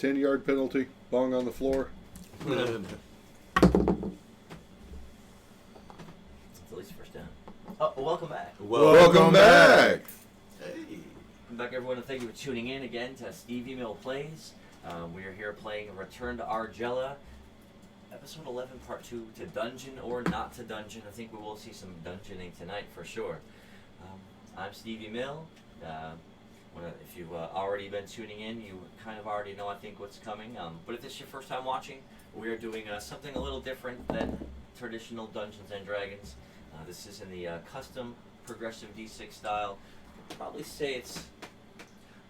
10-yard penalty. Bong on the floor. It's at least first down. Oh, welcome back. Welcome back. Hey. Welcome back, everyone, and thank you for tuning in again to StevieMillPlays. We are here playing Return to Argela, episode 11, part 2, to dungeon or not to dungeon. I think we will see some dungeoning tonight for sure. I'm Stevie Mill. If you've already been tuning in, you kind of already know, I think, what's coming. But if this is your first time watching, we are doing something a little different than traditional Dungeons and Dragons. This is in the custom progressive D6 style. I'd probably say it's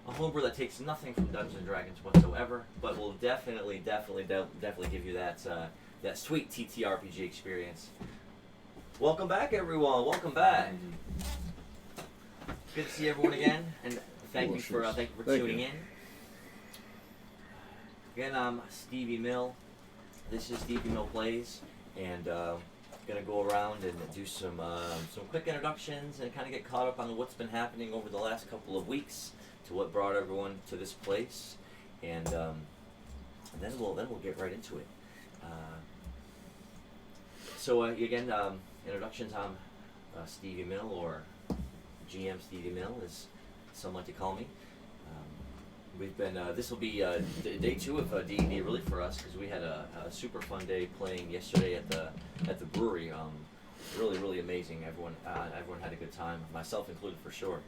a homebrew that takes nothing from Dungeons and Dragons whatsoever, but will definitely give you that sweet TTRPG experience. Welcome back, everyone. Welcome back. Good to see everyone again, and thank you for tuning in. Again, I'm Stevie Mill. This is StevieMillPlays, and gonna go around and do some quick introductions and kind of get caught up on what's been happening over the last couple of weeks, to what brought everyone to this place, and then we'll get right into it. Again, introductions. I'm Stevie Mill, or GM Stevie Mill, as some like to call me. We've been. This will be day 2 of D&D, really, for us, because we had a super fun day playing yesterday at the brewery. Really amazing. Everyone had a good time, myself included, for sure.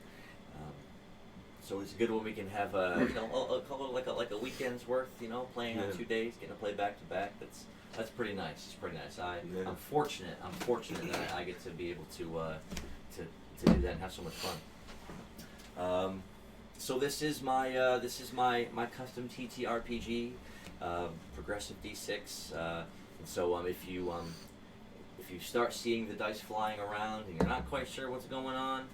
So it's good when we can have like a weekend's worth, playing on 2 days, getting to play back to back. That's pretty nice. It's pretty nice. I'm fortunate that I get to be able to do that and have so much fun. So this is my custom TTRPG, progressive D6. And so if you start seeing the dice flying around and you're not quite sure what's going on,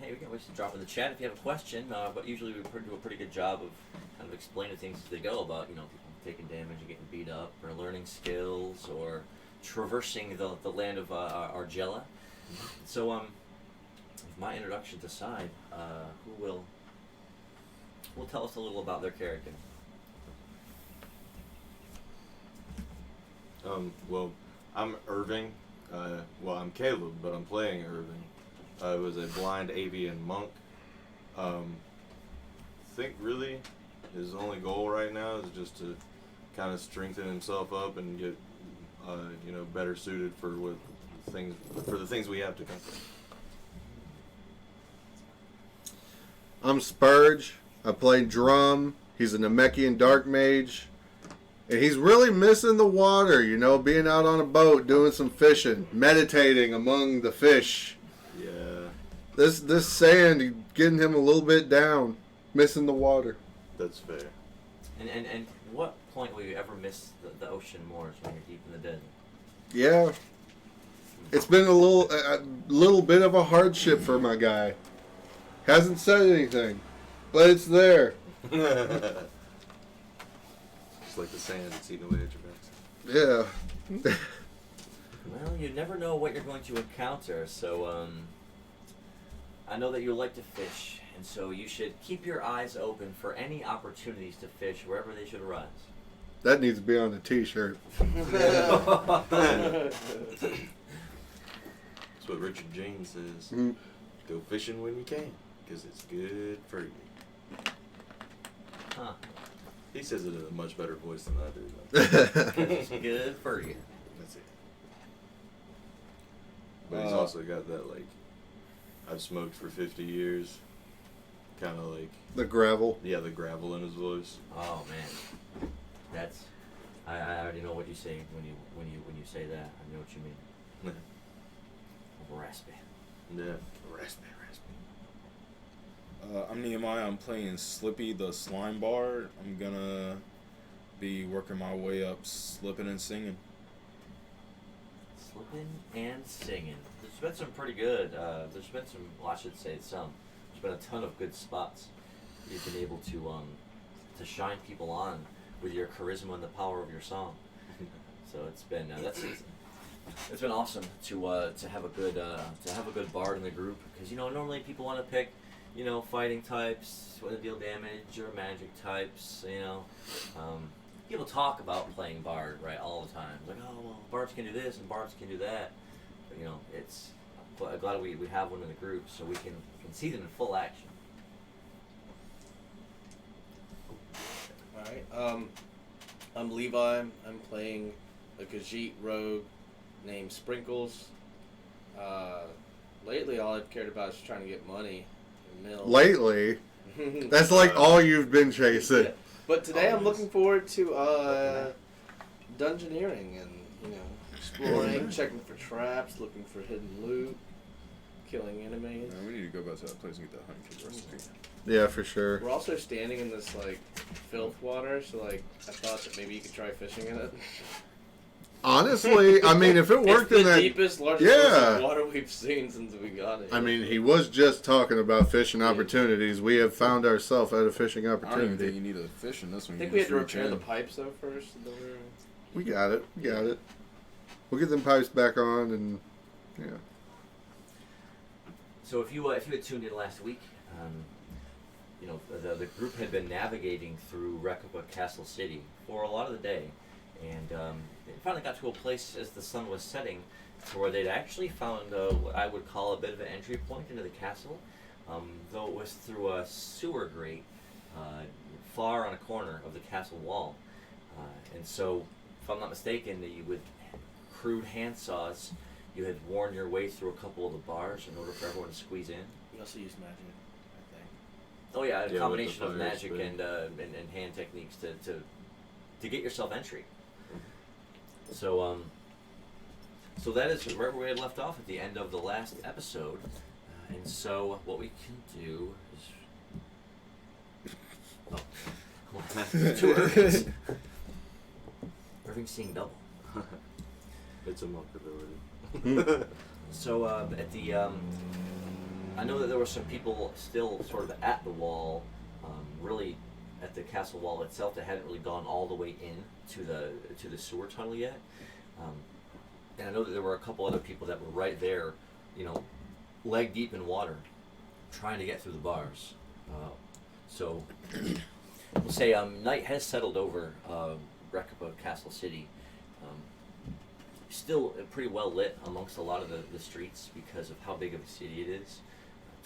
hey, we can always drop in the chat if you have a question. But usually we do a pretty good job of kind of explaining things as they go about people taking damage and getting beat up, or learning skills, or traversing the land of Argela. So with my introductions aside, who will tell us a little about their character? Well, I'm Irving. I'm Caleb, but I'm playing Irving. I was a blind avian monk. I think really his only goal right now is just to kind of strengthen himself up and get, better suited for the things we have to come. I'm Spurge. I play drum. He's a Namekian dark mage. And he's really missing the water, being out on a boat, doing some fishing, meditating among the fish. Yeah. This sand getting him a little bit down, missing the water. That's fair. And what point will you ever miss the ocean more, is when you're deep in the desert? Yeah. It's been a little bit of a hardship for my guy. Hasn't said anything, but it's there. Just like the sand, it's eating away at your back. Yeah. Well, you never know what you're going to encounter, so I know that you like to fish, and so you should keep your eyes open for any opportunities to fish wherever they should arise. That needs to be on a t-shirt. That's what Richard James says. Mm. Go fishing when you can, because it's good for you. Huh. He says it in a much better voice than I do. It's good for you. That's it. But he's also got that, I've smoked for 50 years, kind of the gravel. Yeah, the gravel in his voice. Oh man, that's I already know what you say when you say that. I know what you mean. Raspy. Yeah, raspy. I'm Nehemiah. I'm playing Slippy the Slime Bard. I'm gonna be working my way up, slipping and singing. Slipping and singing. There's been some pretty good. There's been some. Well, I should say some. There's been a ton of good spots. You've been able to shine people on with your charisma and the power of your song. So it's been it's been awesome to have a good bard in the group, because normally people want to pick you know, fighting types, want to deal damage, or magic types, you know. People talk about playing Bard, right, all the time. Like, oh, well, Bards can do this and Bards can do that. But, you know, I'm glad we have one in the group so we can see them in full action. Alright, I'm Levi. I'm playing a Khajiit rogue named Sprinkles. Lately, all I've cared about is trying to get money and mill. Lately, that's like all you've been chasing. Yeah. But today I'm looking forward to dungeoneering and, you know, exploring, checking for traps, looking for hidden loot, killing enemies. Man, we need to go back to that place and get that honey cake recipe. Yeah, for sure. We're also standing in this, like, filth water, so, like, I thought that maybe you could try fishing in it. Honestly, I mean, if it worked it's in the that, deepest, largest source of water we've seen since we got it. I mean, he was just talking about fishing opportunities. We have found ourselves at a fishing I don't even think opportunity. you need a fish in this one. I think You we just had to reach repair in. the pipes, though, first. And then We got it. We got it. We'll get them pipes back on, and yeah. So if you had tuned in last week, you know, the group had been navigating through Rekaba Castle City for a lot of the day, and it finally got to a place as the sun was setting to where they'd actually found what I would call a bit of an entry point into the castle, though it was through a sewer grate far on a corner of the castle wall. And so, if I'm not mistaken, with crude handsaws, you had worn your way through a couple of the bars in order for everyone to squeeze in. we also used magic, I think. Oh yeah, a with the combination of fire magic spin. and hand techniques to get yourself entry. So so that is where we had left off at the end of the last episode, and so what we can do is two Irvings. Irving's seeing double. It's a monk ability. So at the I know that there were some people still sort of at the wall, really at the castle wall itself that hadn't really gone all the way in to the sewer tunnel yet. And I know that there were a couple other people that were right there, you know, leg deep in water, trying to get through the bars. So we'll say night has settled over Rekaba Castle City. Still pretty well lit amongst a lot of the streets because of how big of a city it is.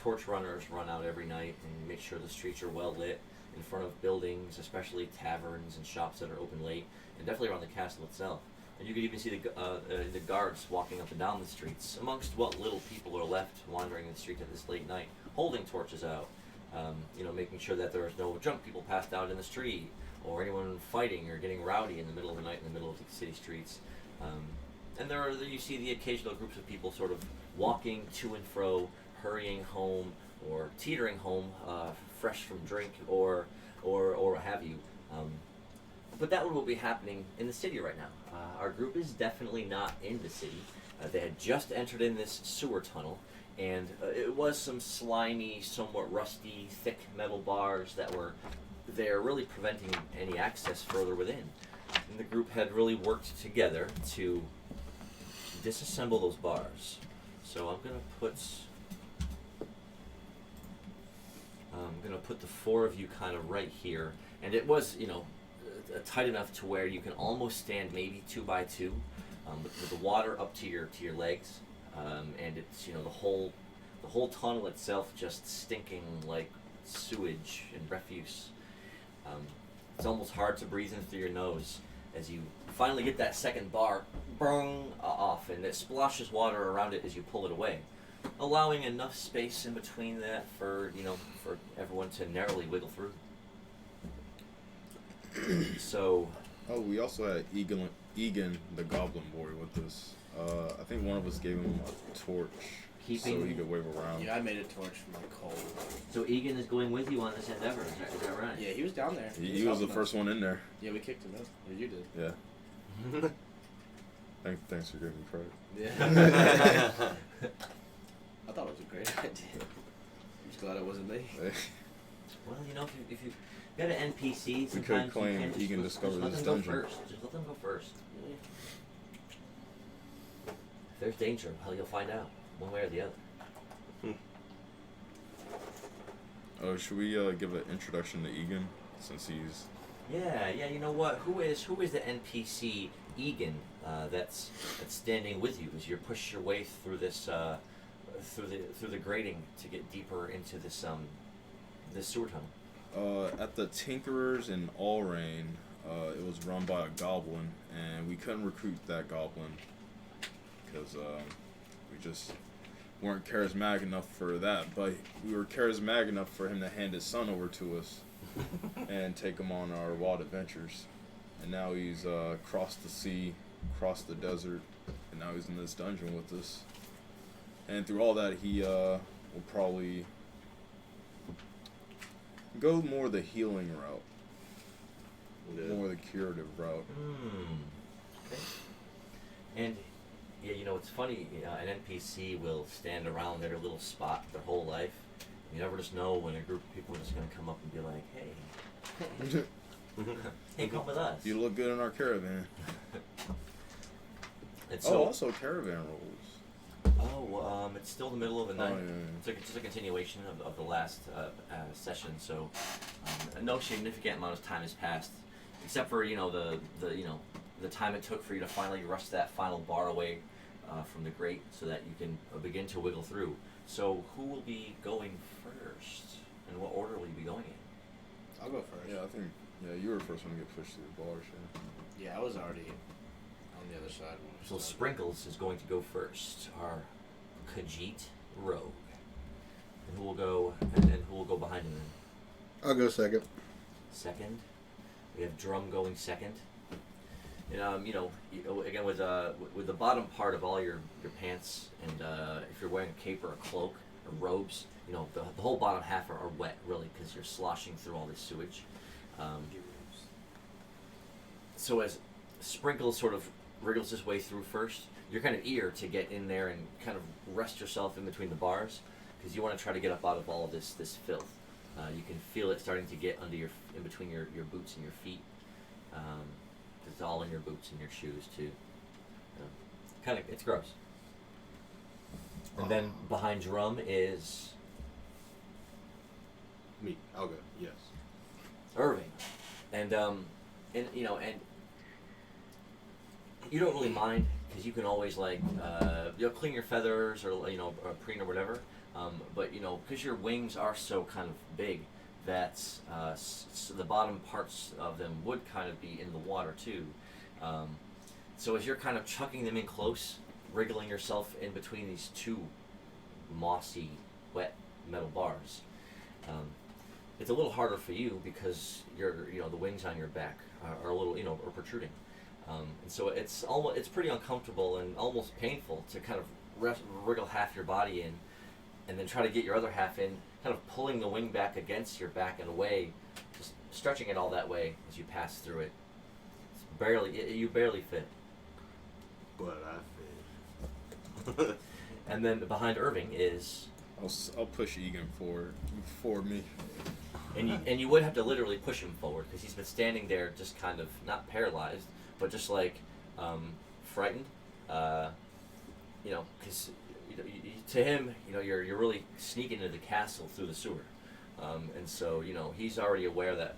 Torch runners run out every night and make sure the streets are well lit in front of buildings, especially taverns and shops that are open late, and definitely around the castle itself. And you could even see the guards walking up and down the streets amongst what little people are left wandering the street at this late night, holding torches out, you know, making sure that there's no drunk people passed out in the street or anyone fighting or getting rowdy in the middle of the night in the middle of the city streets. And you see the occasional groups of people sort of walking to and fro, hurrying home or teetering home, fresh from drink or what have you. But that will be happening in the city right now. Our group is definitely not in the city. They had just entered in this sewer tunnel, and it was some slimy, somewhat rusty, thick metal bars that were there, really preventing any access further within. And the group had really worked together to disassemble those bars. So I'm gonna put the four of you kind of right here, and it was, you know, tight enough to where you can almost stand maybe 2 by 2, with the water up to your legs, and it's, you know, the whole tunnel itself just stinking like sewage and refuse. It's almost hard to breathe in through your nose as you finally get that second bar off, and it splashes water around it as you pull it away, allowing enough space in between that for everyone to narrowly wiggle through. So, Oh, we also had Egan the Goblin Boy with us. I think one of us gave him a torch so he could wave around. Yeah, I made a torch for my cold. so Egan is going with you on this endeavor. Is that right? Yeah, he was down there. He was the first one in there. Yeah, we kicked him out. Or you did. Yeah. Thanks for giving me credit. Yeah. I thought it was a great idea. I'm just glad it wasn't me. Well, you know, if you got an NPC, We could sometimes claim you can Egan just discovered let this them dungeon. go first. Just let them go first. If there's danger, hell, you'll find out, one way or the other. Oh, should we give an introduction to Egan since he's? Yeah. You know what? Who is the NPC Egan that's standing with you as you push your way through this through the grating to get deeper into this this sewer tunnel? At the Tinkerers in Allrain, it was run by a goblin, and we couldn't recruit that goblin because we just weren't charismatic enough for that. But we were charismatic enough for him to hand his son over to us and take him on our wild adventures. And now he's crossed the sea, crossed the desert, and now he's in this dungeon with us. And through all that, he will probably go more the healing route, more the curative route. Okay. And yeah, you know, it's funny. An NPC will stand around their little spot their whole life. You never just know when a group of people are just going to come up and be like, "Hey, hey, come with us." You look good in our caravan. And so, also caravan rolls. It's still the middle of the night. Oh, yeah. It's just a continuation of the last session. So, no significant amount of time has passed, except for the time it took for you to finally rush that final bar away from the grate, so that you can begin to wiggle through. So, who will be going first, and what order will you be going in? I'll go first. Yeah, I think you were the first one to get pushed through the bars. Yeah, I was already on the other side. When we So started. Sprinkles is going to go first, our Khajiit rogue. And who will go behind him then? I'll go second. Second. We have Drum going second. And again with the bottom part of all your pants, and if you're wearing a cape or a cloak or robes, the whole bottom half are wet really because you're sloshing through all this sewage. So as Sprinkles sort of wriggles his way through first, you're kind of eager to get in there and kind of rest yourself in between the bars because you want to try to get up out of all of this filth. You can feel it starting to get in between your boots and your feet. It's all in your boots and your shoes too. It's gross. And then behind Drum is Me. I'll go. Yes. Irving, and you don't really mind because you can always clean your feathers or preen or whatever. But because your wings are so kind of big that the bottom parts of them would kind of be in the water too. So as you're kind of chucking them in close, wriggling yourself in between these two mossy, wet metal bars, it's a little harder for you because the wings on your back are a little are protruding. And so it's pretty uncomfortable and almost painful to kind of wriggle half your body in, and then try to get your other half in, kind of pulling the wing back against your back and away, just stretching it all that way as you pass through it. You barely fit. But I fit. And then behind Irving is. I'll push Egan for me. And you would have to literally push him forward because he's been standing there just kind of not paralyzed, but just frightened. Because to him, you're really sneaking into the castle through the sewer, and so he's already aware that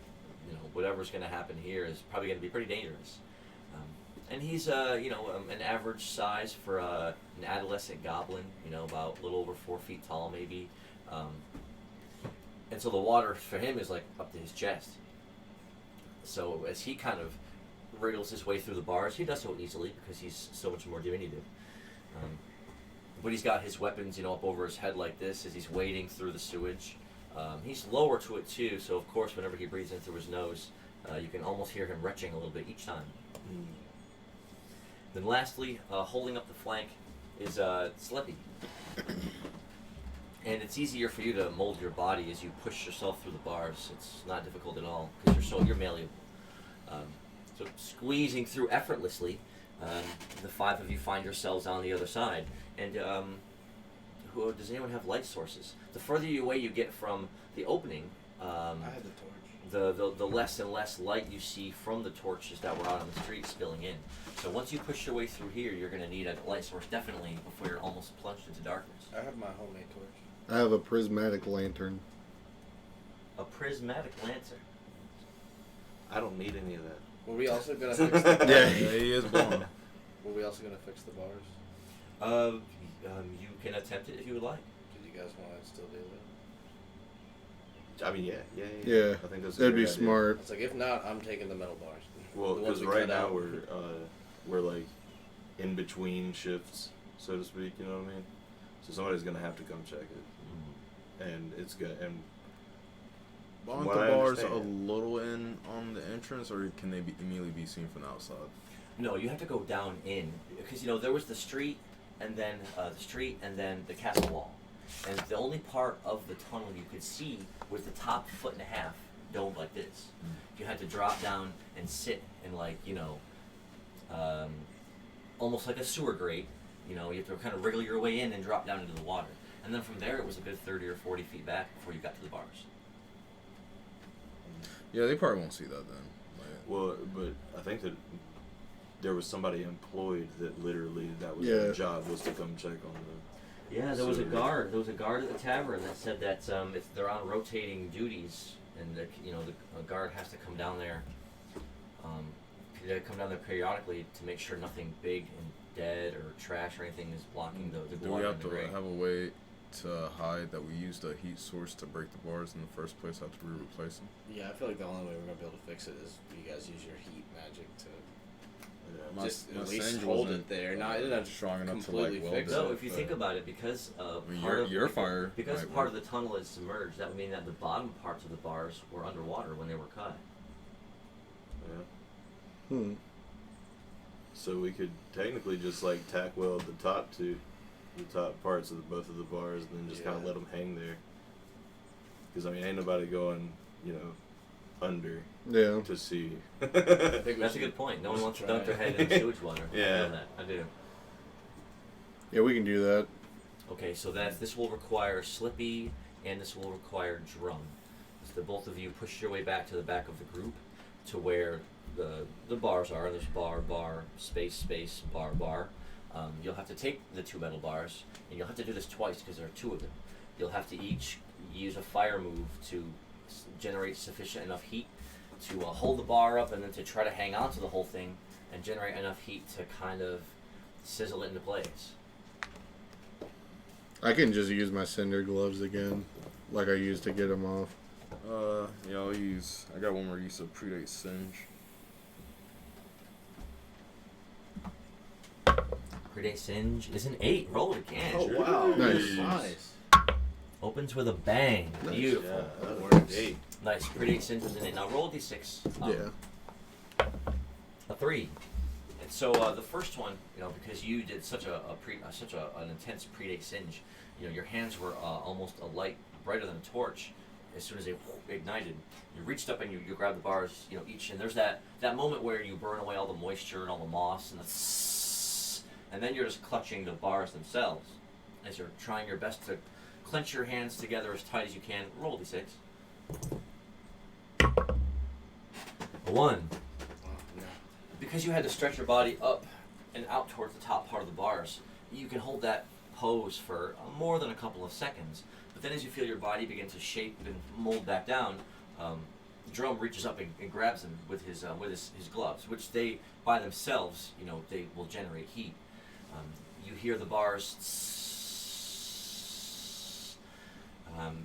whatever's going to happen here is probably going to be pretty dangerous. And he's an average size for an adolescent goblin, about a little over 4 feet tall maybe. And so the water for him is up to his chest. So as he kind of wriggles his way through the bars, he does so easily because he's so much more diminutive. But he's got his weapons, up over his head like this as he's wading through the sewage. He's lower to it too, so of course whenever he breathes in through his nose, you can almost hear him retching a little bit each time. Then lastly, holding up the flank is Slippy. And it's easier for you to mold your body as you push yourself through the bars. It's not difficult at all because you're malleable. So squeezing through effortlessly, the five of you find yourselves on the other side. And does anyone have light sources? The further away you get from the opening, I had the torch. the less and less light you see from the torches that were out on the street spilling in. So once you push your way through here, you're going to need a light source definitely before you're almost plunged into darkness. I have my homemade torch. I have a prismatic lantern. A prismatic lantern. I don't need any of that. Were we also gonna fix the bars? Yeah. He is blonde. Were we also gonna fix the bars? You can attempt it if you would like. Did you guys want to still do that? I mean, yeah. Yeah. I think that's a That'd great be idea. smart. It's like, if not, I'm taking the metal bars. Well, The ones because we right cut now out. we're like in between shifts, so to speak. You know what I mean? So somebody's gonna have to come check it, and it's good. And Aren't what the I bars a understand- little in on the entrance, or can they be immediately be seen from the outside? No, you have to go down in because there was the street and then the castle wall, and the only part of the tunnel you could see was the top foot and a half domed like this. You had to drop down and sit in almost like a sewer grate. You have to kind of wriggle your way in and drop down into the water, and then from there it was a good 30 or 40 feet back before you got to the bars. Yeah, they probably won't see that then. Like, well, but I think that there was somebody employed that literally that was Yeah. their job was to come check on the. Yeah, there was a So- guard. There was a guard at the tavern that said that if they're on rotating duties, and the guard has to come down there. They come down there periodically to make sure nothing big and dead or trash or anything is blocking the do we water have and to the grate. have a way to hide that we used a heat source to break the bars in the first place after we replace them? Yeah, I feel like the only way we're gonna be able to fix it is you guys use your heat magic to Yeah. just My at least singe hold wasn't, it there. Not strong enough to completely like weld fix it. So if you but- think about it, because I mean, part of your fire because might part work. of the tunnel is submerged, that would mean that the bottom parts of the bars were underwater when they were cut. Yeah. Hmm. So we could technically just like tack weld the top parts of both of the bars, and then just kind of Yeah. let them hang there. Because I mean, ain't nobody going, under Yeah. to see. I think we That's a should- good point. No we one should wants to try dunk their it. head in sewage water. I Yeah. feel that. I do. Yeah, we can do that. Okay, so this will require Slippy and this will require Drum. So the both of you push your way back to the back of the group to where the bars are. There's bar, space, bar. You'll have to take the two metal bars, and you'll have to do this twice because there are two of them. You'll have to each use a fire move to generate sufficient enough heat to hold the bar up, and then to try to hang on to the whole thing and generate enough heat to kind of sizzle it into place. I can just use my cinder gloves again, like I used to get them off. Yeah, I got one more use of predate singe. Predate Singe is an 8. Roll it again. Oh wow! Nice. Nice. Opens with a bang. Nice. Beautiful. Yeah, that Works. works. Hey, Nice. Predate Singe was an 8. Now roll a d6. Yeah. A 3. And so the first one, because you did such an intense predate singe, your hands were almost a light brighter than a torch. As soon as they ignited, you reached up and you grabbed the bars, each, and there's that moment where you burn away all the moisture and all the moss and then you're just clutching the bars themselves as you're trying your best to clench your hands together as tight as you can. Roll d6. A 1. Oh, no. Because you had to stretch your body up and out towards the top part of the bars, you can hold that pose for more than a couple of seconds. But then as you feel your body begin to shape and mold back down, Drum reaches up and grabs him with his gloves, which they, by themselves, they will generate heat. You hear the bars, and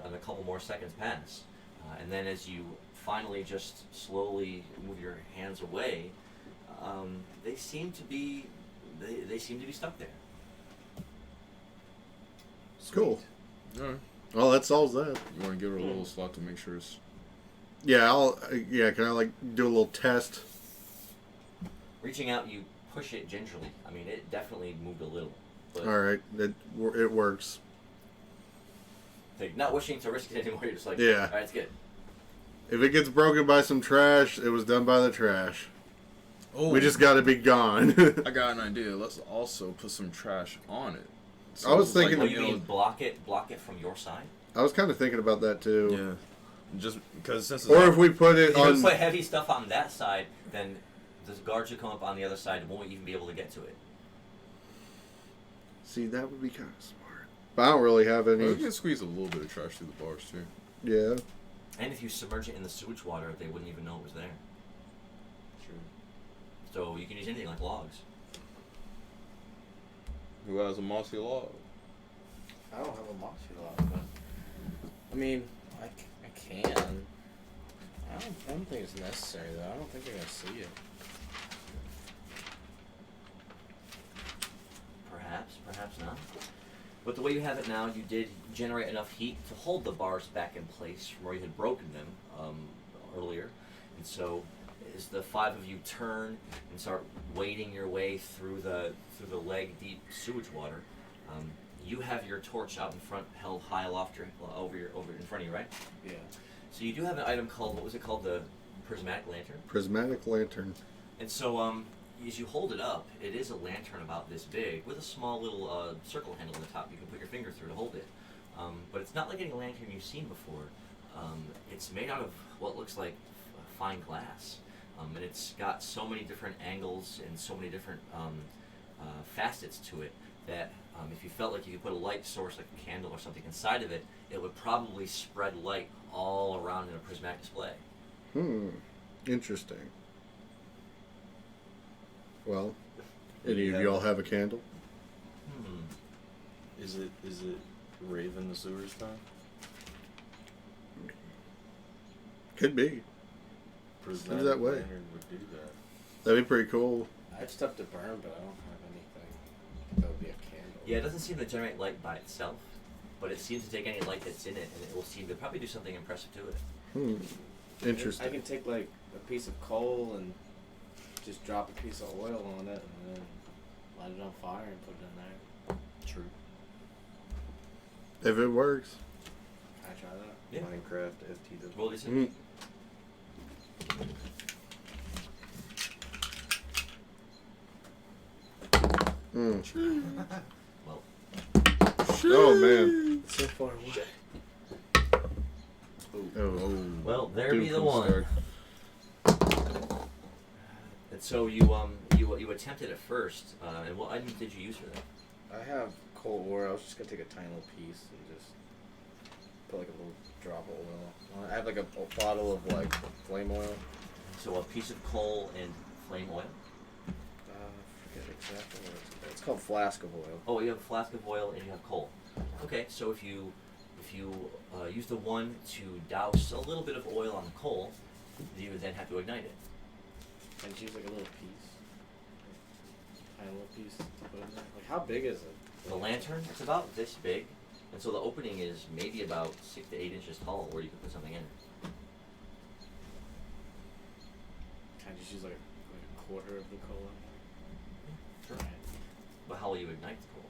and a couple more seconds pass. And then as you finally just slowly move your hands away, they seem to be stuck there. Cool. Alright. Well, that solves that. You want to give it a little slot to make sure it's. Yeah, can I do a little test? Reaching out, you push it gingerly. I mean, it definitely moved a little. But All right, it works. not wishing to risk it anymore, you're just like, Yeah. all right, it's good. If it gets broken by some trash, it was done by the trash. Oh, We just got to be gone. I got an idea. Let's also put some trash on it. I was like, thinking- Oh, you mean block it from your side? I was kind of thinking about that too. Yeah. Just because since it's Or if we put it If you on. put heavy stuff on that side, then the guards who come up on the other side won't even be able to get to it. See, that would be kind of smart. But I don't really have we any. can squeeze a little bit of trash through the bars too. Yeah. And if you submerge it in the sewage water, they wouldn't even know it was there. True. So you can use anything like logs. Who has a mossy log? I don't have a mossy log, but I mean, I can. I don't think it's necessary though. I don't think they're gonna see it. Perhaps not. But the way you have it now, you did generate enough heat to hold the bars back in place from where you had broken them earlier. And so, as the five of you turn and start wading your way through the leg-deep sewage water, you have your torch out in front, held high aloft over in front of you, right? Yeah. So you do have an item called, what was it called, the prismatic lantern? Prismatic lantern. And so, as you hold it up, it is a lantern about this big with a small little circle handle on the top you can put your finger through to hold it. But it's not like any lantern you've seen before. It's made out of what looks like fine glass. And it's got so many different angles and so many different facets to it that if you felt like you could put a light source like a candle or something inside of it, it would probably spread light all around in a prismatic display. Interesting. Well, any of y'all have a candle? Is it Raven the Sewers time? Could be. Prismatic that way. lantern would do that. That'd be pretty cool. I have stuff to burn, but I don't have anything that would be a candle. Yeah, it doesn't seem to generate light by itself, but it seems to take any light that's in it, and it will seem to probably do something impressive to it. Interesting. I can take like a piece of coal and just drop a piece of oil on it and then light it on fire and put it in there. True. If it works. Can I try that? Yeah. Minecraft FTW. Roll these. Well, Oh man. So far away. Oh. well, there Doom be the from one. Stark. And so you attempted at first, and what items did you use for that? I have coal ore. I was just gonna take a tiny little piece and just put like a little drop of oil. I have like a bottle of like flame oil. So a piece of coal and flame oil. I forget exactly what it's called. It's called flask of oil. Oh, you have a flask of oil and you have coal. Okay, so if you use the one to douse a little bit of oil on the coal, you would then have to ignite it. And use like a little piece. Tiny little piece to put in there. Like how big is it? The lantern, it's about this big, and so the opening is maybe about 6 to 8 inches tall, where you can put something in it. Can I just use like a quarter of the coal? Sure. Right. But how will you ignite the coal?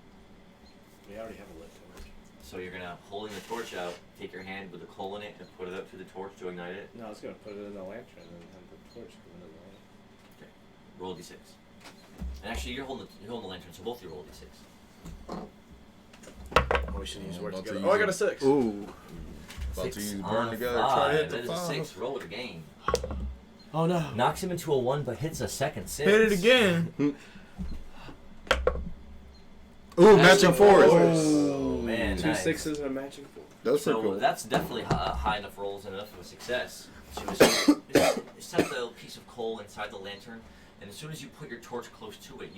We already have a lit torch. So you're gonna, holding the torch out, take your hand with the coal in it and put it up to the torch to ignite it. No, I was gonna put it in the lantern and have the torch go into the lantern. Okay. Roll a d6. And actually, you're holding the lantern, so both of you roll a d6. We should use Oh, words about to together. use Oh, I got it. a 6. Ooh. About to 6 use on burn a together. 5. Try to hit That the is a 5. 6. Roll it again. Oh no. Knocks him into a 1, but hits a second 6. Hit it again. Ooh, matching fours. Oh, man. Two nice. sixes and a matching 4. That's So pretty cool. that's definitely high enough rolls and enough of a success to set the piece of coal inside the lantern, and as soon as you put your torch close to it,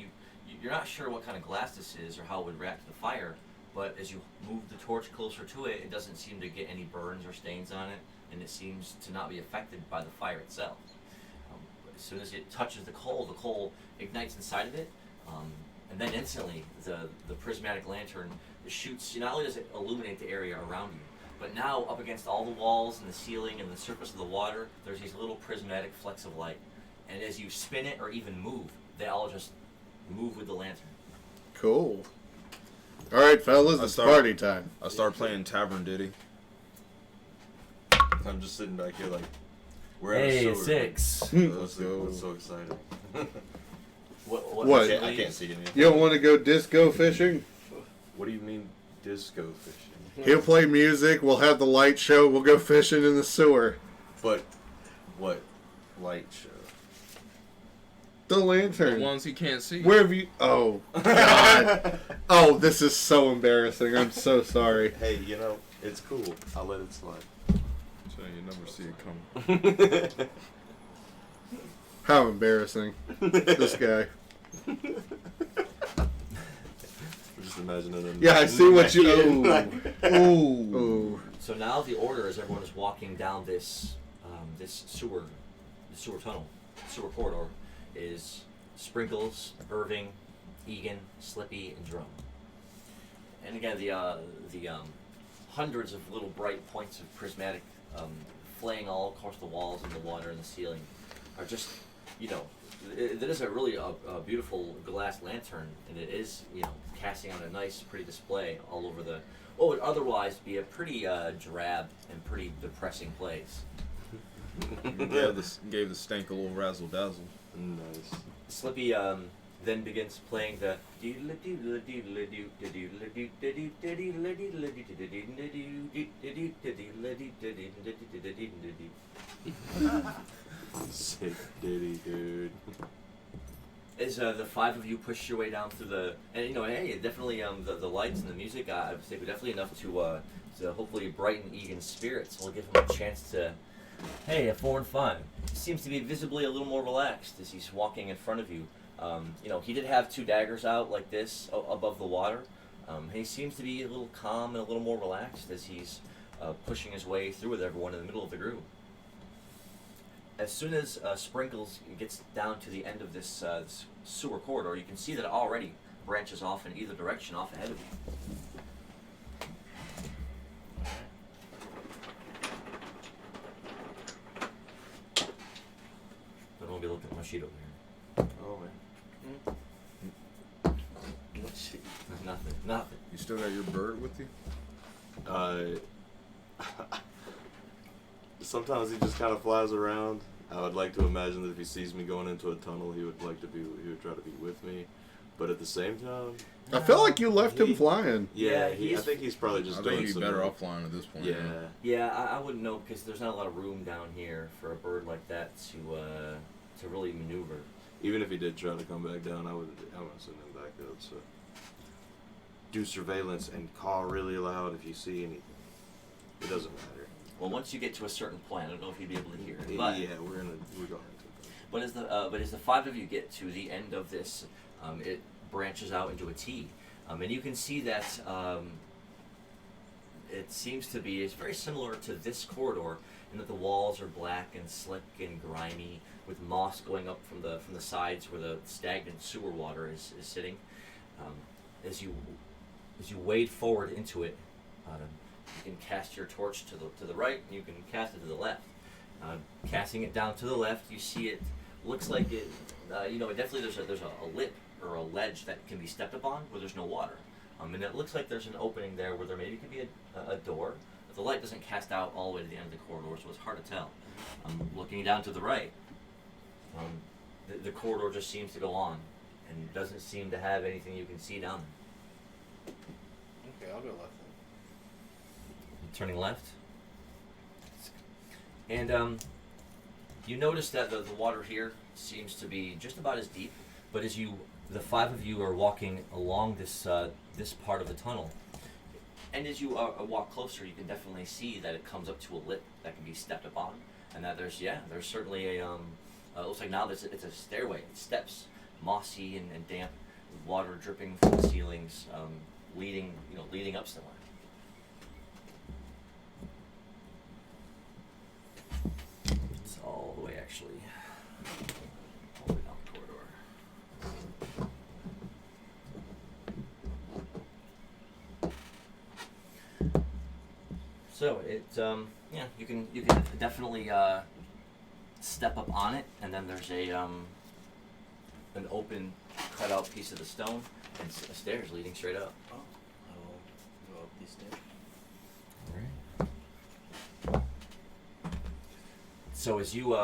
you're not sure what kind of glass this is or how it would react to the fire, but as you move the torch closer to it, it doesn't seem to get any burns or stains on it, and it seems to not be affected by the fire itself. As soon as it touches the coal ignites inside of it, and then instantly the prismatic lantern shoots. Not only does it illuminate the area around you, but now up against all the walls and the ceiling and the surface of the water, there's these little prismatic flecks of light. And as you spin it or even move, they all just move with the lantern. Cool. All right, fellas, it's party time. I start playing Tavern Diddy. I'm just sitting back here like, we're at a Hey, sewer. 6. What's so exciting? What? I can't see anything. You don't want to go disco fishing? What do you mean disco fishing? He'll play music. We'll have the light show. We'll go fishing in the sewer. But what light show? The The lantern. ones he can't see. Where have you? Oh, God. Oh, this is so embarrassing. I'm so sorry. Hey, you know, It's cool. I'll let it slide. So you never see it coming. How embarrassing. This guy. Just imagining him. Yeah, I see what you. Ooh. Oh. So now the order, as everyone is walking down this sewer tunnel, sewer corridor, is Sprinkles, Irving, Egan, Slippy, and Drum. And again, the hundreds of little bright points of prismatic flaying all across the walls and the water and the ceiling are just, it is a really a beautiful glass lantern, and it is, casting out a nice, pretty display all over what would otherwise be a pretty drab and pretty depressing place. Gave the stank a little razzle dazzle. Nice. Slippy then begins playing the Sick ditty, dude. as the five of you push your way down through and hey, definitely the lights and the music, I would say, were definitely enough to hopefully brighten Egan's spirits. We'll give him a chance to, hey, have more fun. He seems to be visibly a little more relaxed as he's walking in front of you. He did have two daggers out like this above the water. He seems to be a little calm and a little more relaxed as he's pushing his way through with everyone in the middle of the group. As soon as Sprinkles gets down to the end of this sewer corridor, you can see that it already branches off in either direction off ahead of you. But don't be looking at my sheet over here. Oh man. What shit? Nothing. You still got your bird with you? Sometimes he just kind of flies around. I would like to imagine that if he sees me going into a tunnel, he would try to be with me. But at the same time, I feel like you left him flying. yeah, Yeah, I think he's probably just I doing think you'd be some. better off flying at this point. Yeah. Yeah, I wouldn't know because there's not a lot of room down here for a bird like that to really maneuver. Even if he did try to come back down, I would send him back up. So do surveillance and call really loud if you see anything. It doesn't matter. Well, once you get to a certain point, I don't know if you'd be able to hear it. But Yeah, we're going into it. But as the five of you get to the end of this, it branches out into a T, and you can see that it seems to be it's very similar to this corridor in that the walls are black and slick and grimy, with moss going up from the sides where the stagnant sewer water is sitting. As you wade forward into it, you can cast your torch to the right, and you can cast it to the left. Casting it down to the left, you see it looks like it. Definitely there's a lip or a ledge that can be stepped upon where there's no water. And it looks like there's an opening there where there maybe could be a door. But the light doesn't cast out all the way to the end of the corridor, so it's hard to tell. Looking down to the right, the corridor just seems to go on, and doesn't seem to have anything you can see down there. Okay, I'll go left Turning left, and you notice that the water here seems to be just about as deep, but as the five of you are walking along this part of the tunnel, and as you walk closer, you can definitely see that it comes up to a lip that can be stepped upon, and that there's certainly a looks like now it's a stairway, it's steps, mossy and damp, with water dripping from the ceilings, leading up somewhere. It's all the way actually, all the way down the corridor. So you can definitely step up on it, and then there's an open cut out piece of the stone and stairs leading straight up. Oh, I will go up these stairs. Alright. So as you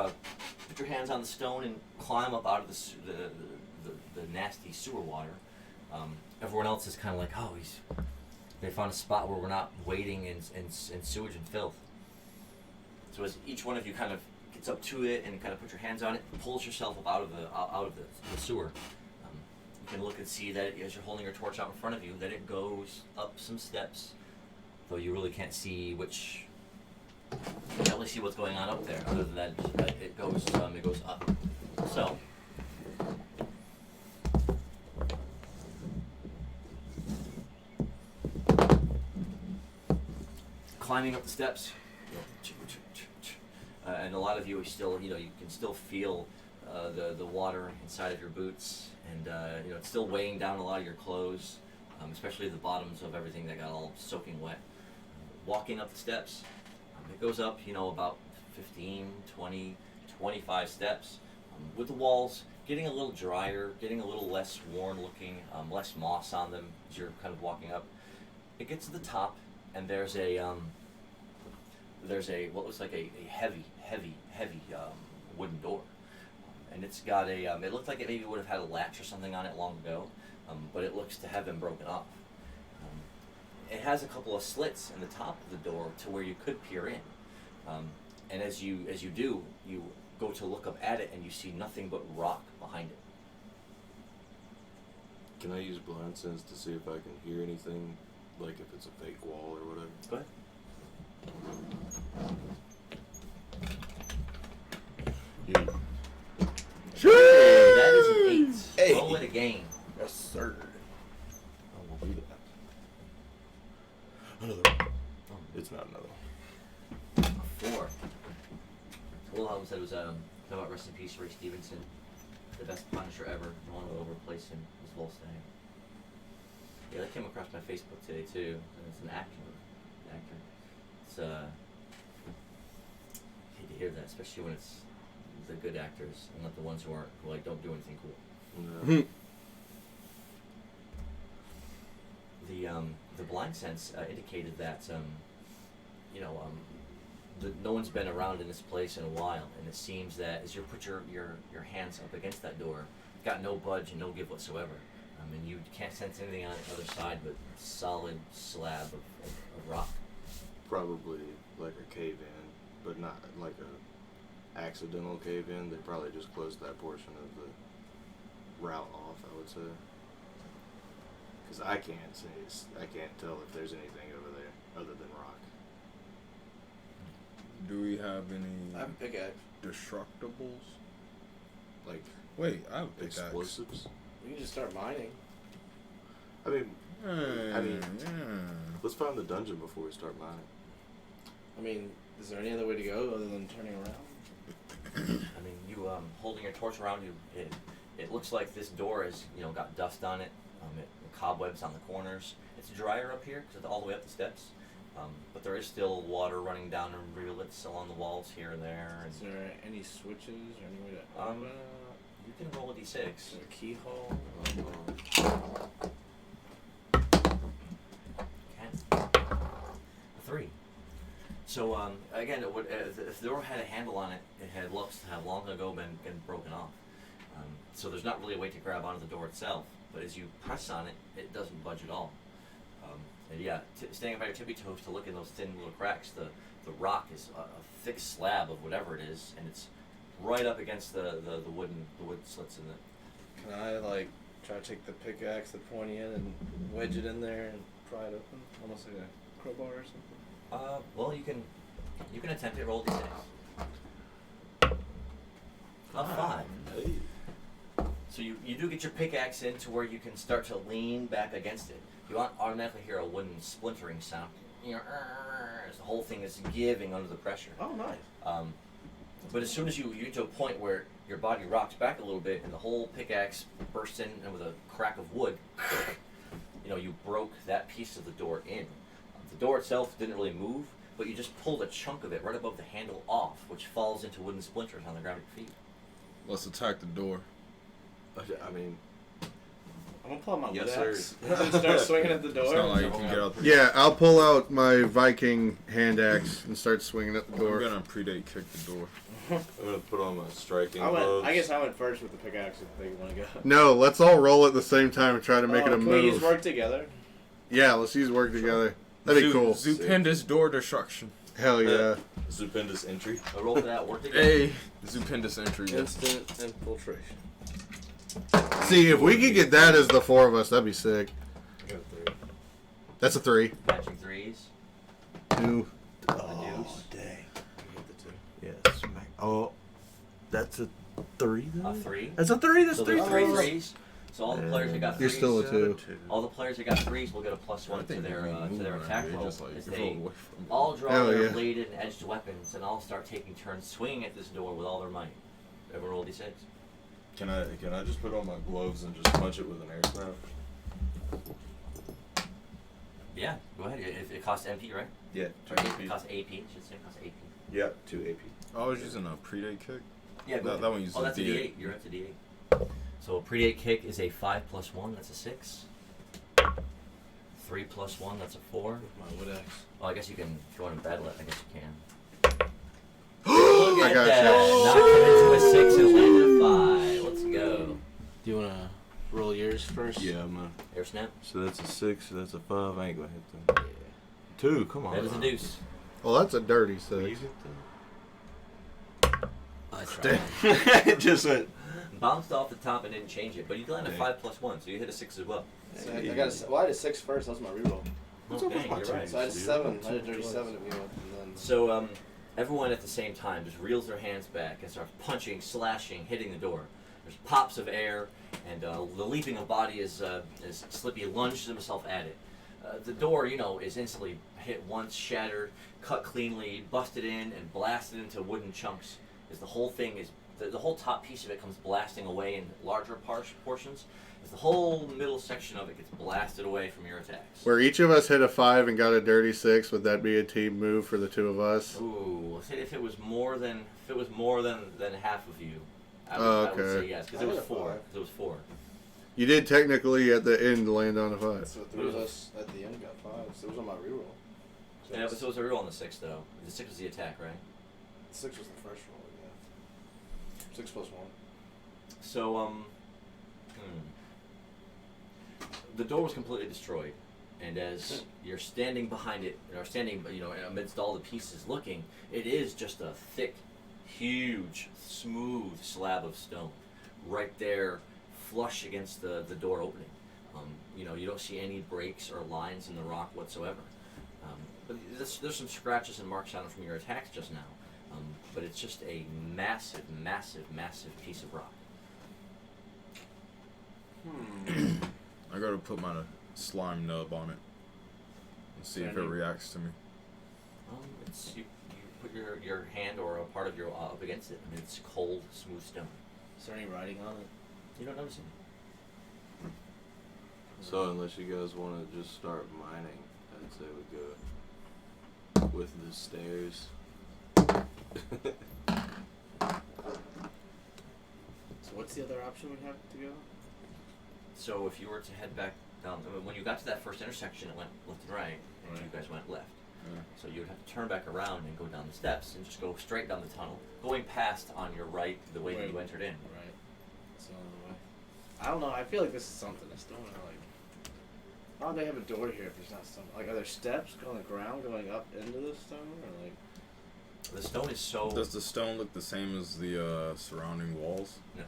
put your hands on the stone and climb up out of the nasty sewer water, everyone else is kind of like, oh, they found a spot where we're not wading in sewage and filth. So as each one of you kind of gets up to it and kind of put your hands on it, pulls yourself up out of the sewer, you can look and see that as you're holding your torch out in front of you, that it goes up some steps though you really can't see which. You can't really see what's going on up there, other than that it goes up. So. Climbing up the steps, and a lot of you are still, you can still feel the water inside of your boots, and it's still weighing down a lot of your clothes, especially the bottoms of everything that got all soaking wet. Walking up the steps, it goes up, about 15, 20, 25 steps, with the walls getting a little drier, getting a little less worn looking, less moss on them as you're kind of walking up. It gets to the top, and there's a what looks like a heavy wooden door, and it's got a it looked like it maybe would have had a latch or something on it long ago, but it looks to have been broken off. It has a couple of slits in the top of the door to where you could peer in, and as you do, you go to look up at it, and you see nothing but rock behind it. Can I use blind sense to see if I can hear anything, like if it's a fake wall or whatever? Go ahead. That is an 8. Roll it again. Yes, sir. Oh, we'll do that. Another one. Oh, it's not another one. 4. Will Holmes said it was about rest in peace Ray Stevenson, the best Punisher ever. No one will replace him. Was Volstagg. Yeah, that came across my Facebook today too. And it's an actor. It's hate to hear that, especially when it's the good actors and not the ones who don't do anything cool. No. The blind sense indicated that no one's been around in this place in a while, and it seems that as you put your hands up against that door, it's got no budge and no give whatsoever. And you can't sense anything on the other side but solid slab of rock. Probably like a cave-in, but not like a accidental cave-in. They probably just closed that portion of the route off, I would say. Because I can't tell if there's anything over there other than rock. Do we have any I have a pickaxe. destructibles? Like Wait, I have a pickaxe. explosives. We can just start mining. I mean, Yeah. let's find the dungeon before we start mining. I mean, is there any other way to go other than turning around? I mean, you holding your torch around you, it looks like this door has got dust on it, cobwebs on the corners. It's drier up here because it's all the way up the steps, but there is still water running down in rivulets along the walls here and there. Is there any switches or any way to open? You can roll a d6. Is there a keyhole? 3. So again, if the door had a handle on it, it had looks to have long ago been broken off. So there's not really a way to grab onto the door itself. But as you press on it, it doesn't budge at all. And yeah, staying up on your tippy toes to look in those thin little cracks, the rock is a thick slab of whatever it is, and it's right up against the wood slits in it. Can I try to take the pickaxe, the pointy end, and wedge it in there and pry it open, almost like a crowbar or something? Well, you can attempt it. Roll d6. 5. Hey. So you do get your pickaxe in to where you can start to lean back against it. You automatically hear a wooden splintering sound. As the whole thing is giving under the pressure. Oh, nice. But as soon as you get to a point where your body rocks back a little bit and the whole pickaxe bursts in, and with a crack of wood, you broke that piece of the door in. The door itself didn't really move, but you just pulled a chunk of it right above the handle off, which falls into wooden splinters on the ground at your feet. Let's attack the door. I mean, I'm gonna pull out my Yes, wood sir. axe and start swinging at the door. It's not like you can get out the Yeah, I'll pull out my Viking hand axe and start swinging at the I'm door. gonna predate kick the door. I'm gonna put on my striking I gloves. guess I went first with the pickaxe if they want to go. No, let's all roll at the same time and try to make it a Can we just move. work together? Yeah, let's use work together. That'd be cool. Stupendous door destruction. Hell yeah. Stupendous entry. I roll for that. Work together. Hey, stupendous entry. Instant infiltration. See, if we could get that as the 4 of us, that'd be sick. I got a 3. That's a 3. Matching 3s. 2. The deuce. Dang. You hit the 2. Yeah, smack. Oh, that's a 3 then? A 3. That's a 3. That's So 3 there's 3 threes. threes. So all the players that got You're 3s, still a 2. all the players that got 3s will get a +1 to their attack roll. Just like As roll they away from it. all draw Hell their yeah. bladed and edged weapons and all start taking turns swinging at this door with all their might. Everyone roll d6. Can I just put on my gloves and just punch it with an air snap? Yeah, go ahead. It costs MP, right? Yeah, Or it costs AP. It should say it costs AP. Yeah, 2 AP. I was using a predate kick. Yeah, go ahead. That one uses Oh, that's a D8. D8. You're at the D8. So a predate kick is a 5 + 1. That's a 6. 3 + 1. That's a 4. With my wood axe. Well, I guess you can, if you want to battle it, I guess you can. Look I at got that. you. Knocked him into a 6 and landed a 5. Let's go. Do you want to roll yours first? Yeah, man. Air snap. So that's a 6, that's a 5. I ain't gonna hit them. 2, come on. That is a deuce. Well, that's a dirty Will you 6. hit them? That's Damn. right. It just went. Bounced off the top and didn't change it, but you landed Okay. 5 + 1, so you hit a 6 as well. So I got a, well, I had a 6 first. That was my reroll. What's up with Okay, my you're turn? right. So I had a Dude. 7. I had a dirty 7 at me, and then. So everyone at the same time just reels their hands back and starts punching, slashing, hitting the door. There's pops of air, and the leaping of body as Slippy lunges himself at it. The door, is instantly hit once, shattered, cut cleanly, busted in, and blasted into wooden chunks. As the whole thing is, the whole top piece of it comes blasting away in larger portions. As the whole middle section of it gets blasted away from your attacks. Where each of us hit a 5 and got a dirty 6, would that be a team move for the 2 of us? Ooh, if it was more than half of you, I would, Oh, I would okay. say yes, because I it was got a 4. 5. It was 4. You did technically at the end land on a 5. So 3 of us at the end got 5. So it was on my reroll. So Yeah, but so it was a reroll on the 6 though. The 6 was the attack, right? 6 was the first roll, yeah. 6 + 1. So the door was completely destroyed, and as you're standing behind it, or standing, amidst all the pieces looking, it is just a thick, huge, smooth slab of stone, right there, flush against the door opening. You don't see any breaks or lines in the rock whatsoever. But there's some scratches and marks on it from your attacks just now. But it's just a massive, massive, massive piece of rock. I gotta put my slime nub on it and see if it reacts to me. It's you put your hand or a part of your up against it, and it's cold, smooth stone. Is there any writing on it? You don't notice it. So unless you guys want to just start mining, I'd say we go with the stairs. So what's the other option we have to go? So if you were to head back down, when you got to that first intersection, it went left and right, and you guys went left. Yeah. So you would have to turn back around and go down the steps and just go straight down the tunnel, going past on your right the way that you entered in. Right. That's another way. I don't know. I feel like this is something. I still want to like. Why would they have a door here if there's not some? Like, are there steps on the ground going up into the stone, or like? The stone is so. Does the stone look the same as the surrounding walls? No.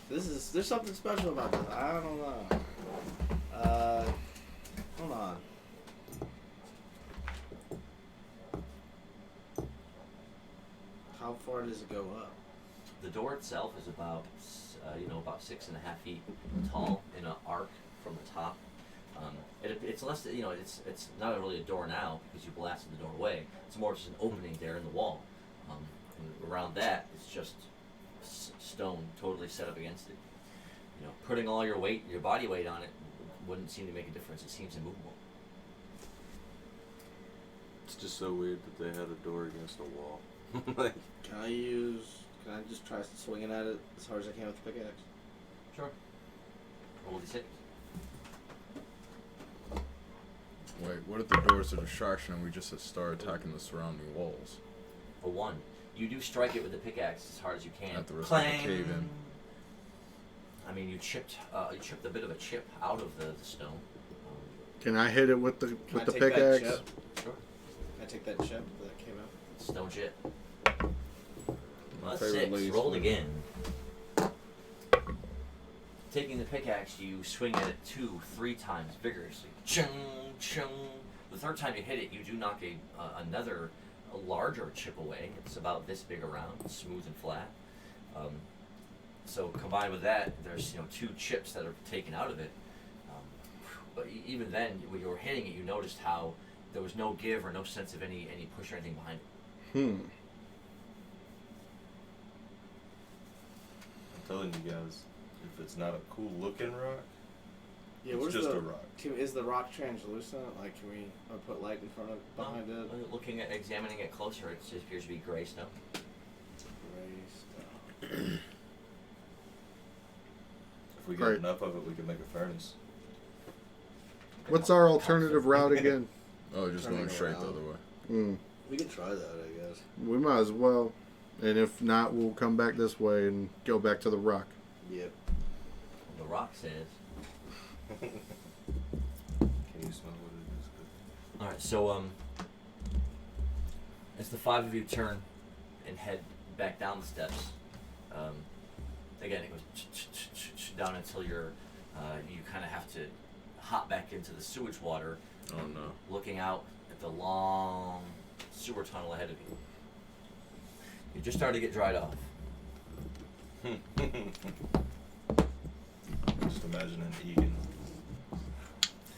There's something special about this. I don't know. Hold on. How far does it go up? The door itself is about 6.5 feet tall in an arc from the top. It's less, it's not really a door now because you blasted the door away. It's more just an opening there in the wall. And around that, it's just stone totally set up against it. Putting all your weight, your body weight on it wouldn't seem to make a difference. It seems immovable. It's just so weird that they had a door against a wall. Like, Can I just try swinging at it as hard as I can with the pickaxe? Sure. Roll d6. Wait, what if the door's a distraction and we just start attacking the surrounding walls? A 1. You do strike it with the pickaxe as hard as you can. At the risk of a Clang! cave-in. I mean, you chipped a bit of a chip out of the stone. Can I hit it with the Can I the take that pickaxe? chip? Sure. Can I take that chip that came out? Stone chip. Well, that's Favorite 6. lady's Rolled food. again. Taking the pickaxe, you swing at it 2-3 times vigorously. Chung! chung. The third time you hit it, you do knock another larger chip away. It's about this big around, smooth and flat. So combined with that, there's 2 chips that are taken out of it. But even then, when you were hitting it, you noticed how there was no give or no sense of any push or anything behind it. I'm telling you guys, if it's not a cool looking rock, Yeah, it's where's just the, a rock. Is the rock translucent? Like, can we put light in front of behind it? Looking at examining it closer, it just appears to be gray stone. Gray stuff. If we get Right. enough of it, we can make a furnace. What's our alternative route again? Oh, just Turning going straight the around. other way. We can try that, I guess. We might as well. And if not, we'll come back this way and go back to the rock. Yep. The rock says. Can you smell what it is? Good. All right, so as the 5 of you turn and head back down the steps, again it goes down until you kind of have to hop back into the sewage water, Oh no. looking out at the long sewer tunnel ahead of you. You just started to get dried off. Just imagine an Egan.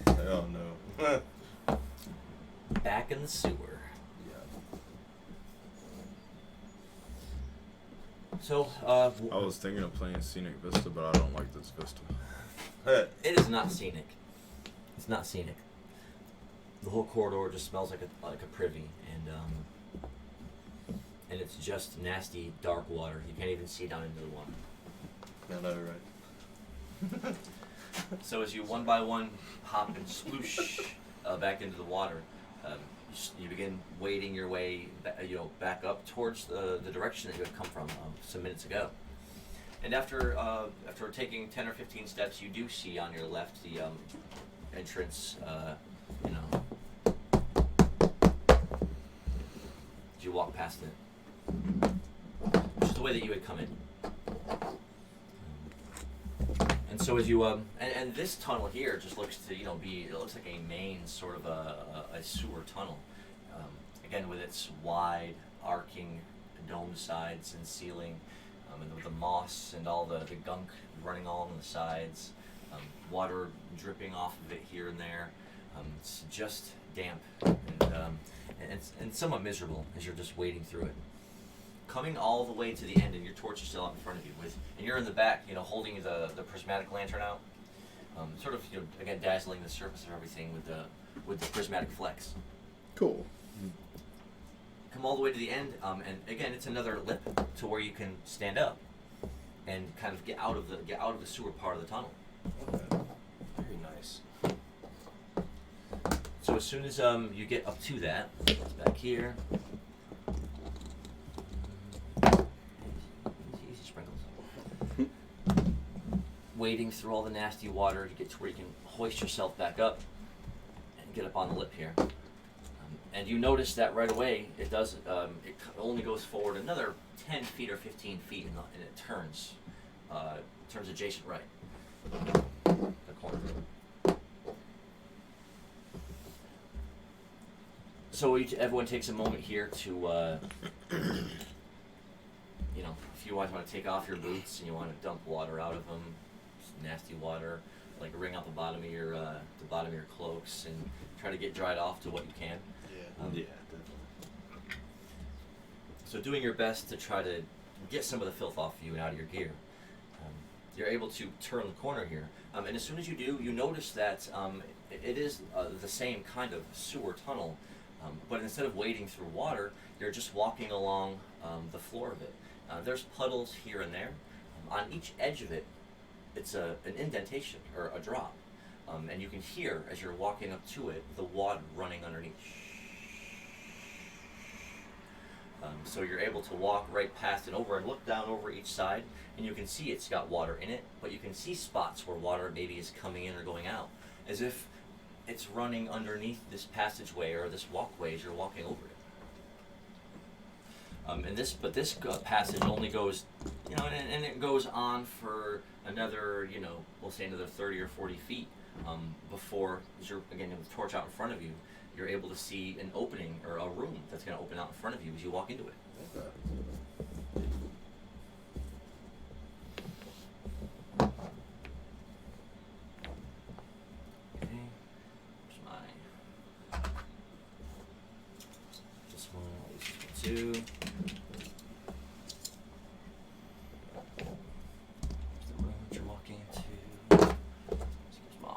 Oh no. Back in the sewer. Yeah. So, I was thinking of playing Scenic Vista, but I don't like this Vista. it is not scenic. It's not scenic. The whole corridor just smells like a privy, and it's just nasty, dark water. You can't even see down into the water. I know, right? So as you one by one hop and sploosh back into the water, you begin wading your way, back up towards the direction that you had come from some minutes ago. And after taking 10 or 15 steps, you do see on your left the entrance. As you walk past it, just the way that you had come in. And so as you and this tunnel here just looks to it looks like a main sort of a sewer tunnel, again with its wide arcing dome sides and ceiling, and with the moss and all the gunk running all on the sides, water dripping off of it here and there. It's just damp and somewhat miserable as you're just wading through it. Coming all the way to the end, and your torch is still out in front of you, and you're in the back, holding the prismatic lantern out, sort of, again dazzling the surface of everything with the prismatic flecks. Cool. Come all the way to the end, and again, it's another lip to where you can stand up and kind of get out of the sewer part of the tunnel. Okay. Very nice. So as soon as you get up to that, it's back here. Easy sprinkles. Wading through all the nasty water to get to where you can hoist yourself back up and get up on the lip here. And you notice that right away it does. It only goes forward another 10 feet or 15 feet, and it turns adjacent right. The corner. So everyone takes a moment here to, if you want to take off your boots and you want to dump water out of them, nasty water, like wring out the bottom of your cloaks and try to get dried off to what you can. Yeah, definitely. So doing your best to try to get some of the filth off you and out of your gear. You're able to turn the corner here, and as soon as you do, you notice that it is the same kind of sewer tunnel, but instead of wading through water, you're just walking along the floor of it. There's puddles here and there. On each edge of it, it's an indentation or a drop, and you can hear as you're walking up to it the water running underneath. So you're able to walk right past it over and look down over each side, and you can see it's got water in it, but you can see spots where water maybe is coming in or going out, as if it's running underneath this passageway or this walkway as you're walking over it. This passage only goes, and it goes on for another, we'll say another 30 or 40 feet before, as you're again with the torch out in front of you, you're able to see an opening or a room that's going to open out in front of you as you walk into it. Okay, here's my this one, this one too. Here's the room that you're walking into. Excuse me.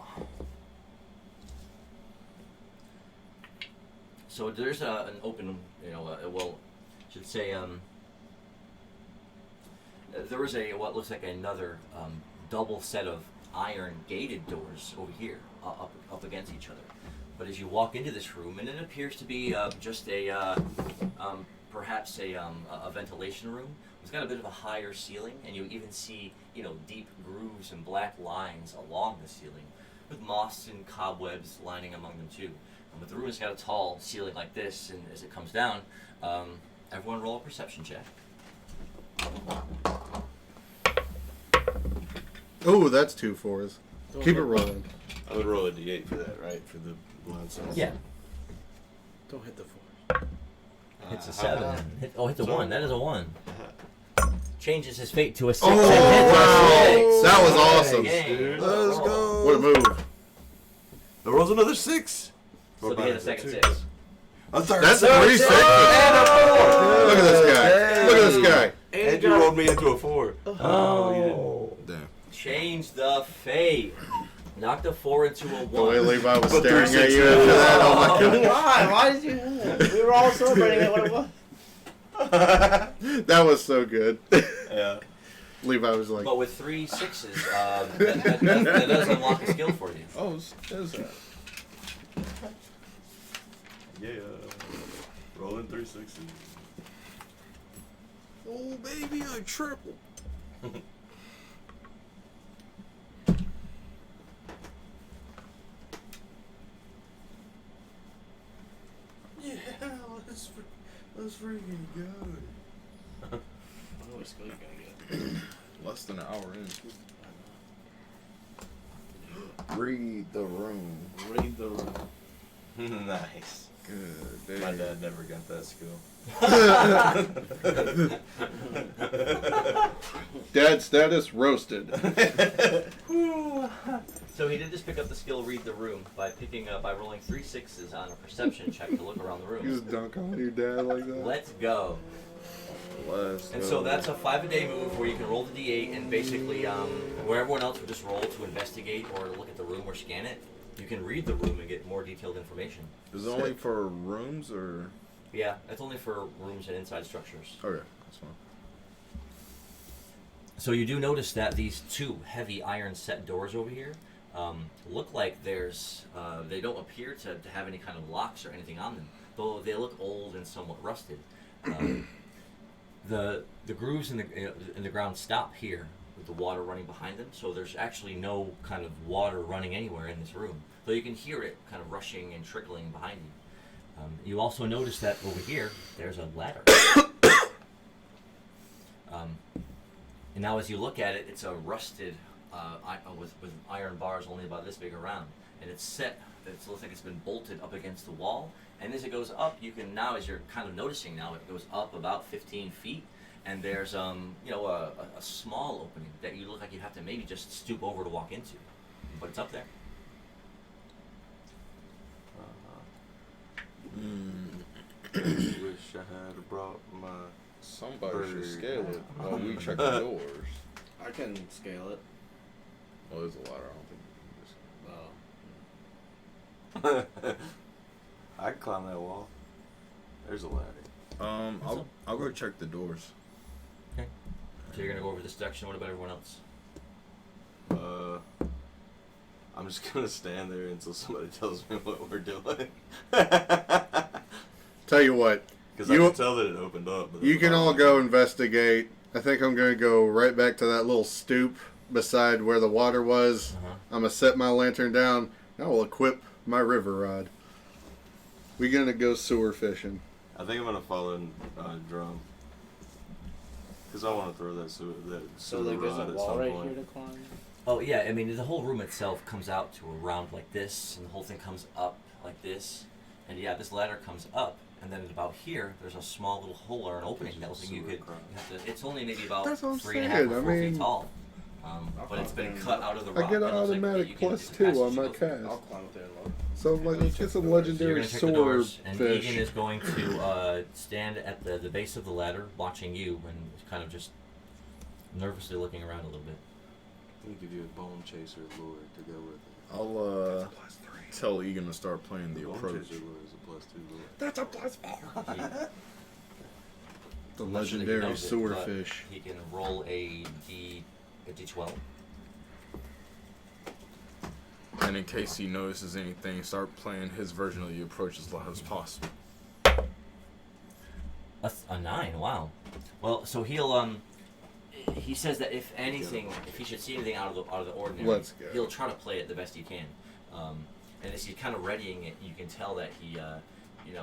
So there's an open, well, I should say, there was what looks like another double set of iron gated doors over here, up against each other. But as you walk into this room, and it appears to be just perhaps a ventilation room. It's got a bit of a higher ceiling, and you even see, deep grooves and black lines along the ceiling, with moss and cobwebs lining among them too. But the room has got a tall ceiling like this, and as it comes down, everyone roll a perception check. Oh, that's 2 4s. Keep it rolling. I would roll a d8 for that, right? For the blind sense. Yeah. Don't hit the 4. Hits a 7. Hit the 1. That is a 1. Changes his fate to a 6. Oh, wow. That was awesome. Game. Let's go. What a move. The roll's another 6. So they hit a second 6. A third. That's 3 6s. And a 4. Look at this guy. Dang. Look at this guy. And you rolled me into a 4. Oh. Damn. Change the fate. Knocked a 4 into a 1. The way Levi was But staring 3 at you 6s. after that, oh my god. Why? Why did you? We were all celebrating it when it was. That was so good. Yeah. Levi was like, But with 3 6s, that does unlock a skill for you. Oh, there's that. Yeah. Rolling 3 6s. Oh, baby, I triple. Yeah, let's freaking go. What skill you gonna get? Less than an hour in. Read the room. Read the room. Nice. Good. Baby. My dad never got that skill. Dad status roasted. So he did just pick up the skill read the room by rolling 3 6s on a perception check to look around the You room. just dunk on your dad like that. Let's go. And so that's a 5-a-day move where you can roll the d8 and basically where everyone else would just roll to investigate or to look at the room or scan it, you can read the room and get more detailed information. Is it only for rooms or? Yeah, that's only for rooms and inside structures. Okay, that's fine. So you do notice that these 2 heavy iron set doors over here look like they don't appear to have any kind of locks or anything on them, though they look old and somewhat rusted. The grooves in the ground stop here with the water running behind them, so there's actually no kind of water running anywhere in this room, though you can hear it kind of rushing and trickling behind you. You also notice that over here there's a ladder. And now as you look at it, it's a rusted with iron bars only about this big around, and it's set. It looks like it's been bolted up against the wall. And as it goes up, you can now, as you're kind of noticing now, it goes up about 15 feet, and there's a small opening that you look like you have to maybe just stoop over to walk into, but it's up there. Wish I had brought my. Somebody should Bird. scale it while we check the doors. I can scale it. Oh, there's a ladder. I don't think you can just. I can climb that wall. There's a ladder. I'll go check the doors. Okay. So you're gonna go over this section. What about everyone else? I'm just gonna stand there until somebody tells me what we're doing. Tell you what, Because I can tell that it opened up. But you can all go investigate. I think I'm going to go right back to that little stoop beside where the water was. I'm going to set my lantern down. I will equip my river rod. We're going to go sewer fishing. I think I'm gonna follow Drum. Because I want to throw that sewer So like there's rod a at wall some right point. here to climb. Oh yeah, I mean the whole room itself comes out to a round like this, and the whole thing comes up like this, and yeah, this ladder comes up, and then about here there's a small little hole or an opening that looks like you have to. It's only maybe about That's what I'm 3.5 or saying, 4 I mean- feet tall, but it's been cut out of the rock. I get an and it looks like automatic you can- plus it's a 2 passage on you my go through. cast. I'll climb up there and look. So like, let's get some So you're legendary gonna check the doors, and swordfish. Egan is going to stand at the base of the ladder, watching you, and kind of just nervously looking around a little bit. Let me give you a bone chaser lure to go with it. I'll tell Egan to start playing the Bone approach. chaser lure is a +2 lure. That's a plus 4. The I'm not sure that he legendary knows it, swordfish. but he can roll a D12. And in case he notices anything, start playing his version of the approach as loud as possible. A 9. Wow. Well, so he'll he says that if anything, if he should see anything out of the ordinary, Let's go. he'll try to play it the best he can. And as he's kind of readying it, you can tell that he,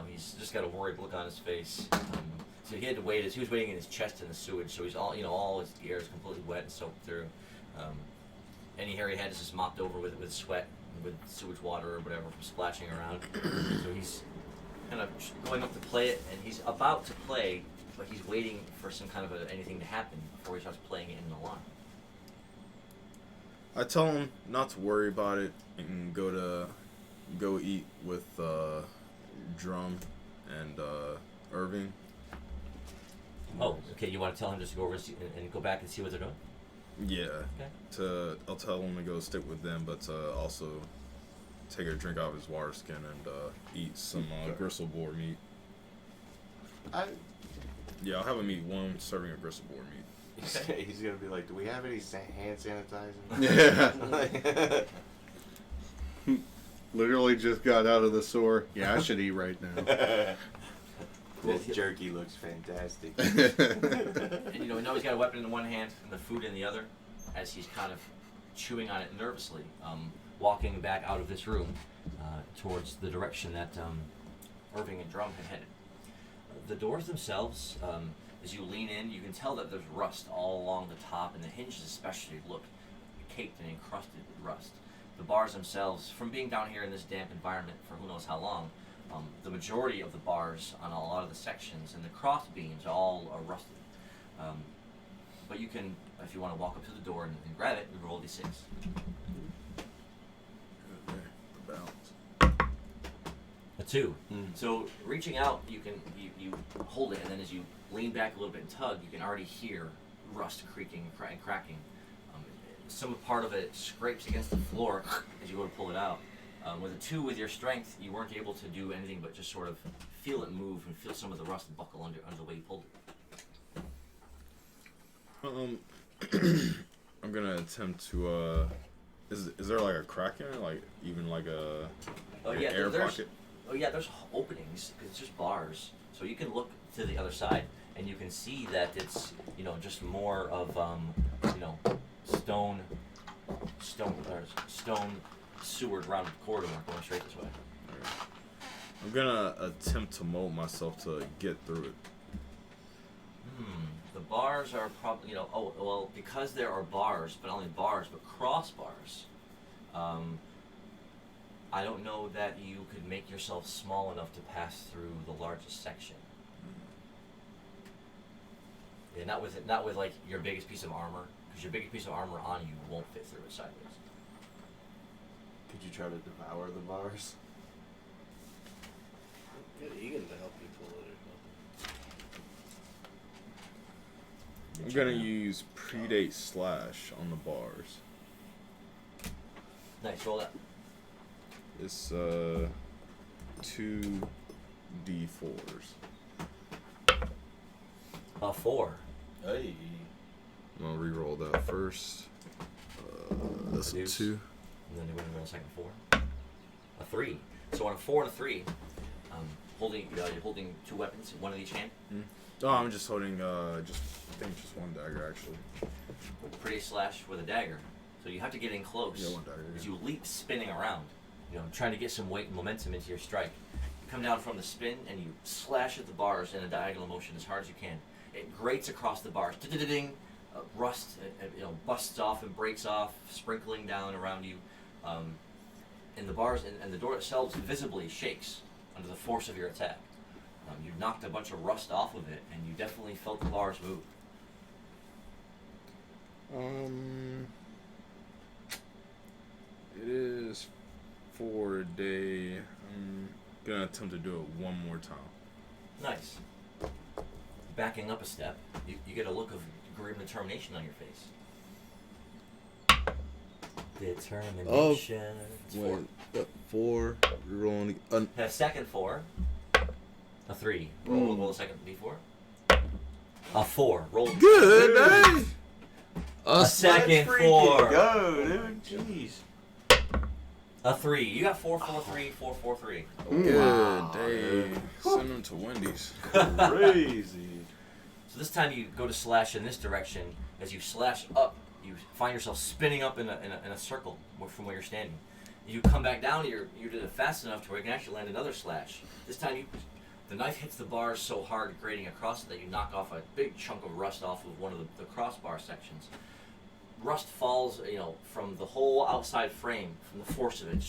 he's just got a worried look on his face. So he had to wait. He was waiting in his chest in the sewage, so he's all his gear is completely wet and soaked through. Any hair he had is just mopped over with sweat, with sewage water or whatever from splashing around. So he's kind of going up to play it, and he's about to play, but he's waiting for some kind of anything to happen before he starts playing it in the alarm. I tell him not to worry about it and go eat with Drum and Irving. Oh, okay. You want to tell him just to go over and go back and see what they're doing? Yeah. Okay. I'll tell him to go stick with them, but also take a drink out of his water skin and eat some gristle boar meat. Yeah, I'll have him eat 1 serving of gristle boar meat. He's gonna be like, "Do we have any hand sanitizer?" Yeah. Literally just got out of the sewer. Yeah, I should eat right now. This jerky looks fantastic. And now he's got a weapon in one hand and the food in the other, as he's kind of chewing on it nervously, walking back out of this room towards the direction that Irving and Drum had headed. The doors themselves, as you lean in, you can tell that there's rust all along the top, and the hinges especially look caked and encrusted with rust. The bars themselves, from being down here in this damp environment for who knows how long, the majority of the bars on a lot of the sections and the cross beams all are rusted. But you can, if you want to walk up to the door and grab it, you roll d6. Okay, the balance. A 2. So reaching out, you hold it, and then as you lean back a little bit and tug, you can already hear rust creaking and cracking. Some part of it scrapes against the floor as you go to pull it out. With a 2 with your strength, you weren't able to do anything but just sort of feel it move and feel some of the rust buckle under the way you pulled it. I'm gonna attempt to. Is there like a crack in it, like even like a air pocket? Oh yeah, there's openings. It's just bars, so you can look to the other side and you can see that it's just more of stone sewered rounded corridor going straight this way. I'm gonna attempt to mold myself to get through it. The bars are probably because there are bars, but not only bars but crossbars. I don't know that you could make yourself small enough to pass through the largest section. Yeah, not with like your biggest piece of armor, because your biggest piece of armor on you won't fit through it sideways. Could you try to devour the bars? Get Egan to help you pull it. I'm gonna use predate slash on the bars. Nice, roll that. It's 2 D4s. 4. Hey. I'm gonna re-roll that first. That's a Reduce. 2. And then you're going to roll a second 4. A 3. So on a 4 and a 3, you're holding 2 weapons, one in each hand. Oh, I'm just holding just 1 dagger actually. Pretty slash with a dagger. So you have to get in close. Yeah, 1 dagger. As you leap spinning around, trying to get some weight and momentum into your strike. You come down from the spin and you slash at the bars in a diagonal motion as hard as you can. It grates across the bars. Ding. rust, busts off and breaks off, sprinkling down around you. And the bars and the door itself visibly shakes under the force of your attack. You knocked a bunch of rust off of it, and you definitely felt the bars move. It is 4 day. I'm gonna attempt to do it one more time. Nice. Backing up a step, you get a look of grim determination on your face. Determination. Wait, 4. We're rolling. A second 4. A 3. Roll a second D4. A 4. Roll. Good, man. A second Let's 4. freaking go, dude. Jeez. A 3. You got 4, 4, 3, 4, 4, 3. Good Wow, day. dude. Send them to Wendy's. Crazy. So this time you go to slash in this direction. As you slash up, you find yourself spinning up in a circle from where you're standing. You come back down. You did it fast enough to where you can actually land another slash. This time the knife hits the bars so hard, grating across it, that you knock off a big chunk of rust off of one of the crossbar sections. Rust falls, from the whole outside frame, from the force of it.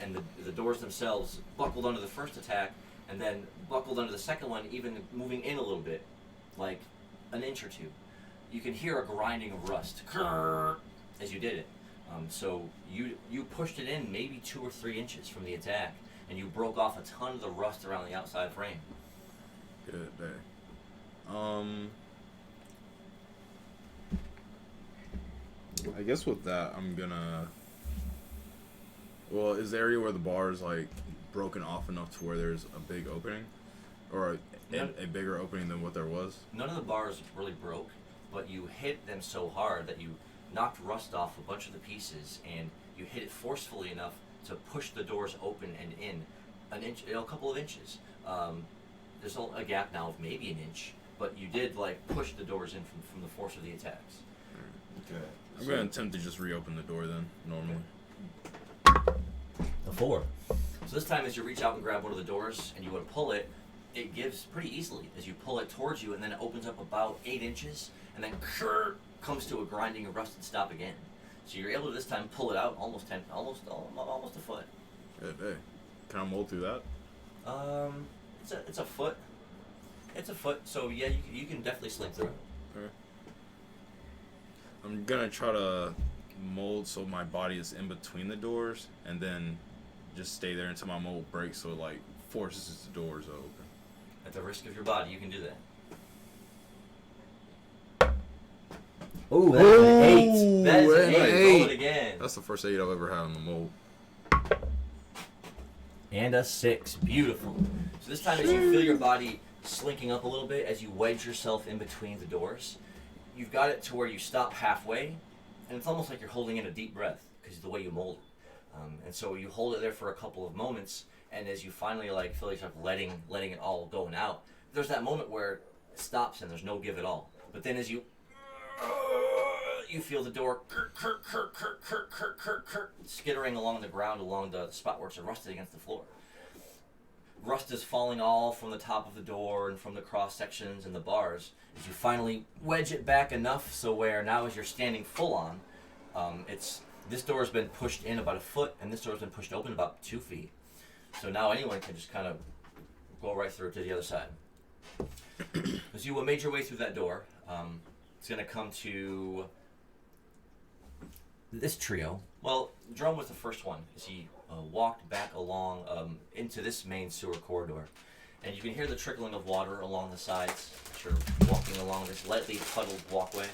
And the doors themselves buckled under the first attack, and then buckled under the second one, even moving in a little bit, like an inch or two. You can hear a grinding of rust as you did it. So you pushed it in maybe 2 or 3 inches from the attack, and you broke off a ton of the rust around the outside frame. Good day. I guess with that, I'm gonna. Well, is the area where the bar is like broken off enough to where there's a big opening, or a bigger opening than what there was? None of the bars really broke, but you hit them so hard that you knocked rust off a bunch of the pieces, and you hit it forcefully enough to push the doors open and in an inch, a couple of inches. There's a gap now of maybe an inch, but you did push the doors in from the force of the attacks. Okay. I'm gonna attempt to just reopen the door then, normally. A 4. So this time, as you reach out and grab one of the doors and you want to pull it, it gives pretty easily as you pull it towards you, and then it opens up about 8 inches, and then comes to a grinding of rusted stop again. So you're able to this time pull it out almost a foot. Good day. Can I mold through that? It's a foot. It's a foot. So yeah, you can definitely slink through it. Okay. I'm gonna try to mold so my body is in between the doors, and then just stay there until my mold breaks, so it forces the doors open. At the risk of your body, you can do that. Ooh, that's an 8. That is an 8. Roll it again. That's the first 8 I've ever had on the mold. And a 6. Beautiful. So this time, as you feel your body slinking up a little bit, as you wedge yourself in between the doors, you've got it to where you stop halfway, and it's almost like you're holding in a deep breath because of the way you mold it. And so you hold it there for a couple of moments, and as you finally feel yourself letting it all going out, there's that moment where it stops and there's no give at all. But then as you feel the door skittering along the ground, along the spot where it's rusted against the floor. Rust is falling all from the top of the door and from the cross sections and the bars as you finally wedge it back enough so where now as you're standing full on, this door has been pushed in about a foot, and this door has been pushed open about 2 feet. So now anyone can just kind of go right through to the other side. As you made your way through that door, it's going to come to this trio. Well, Drum was the first one as he walked back along into this main sewer corridor. And you can hear the trickling of water along the sides as you're walking along this lightly puddled walkway.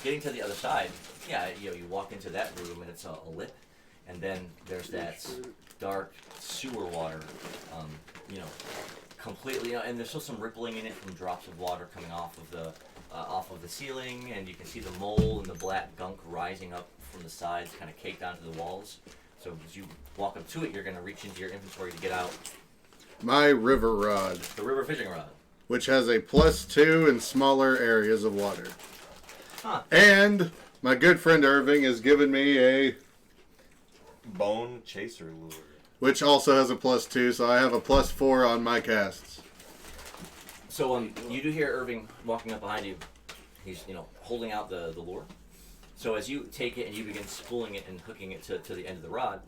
Getting to the other side, you walk into that room and it's a lip, and then there's that dark sewer water, completely, and there's still some rippling in it from drops of water coming off of the ceiling, and you can see the mold and the black gunk rising up from the sides, kind of caked onto the walls. So as you walk up to it, you're going to reach into your inventory to get out My river rod, the river fishing rod. which has a +2 in smaller areas of water. Huh. And my good friend Irving has given me a, Bone chaser lure. which also has a +2, so I have a +4 on my casts. So you do hear Irving walking up behind you. He's holding out the lure. So as you take it and you begin spooling it and hooking it to the end of the rod,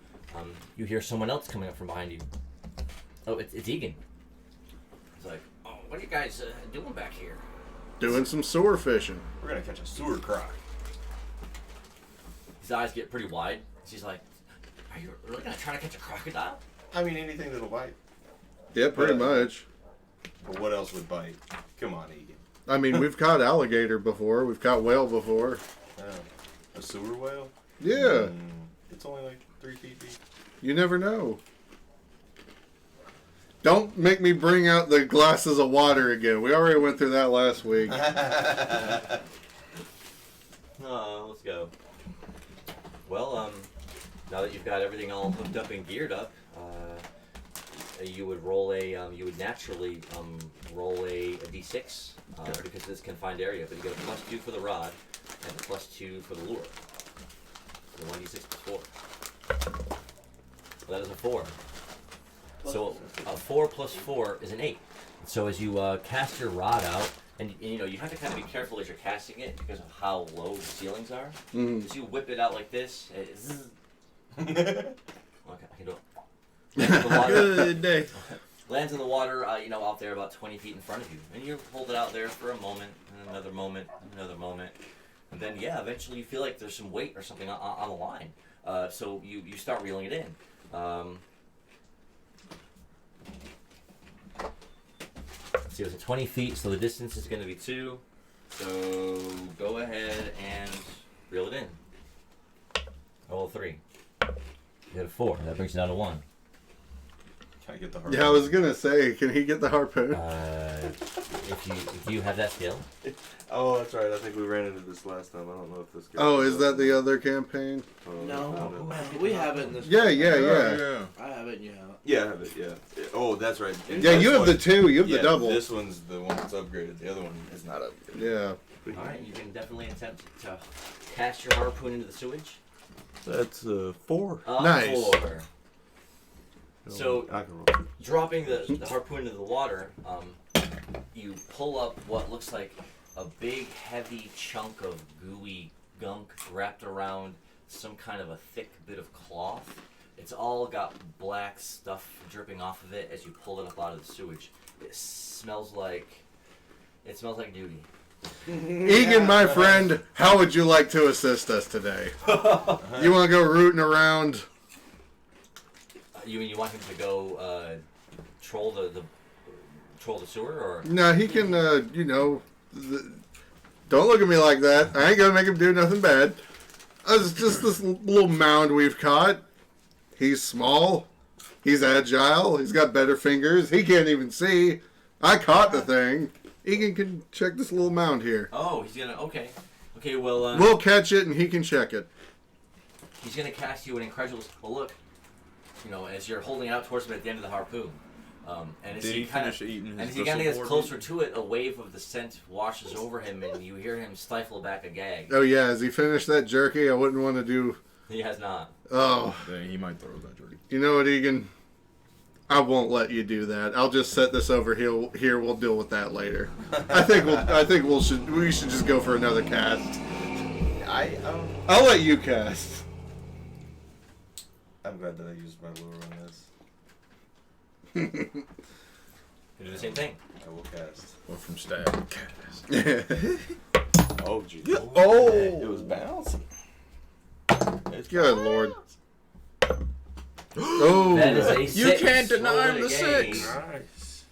you hear someone else coming up from behind you. Oh, it's Egan. He's like, "Oh, what are you guys doing back here?" Doing some sewer fishing. We're gonna catch a sewer croc. His eyes get pretty wide. She's like, "Are you really gonna try to catch a crocodile?" I mean, anything that'll bite. Yeah, pretty much. But what else would bite? Come on, Egan. I mean, we've caught alligator before. We've caught whale before. A sewer whale? Yeah. It's only like 3 feet deep. You never know. Don't make me bring out the glasses of water again. We already went through that last week. Let's go. Well, now that you've got everything all hooked up and geared up, you would roll you would naturally roll a d6 because this confined area, but you get a +2 for the rod and a +2 for the lure. So 1d6 +4. Well, that is a 4. So a 4 + 4 is an 8. So as you cast your rod out, and you have to kind of be careful as you're casting it because of how low the ceilings are. As you whip it out like this, okay, I can do it. Lands in the water. Good day. Lands in the water, out there about 20 feet in front of you, and you hold it out there for a moment, and another moment, and then eventually you feel like there's some weight or something on the line. So you start reeling it in. See, it was at 20 feet, so the distance is going to be 2. So go ahead and reel it in. Roll a 3. You had a 4. That brings it down to 1. Can I get the harpoon? Yeah, I was gonna say, can he get the harpoon? If you have that skill. Oh, that's right. I think we ran into this last time. I don't know if this guy... Oh, is that the other campaign? No, we have it in this. Yeah. I have it and you have it. Yeah, I have it, yeah. Oh, that's right. And Yeah, this you have one- the 2. You have the double. This one's the one that's upgraded. The other one is not upgraded. Yeah. Alright, you can definitely attempt to cast your harpoon into the sewage. That's 4. Nice. 4. So, I can roll. dropping the harpoon into the water, you pull up what looks like a big, heavy chunk of gooey gunk wrapped around some kind of a thick bit of cloth. It's all got black stuff dripping off of it as you pull it up out of the sewage. It smells like duty. Egan, my friend, how would you like to assist us today? You want to go rooting around? You mean you want him to go troll the sewer, or? No, he can, don't look at me like that. I ain't gonna make him do nothing bad. It's just this little mound we've caught. He's small. He's agile. He's got better fingers. He can't even see. I caught the thing. Egan can check this little mound here. Oh, he's gonna. Okay, well. We'll catch it and he can check it. He's gonna cast you an incredulous. Well, look. As you're holding it out towards him at the end of the harpoon, and as Did he kinda, finish eating his and as he kind of gets bristleboard closer meat? to it, a wave of the scent washes over him, and you hear him stifle back a gag. Oh yeah, has he finished that jerky? I wouldn't want to do. He has not. Oh, Then he might throw that jerky. you know what, Egan? I won't let you do that. I'll just set this over here. We'll deal with that later. I think we should just go for another cast. I'll let you cast. I'm glad that I used my lure on this. You do the same thing. I will cast. Went from stab to cast. Oh, geez. Oh. It was bouncing. It's Good lord. Oh, That is a You 6. can't deny Roll him it the again. 6. Nice.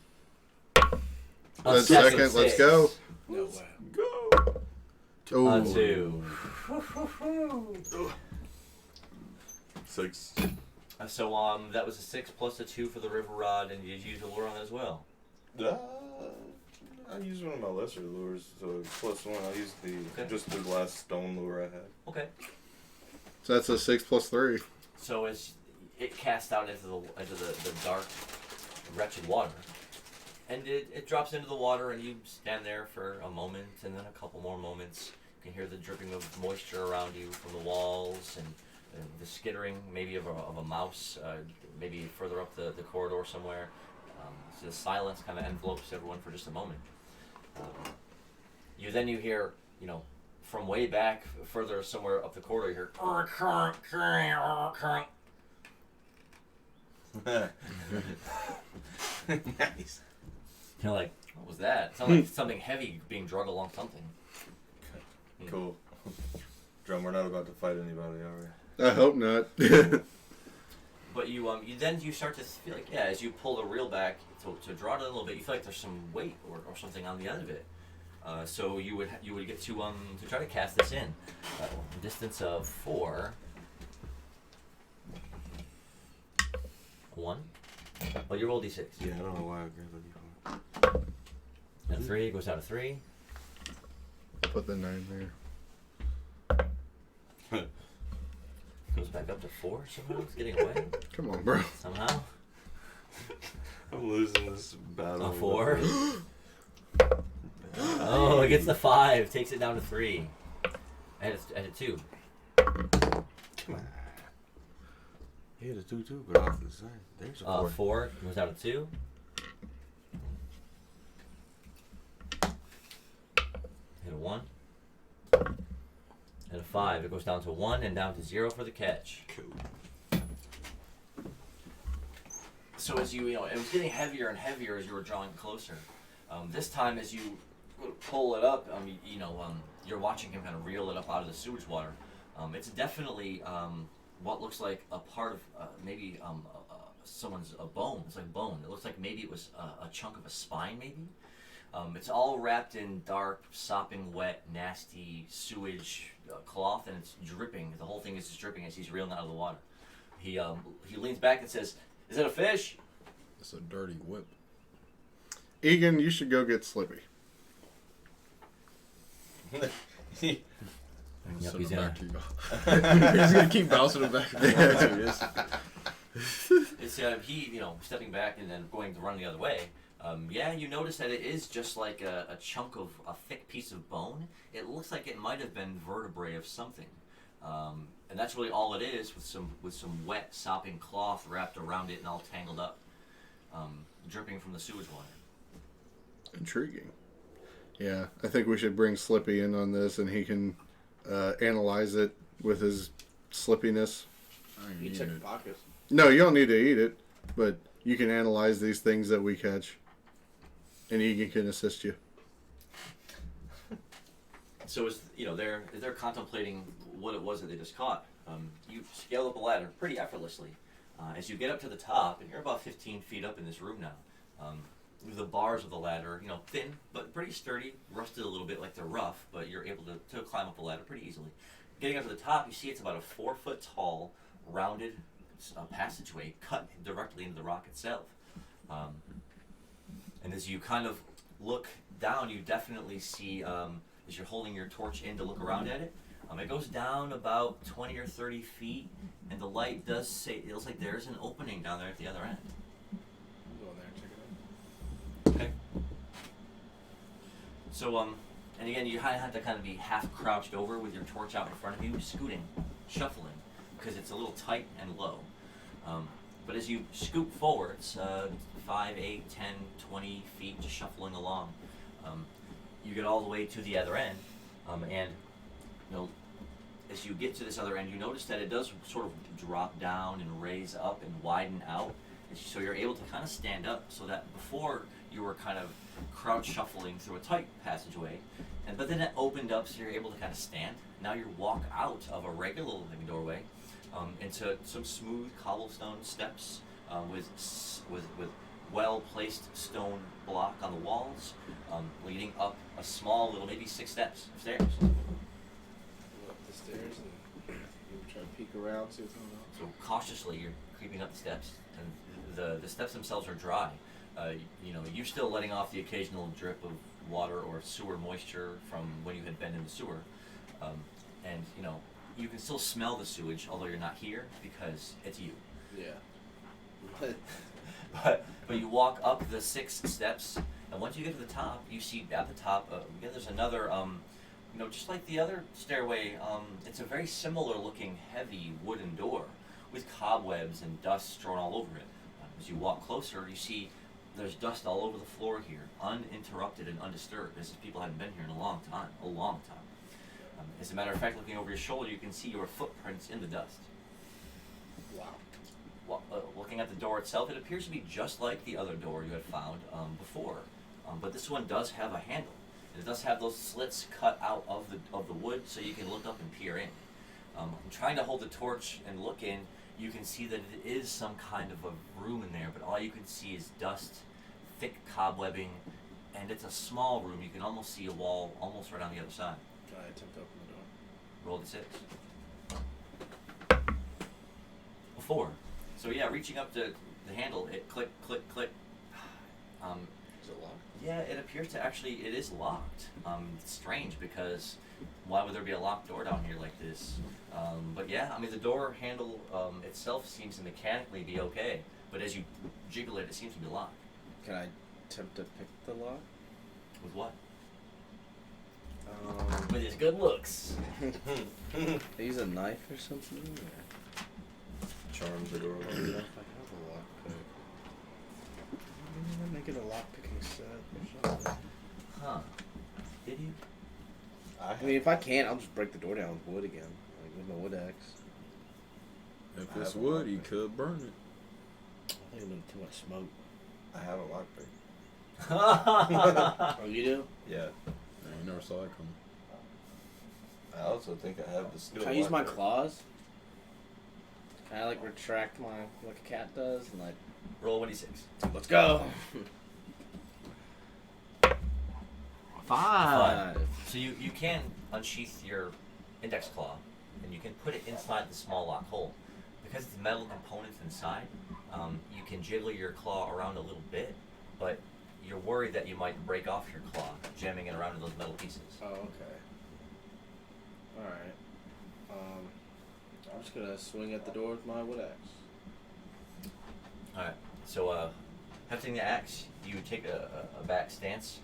A Let's 7, second. Let's 6. go. No way. Go. Oh. A 2. 6. So that was a 6 plus a 2 for the river rod, and you use a lure on that as well. I used one of my lesser lures, so +1. I used just the last stone lure I had. Okay. So that's a 6 plus 3. So as it casts out into the dark, wretched water, and it drops into the water, and you stand there for a moment, and then a couple more moments. You can hear the dripping of moisture around you from the walls, and the skittering maybe of a mouse, maybe further up the corridor somewhere. So the silence kind of envelopes everyone for just a moment. You hear you know, from way back, further somewhere up the corridor, you hear. Nice. You're like, what was that? It sounded like something heavy being dragged along something. Cool. Drum, we're not about to fight anybody, are we? I hope not. But you start to feel like, yeah, as you pull the reel back to draw it a little bit, you feel like there's some weight or something on the end of it. So you would get to try to cast this in, a distance of 4. 1. Well, you roll d6. Yeah, I don't know why I grabbed a D4. And 3 goes down to 3. Put the 9 there. Goes back up to 4 somehow. It's getting away Come on, bro. somehow. I'm losing this battle. A 4. Oh, it gets the 5. Takes it down to 3. At a 2. Come on. He had a 2-2, but off the side. There's a 4. 4 goes down to 2. Hit a 1. At a 5, it goes down to 1 and down to 0 for the catch. Cool. So as you know, it was getting heavier and heavier as you were drawing closer. This time, as you pull it up, you're watching him kind of reel it up out of the sewage water. It's definitely what looks like a part of maybe someone's bone. It's like bone. It looks like maybe it was a chunk of a spine, maybe. It's all wrapped in dark, sopping wet, nasty sewage cloth, and it's dripping. The whole thing is just dripping as he's reeling out of the water. He leans back and says, "Is it a fish?" It's a dirty whip. Egan, you should go get Slippy. Yep, Send he's him gonna, back to you. He's gonna keep bouncing him back and forth. it's he stepping back and then going to run the other way. You notice that it is just like a chunk of a thick piece of bone. It looks like it might have been vertebrae of something, and that's really all it is, with some wet, sopping cloth wrapped around it and all tangled up, dripping from the sewage water. Intriguing. Yeah, I think we should bring Slippy in on this, and he can analyze it with his slippiness. I ain't You eating check the it. pockets. No, you don't need to eat it, but you can analyze these things that we catch, and Egan can assist you. So as they're contemplating what it was that they just caught. You scale up a ladder pretty effortlessly. As you get up to the top, and you're about 15 feet up in this room now. The bars of the ladder, thin but pretty sturdy, rusted a little bit like they're rough, but you're able to climb up the ladder pretty easily. Getting up to the top, you see it's about a 4-foot tall, rounded passageway cut directly into the rock itself. And as you kind of look down, you definitely see, as you're holding your torch in to look around at it, it goes down about 20 or 30 feet, and the light does say, it looks like there's an opening down there at the other end. Go in there and check it out. Okay. So, and again, you have to kind of be half crouched over with your torch out in front of you, scooting, shuffling, because it's a little tight and low. But as you scoot forwards, 5, 8, 10, 20 feet, just shuffling along, you get all the way to the other end, and as you get to this other end, you notice that it does sort of drop down and raise up and widen out, so you're able to kind of stand up, so that before you were kind of crouch shuffling through a tight passageway, but then it opened up so you're able to kind of stand. Now you walk out of a regular looking doorway into some smooth cobblestone steps with well placed stone block on the walls, leading up a small little, maybe 6 steps of stairs. Go up the stairs and you try to peek around, see what's going on. So cautiously, you're creeping up the steps, and the steps themselves are dry. You're still letting off the occasional drip of water or sewer moisture from when you had been in the sewer, and you can still smell the sewage, although you're not here because it's you. Yeah. But you walk up the 6 steps, and once you get to the top, you see at the top again there's another just like the other stairway. It's a very similar looking heavy wooden door with cobwebs and dust strewn all over it. As you walk closer, you see there's dust all over the floor here, uninterrupted and undisturbed, as if people hadn't been here in a long time. As a matter of fact, looking over your shoulder, you can see your footprints in the dust. Wow. Looking at the door itself, it appears to be just like the other door you had found before, but this one does have a handle. It does have those slits cut out of the wood, so you can look up and peer in. I'm trying to hold the torch and look in. You can see that it is some kind of a room in there, but all you can see is dust, thick cobwebbing, and it's a small room. You can almost see a wall almost right on the other side. Can I attempt to open the door? Roll the 6. A 4. So yeah, reaching up to the handle, it click, click, click. Is it locked? Yeah, it appears to actually, it is locked. It's strange because why would there be a locked door down here like this? But yeah, I mean the door handle itself seems to mechanically be okay, but as you jiggle it, it seems to be locked. Can I attempt to pick the lock? With what? With his good looks. Use a knife or something? Or? Charms the door. I don't know if I have a lock pick. Maybe I'm making a lock picking set or something. Huh. Did you? I mean, if I can't, I'll just break the door down with wood again, like with my wood axe. If I it's have a wood, lockpick. you could burn it. I think I'm doing too much smoke. I have a lockpick. Oh, you do? Yeah. I never saw that coming. I also think I have the skill. Can I use my lockpick. claws? Can I like retract my like a cat does and like Roll 1d6. let's go. 5. So you can unsheath your index claw, and you can put it inside the small lock hole. Because it's metal components inside, you can jiggle your claw around a little bit, but you're worried that you might break off your claw, jamming it around in those metal pieces. Oh, okay. Alright. I'm just gonna swing at the door with my wood axe. Alright, so hefting the axe, you take a back stance,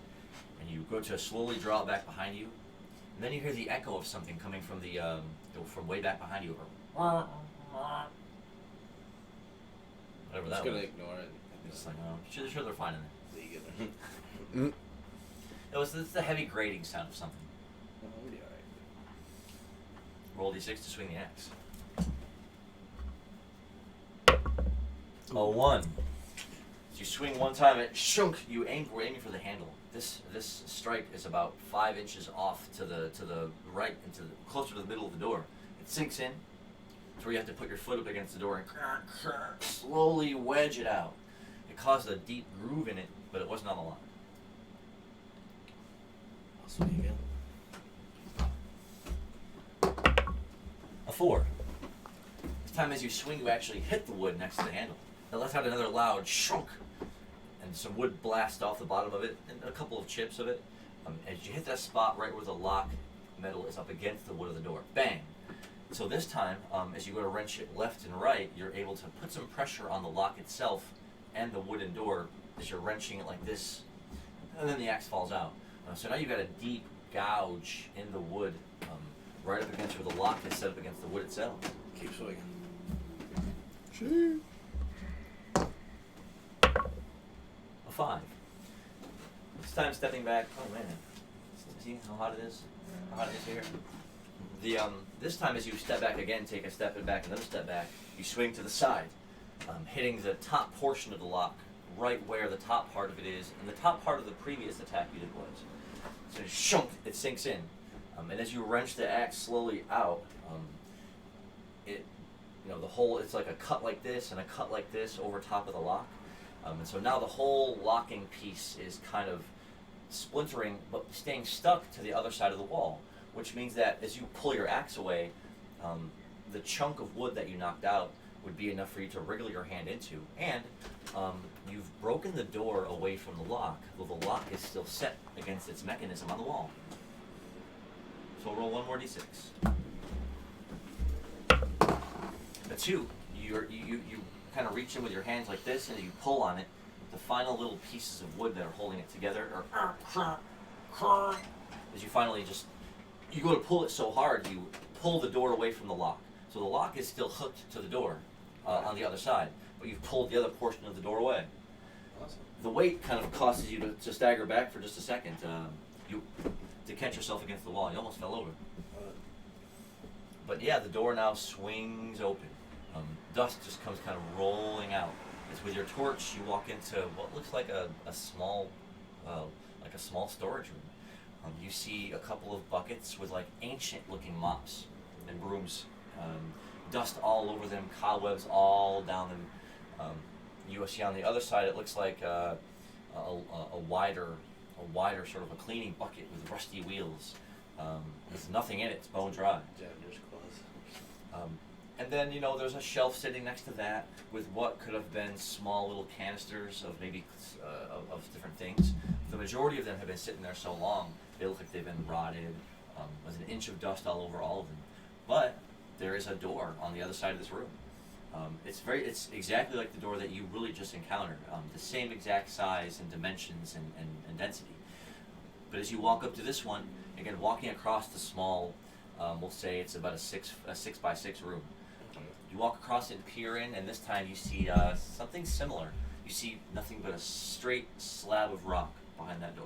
and you go to slowly draw it back behind you, and then you hear the echo of something coming from from way back behind you. Whatever I'm that just gonna was. ignore it. It's like, sure they're fine in there. Leave it. It's the heavy grating sound of something. Oh, I'll be alright. Roll d6 to swing the axe. A 1. So you swing one time, it shunk. We're aiming for the handle. This strike is about 5 inches off to the right, closer to the middle of the door. It sinks in. It's where you have to put your foot up against the door and slowly wedge it out. It caused a deep groove in it, but it wasn't on the lock. I'll swing again. A 4. This time as you swing, you actually hit the wood next to the handle. It lets out another loud shunk, and some wood blast off the bottom of it, and a couple of chips of it. As you hit that spot right where the lock metal is up against the wood of the door. Bang! So this time, as you go to wrench it left and right, you're able to put some pressure on the lock itself and the wooden door as you're wrenching it like this, and then the axe falls out. So now you've got a deep gouge in the wood, right up against where the lock is set up against the wood itself. Keep swinging. Shoot. A 5. This time stepping back. Oh man, see how hot it is? How hot it is here. This time as you step back again, take a step back, another step back, you swing to the side, hitting the top portion of the lock, right where the top part of it is, and the top part of the previous attack you did was. So shunk, it sinks in, and as you wrench the axe slowly out, the hole, it's like a cut like this and a cut like this over top of the lock, and so now the whole locking piece is kind of splintering, but staying stuck to the other side of the wall. Which means that as you pull your axe away, the chunk of wood that you knocked out would be enough for you to wriggle your hand into. And you've broken the door away from the lock, though the lock is still set against its mechanism on the wall. So roll 1 more d6. A 2. You kind of reach in with your hands like this, and you pull on it. The final little pieces of wood that are holding it together are as you finally just... You go to pull it so hard, you pull the door away from the lock. So the lock is still hooked to the door on the other side, but you've pulled the other portion of the door away. Awesome. The weight kind of causes you to stagger back for just a second, to catch yourself against the wall. You almost fell over. Oh, But yeah, the door now swings open. Dust just comes kind of rolling out. As with your torch, you walk into what looks like a small storage room. You see a couple of buckets with like ancient-looking mops and brooms. Dust all over them, cobwebs all down them. You see on the other side, it looks like a wider sort of a cleaning bucket with rusty wheels. There's nothing in it; it's bone dry. Janitor's claws. And then there's a shelf sitting next to that with what could have been small little canisters of maybe of different things. The majority of them have been sitting there so long they look like they've been rotted. With an inch of dust all over all of them. But there is a door on the other side of this room. It's exactly like the door that you really just encountered. The same exact size and dimensions and density. But as you walk up to this one, again walking across the small, we'll say it's about a 6x6 room. You walk across it and peer in, and this time you see something similar. You see nothing but a straight slab of rock behind that door.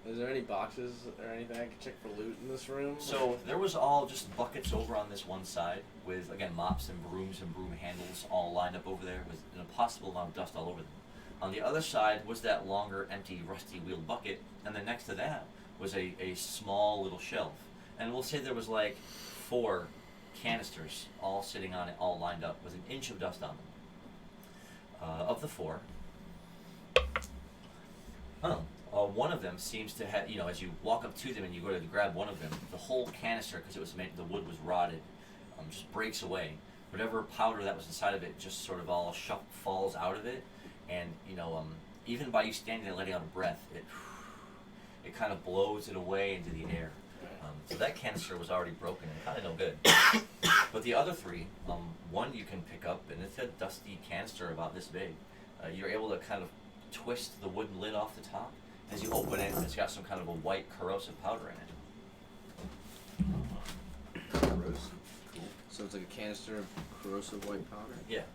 Is there any boxes or anything I can check for loot in this room? So there was all just buckets over on this one side with, again, mops and brooms and broom handles all lined up over there with an impossible amount of dust all over them. On the other side was that longer, empty, rusty wheeled bucket, and then next to that was a small little shelf. And we'll say there was like 4 canisters all sitting on it, all lined up with an inch of dust on them. Of the 4, one of them seems to have, as you walk up to them and you go to grab one of them, the whole canister, because it was made, the wood was rotted, just breaks away. Whatever powder that was inside of it just sort of all falls out of it, and even by you standing there letting out a breath, it kind of blows it away into the air. So that canister was already broken and kind of no good. But the other 3, one you can pick up, and it's a dusty canister about this big. You're able to kind of twist the wooden lid off the top. As you open it, it's got some kind of a white corrosive powder in it. Corrosive. Cool. So it's like a canister of corrosive white powder? Yeah.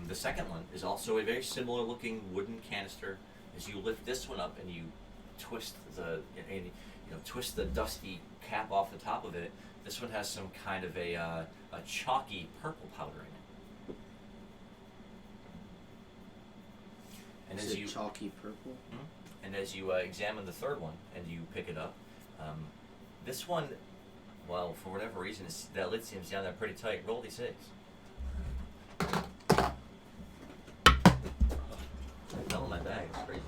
The second one is also a very similar looking wooden canister. As you lift this one up and you twist twist the dusty cap off the top of it, this one has some kind of a chalky purple powder in it. And Is as it you chalky purple? And as you examine the third one and you pick it up, this one, well, for whatever reason, that lid seems down there pretty tight. Roll D6. Fell in my bag. It's crazy.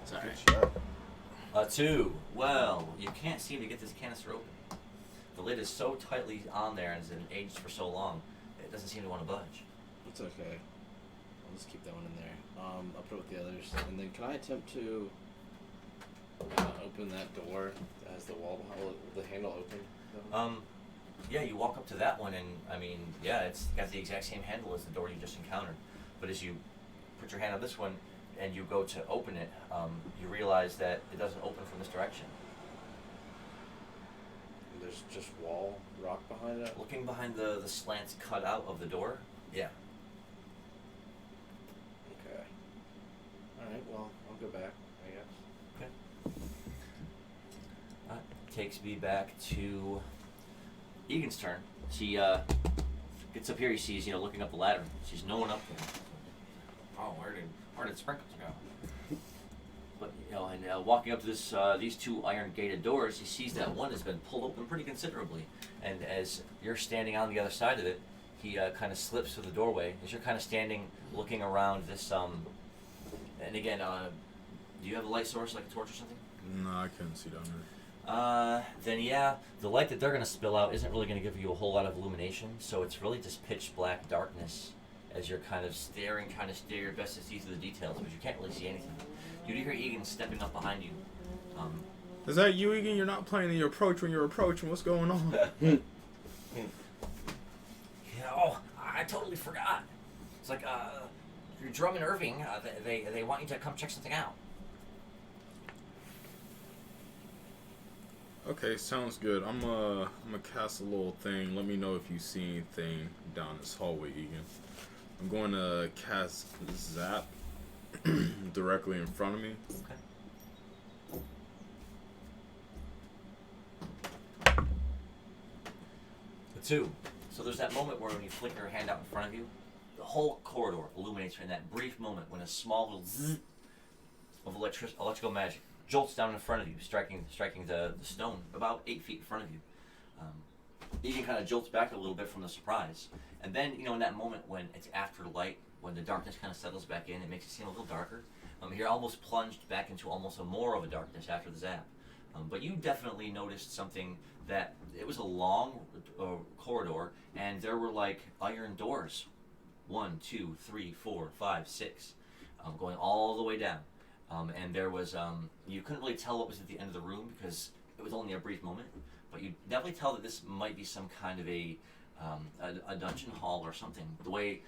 Sorry. Good shot. 2. Well, you can't seem to get this canister open. The lid is so tightly on there and has been aged for so long, it doesn't seem to want to budge. It's okay. I'll just keep that one in there. I'll put it with the others. And then can I attempt to open that door that has the wall behind the handle open? Yeah, you walk up to that one and, it's got the exact same handle as the door you just encountered. But as you put your hand on this one and you go to open it, you realize that it doesn't open from this direction. There's just rock behind it? Looking behind the slants cut out of the door, yeah. Okay. Alright, well, I'll go back, I guess. Okay. Takes me back to Egan's turn. She gets up here, he sees, looking up the ladder. She's no one up there. Oh, where did Sprinkles go? But, and walking up to these 2 iron gated doors, he sees that one has been pulled open pretty considerably. And as you're standing on the other side of it, he kind of slips through the doorway. As you're kind of standing, looking around this, and again, do you have a light source, like a torch or something? No, I couldn't see down there. Then yeah, the light that they're going to spill out isn't really going to give you a whole lot of illumination, so it's really just pitch black darkness as you're kind of trying to stare your best to see through the details, but you can't really see anything. You hear Egan stepping up behind you. Is that you, Egan? You're not playing the approach when you're approaching. What's going on? I totally forgot. It's like, your drum and Irving, they want you to come check something out. Okay, sounds good. I'm gonna cast a little thing. Let me know if you see anything down this hallway, Egan. I'm going to cast Zap directly in front of me. Okay. 2. So there's that moment where when you flick your hand out in front of you, the whole corridor illuminates in that brief moment when a small little zzz of electrical magic jolts down in front of you, striking the stone about 8 feet in front of you. Egan kind of jolts back a little bit from the surprise. And then, in that moment when it's after light, when the darkness kind of settles back in, it makes it seem a little darker. You're almost plunged back into almost more of a darkness after the zap. But you definitely noticed something that it was a long corridor, and there were like iron doors. 1, 2, 3, 4, 5, 6, going all the way down. And there was, you couldn't really tell what was at the end of the room because it was only a brief moment, but you definitely tell that this might be some kind of a dungeon hall or something. The way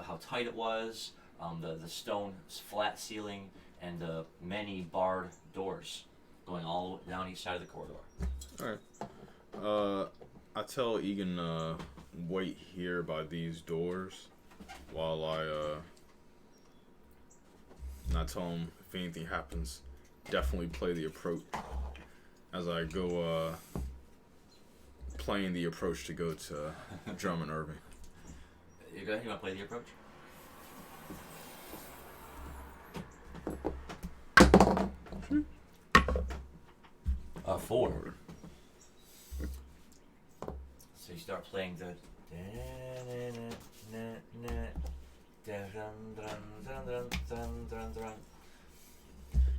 how tight it was, the stone flat ceiling, and the many barred doors going all down each side of the corridor. Alright. I tell Egan wait here by these doors while and I tell him if anything happens, definitely play the approach as I go playing the approach to go to Drum and Irving. You go ahead, you want to play the approach? A 4. So you start playing the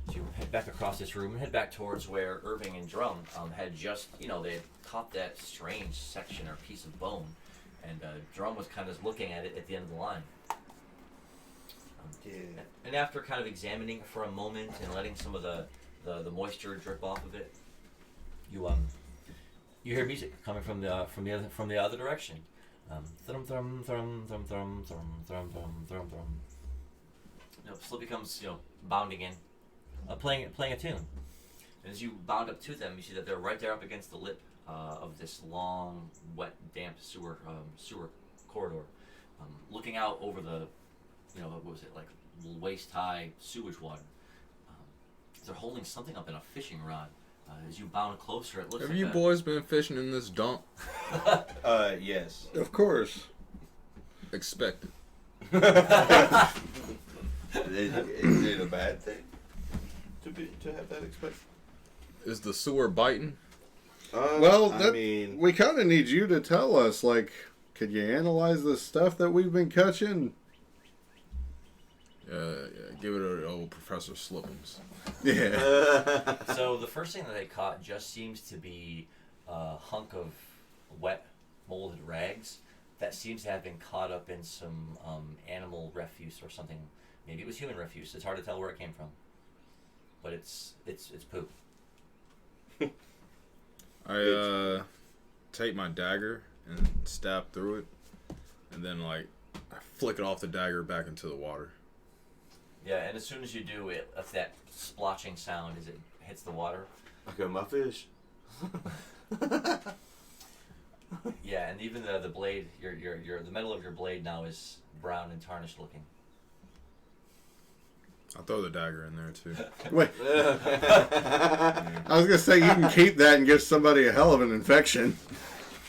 so you head back across this room and head back towards where Irving and Drum had just, they had caught that strange section or piece of bone, and Drum was kind of looking at it at the end of the line. And after kind of examining it for a moment and letting some of the moisture drip off of it, you hear music coming from the other direction. Thrum thrum thrum thrum thrum thrum thrum thrum thrum thrum. Slowly becomes bounding in, playing a tune. And as you bound up to them, you see that they're right there up against the lip of this long, wet, damp sewer corridor, looking out over the, what was it, like waist high sewage water. They're holding something up in a fishing rod. As you bound closer, it looks Have like you boys been fishing in this dump? Yes. Of course. Expected. Is it a bad thing to have that expected? Is the sewer biting? Well, I mean, we kind of need you to tell us, like, could you analyze the stuff that we've been catching? Give it an old Professor Slippums. Yeah. So the first thing that they caught just seems to be a hunk of wet, molded rags that seems to have been caught up in some animal refuse or something. Maybe it was human refuse. It's hard to tell where it came from, but it's poop. I take my dagger and stab through it, and then I flick it off the dagger back into the water. Yeah, and as soon as you do, it's that splotching sound as it hits the water. I got my fish. Yeah, and even the blade, the metal of your blade now is brown and tarnished looking. I'll throw the dagger in there too. Wait. I was gonna say you can keep that and give somebody a hell of an infection.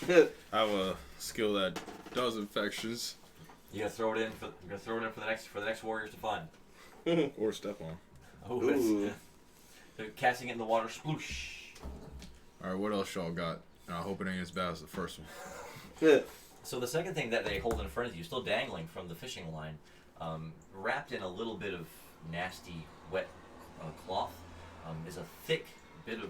I have a skill that does infections. You gotta throw it in for the next warriors to find. Or step on. Oh, it's, they're casting it in the water. Sploosh. Alright, what else y'all got? I hope it ain't as bad as the first one. So the second thing that they hold in front of you, still dangling from the fishing line, wrapped in a little bit of nasty, wet cloth, is a thick bit of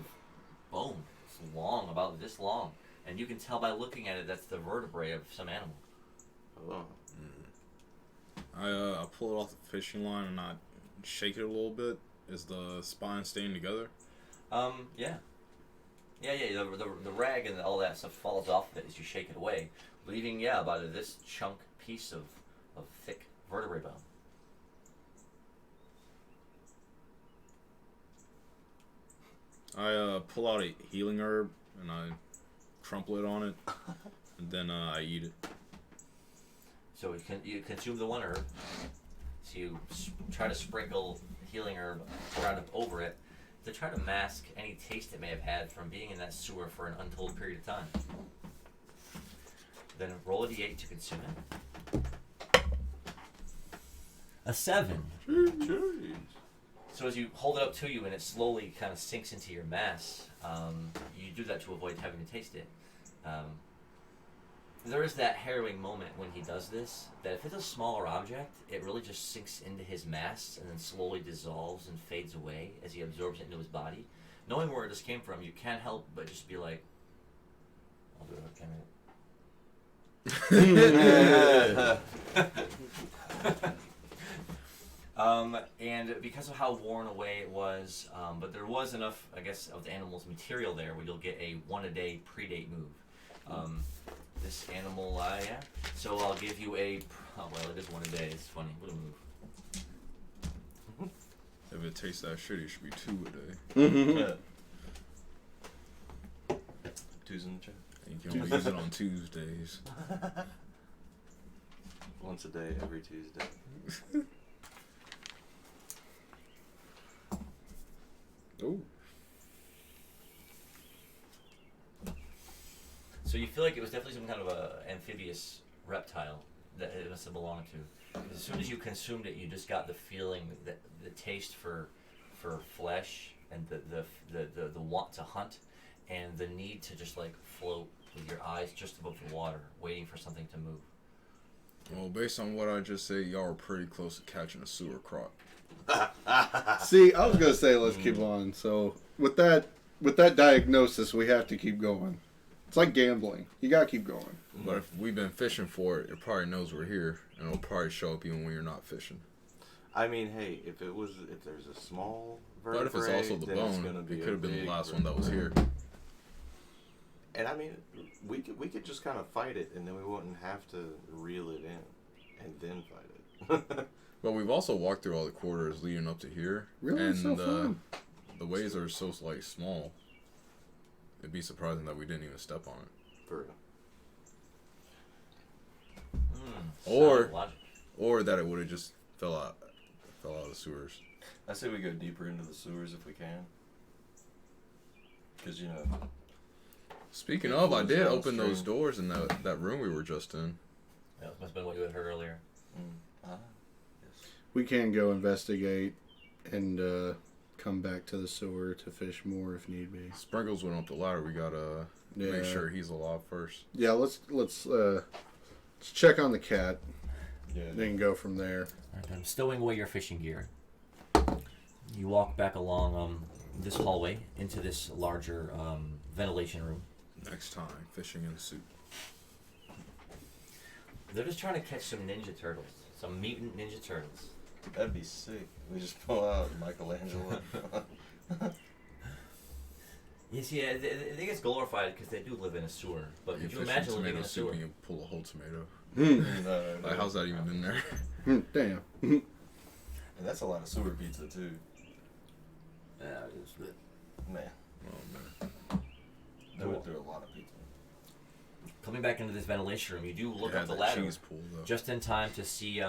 bone. It's long, about this long. And you can tell by looking at it that's the vertebrae of some animal. Oh. I pull it off the fishing line and I shake it a little bit. Is the spine staying together? Yeah. The rag and all that stuff falls off of it as you shake it away, leaving about this chunk piece of thick vertebrae bone. I pull out a healing herb and I crumple it on it, and then I eat it. So you consume the one herb. So you try to sprinkle healing herb around up over it to try to mask any taste it may have had from being in that sewer for an untold period of time. Then roll a d8 to consume it. A 7. Jeez. So as you hold it up to you and it slowly kind of sinks into your mass, you do that to avoid having to taste it. There is that harrowing moment when he does this, that if it's a smaller object, it really just sinks into his mass and then slowly dissolves and fades away as he absorbs it into his body. Knowing where this came from, you can't help but just be like, I'll do it again. And because of how worn away it was, but there was enough, I guess, of the animal's material there where you'll get a 1-a-day predate move. This animal, yeah. So I'll give you a, oh, well, it is 1 a day. It's funny. What a move. If it tastes that shitty, it should be 2 a day. Two's in the chat. And you can only use it on Tuesdays. Once a day, every Tuesday. Oh. So you feel like it was definitely some kind of a amphibious reptile that it must have belonged to. As soon as you consumed it, you just got the feeling that the taste for flesh and the want to hunt and the need to just like float with your eyes just above the water, waiting for something to move. Well, based on what I just said, y'all are pretty close to catching a sewer croc. See, I was gonna say let's keep on. So with that diagnosis, we have to keep going. It's like gambling. You gotta keep going. But if we've been fishing for it, it probably knows we're here, and it'll probably show up even when you're not fishing. I mean, hey, if there's a small vertebrae, But if it's also the then it's bone, gonna be it a could have been the big last one that was here. vertebrae. And I mean, we could just kind of fight it, and then we wouldn't have to reel it in, and then fight it. But we've also walked through all the corridors leading up to here, Really, and so fun. the ways are so like small. It'd be surprising that we didn't even step on it. For real. Or- Solid logic. Or that it would have just fell out of the sewers. I say we go deeper into the sewers if we can. Because, Speaking It of, I flows did open downstream. those doors in that room we were just in. That must have been what you had heard earlier. yes. We can go investigate and come back to the sewer to fish more if need be. Sprinkles went up the ladder. We gotta make sure he's alive first. Yeah, let's check on the cat. Yeah. Then go from there. Alright, I'm stowing away your fishing gear. You walk back along this hallway into this larger ventilation room. Next time, fishing in suit. They're just trying to catch some ninja turtles, some mutant ninja turtles. That'd be sick. We just pull out Michelangelo. You see, they get glorified because they do live in a sewer. But could you fish imagine in living in tomato a soup sewer? and you pull a whole tomato. No. Like, how's that even in there? Damn. And that's a lot of sewer pizza, too. Yeah, it's good. Man. Oh man. They went through a lot of pizza. Coming back into this ventilation room, you do look It up had the that ladder cheese pool though. just in time to see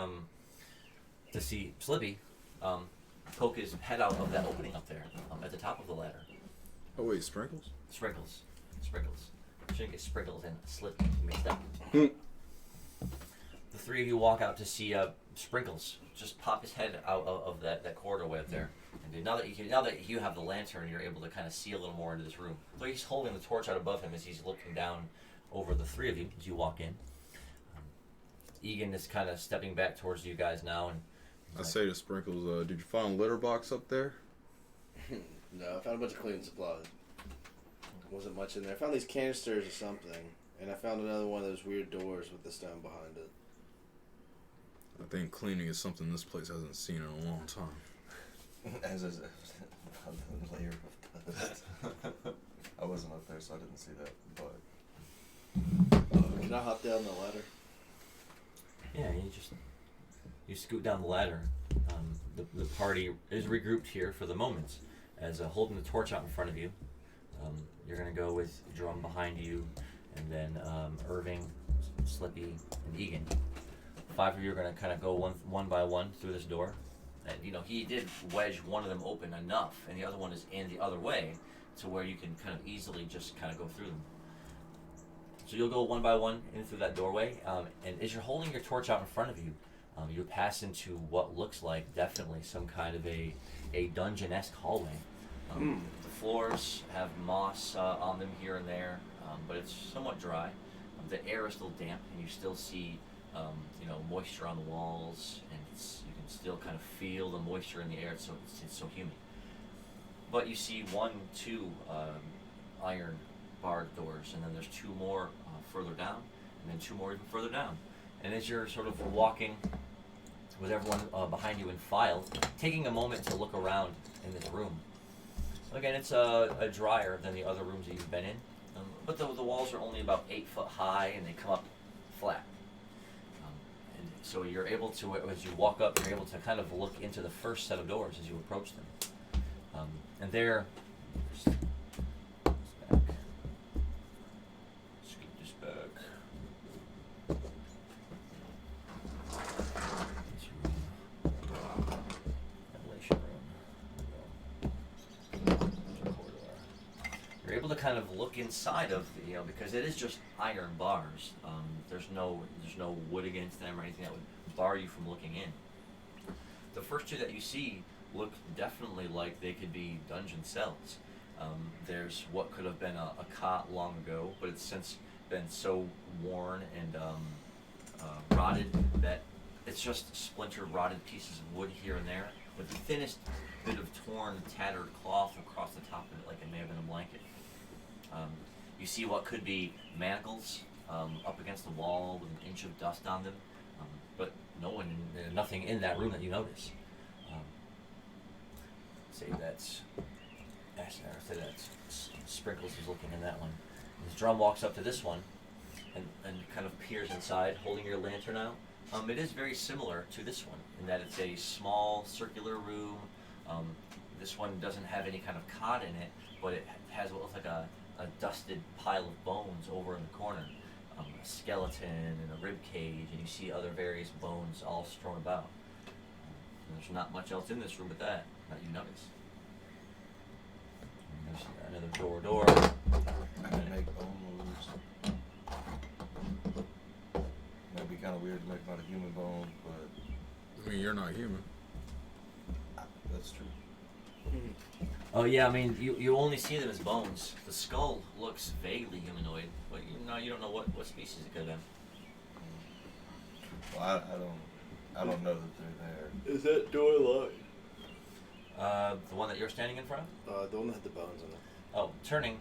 Slippy poke his head out of that opening up there at the top of the ladder. Oh wait, Sprinkles? Sprinkles. Shouldn't get Sprinkles and Slippy mixed up. Hmm. The three of you walk out to see Sprinkles just pop his head out of that corridor way up there. And now that you have the lantern, you're able to kind of see a little more into this room. So he's holding the torch out above him as he's looking down over the three of you as you walk in. Egan is kind of stepping back towards you guys now, and I say to Sprinkles, did you find a litter box up there? No, I found a bunch of cleaning supplies. Wasn't much in there. I found these canisters or something, and I found another one of those weird doors with the stone behind it. I think cleaning is something this place hasn't seen in a long time. As is a layer of dust. I wasn't up there, so I didn't see that. But Can I hop down the ladder? yeah, you scoot down the ladder. The party is regrouped here for the moment, as holding the torch out in front of you. You're gonna go with Drum behind you, and then Irving, Slippy, and Egan. 5 of you are gonna kind of go one by one through this door, and he did wedge one of them open enough, and the other one is in the other way, to where you can kind of easily just kind of go through them. So you'll go one by one in through that doorway, and as you're holding your torch out in front of you, you pass into what looks like definitely some kind of a dungeon-esque hallway. The floors have moss on them here and there, but it's somewhat dry. The air is still damp, and you still see moisture on the walls, and you can still kind of feel the moisture in the air. It's so humid. But you see 1, 2 iron barred doors, and then there's 2 more further down, and then 2 more even further down. And as you're sort of walking with everyone behind you in file, taking a moment to look around in this room. Again, it's drier than the other rooms that you've been in, but the walls are only about 8 foot high, and they come up flat. And so you're able to, as you walk up, you're able to kind of look into the first set of doors as you approach them. And there, scoot this back. This room. Ventilation room. There's a corridor. You're able to kind of look inside of the, because it is just iron bars. There's no wood against them or anything that would bar you from looking in. The first 2 that you see look definitely like they could be dungeon cells. There's what could have been a cot long ago, but it's since been so worn and rotted that it's just splintered, rotted pieces of wood here and there, with the thinnest bit of torn, tattered cloth across the top of it, like it may have been a blanket. You see what could be manacles up against the wall with an inch of dust on them, but nothing in that room that you notice. Say that's Sprinkles is looking in that one. His drum walks up to this one and kind of peers inside, holding your lantern out. It is very similar to this one in that it's a small circular room. This one doesn't have any kind of cot in it, but it has what looks like a dusted pile of bones over in the corner. A skeleton and a rib cage, and you see other various bones all strewn about. There's not much else in this room but that you notice. And there's another door. I can make bone moves. That'd be kind of weird to make out of human bone, but I mean, you're not human. that's true. Oh yeah, I mean you only see them as bones. The skull looks vaguely humanoid, but you don't know what species it could have been. Well, I don't know that they're there. Is that door locked? The one that you're standing in front of? The one that had the bones on it. Oh, turning.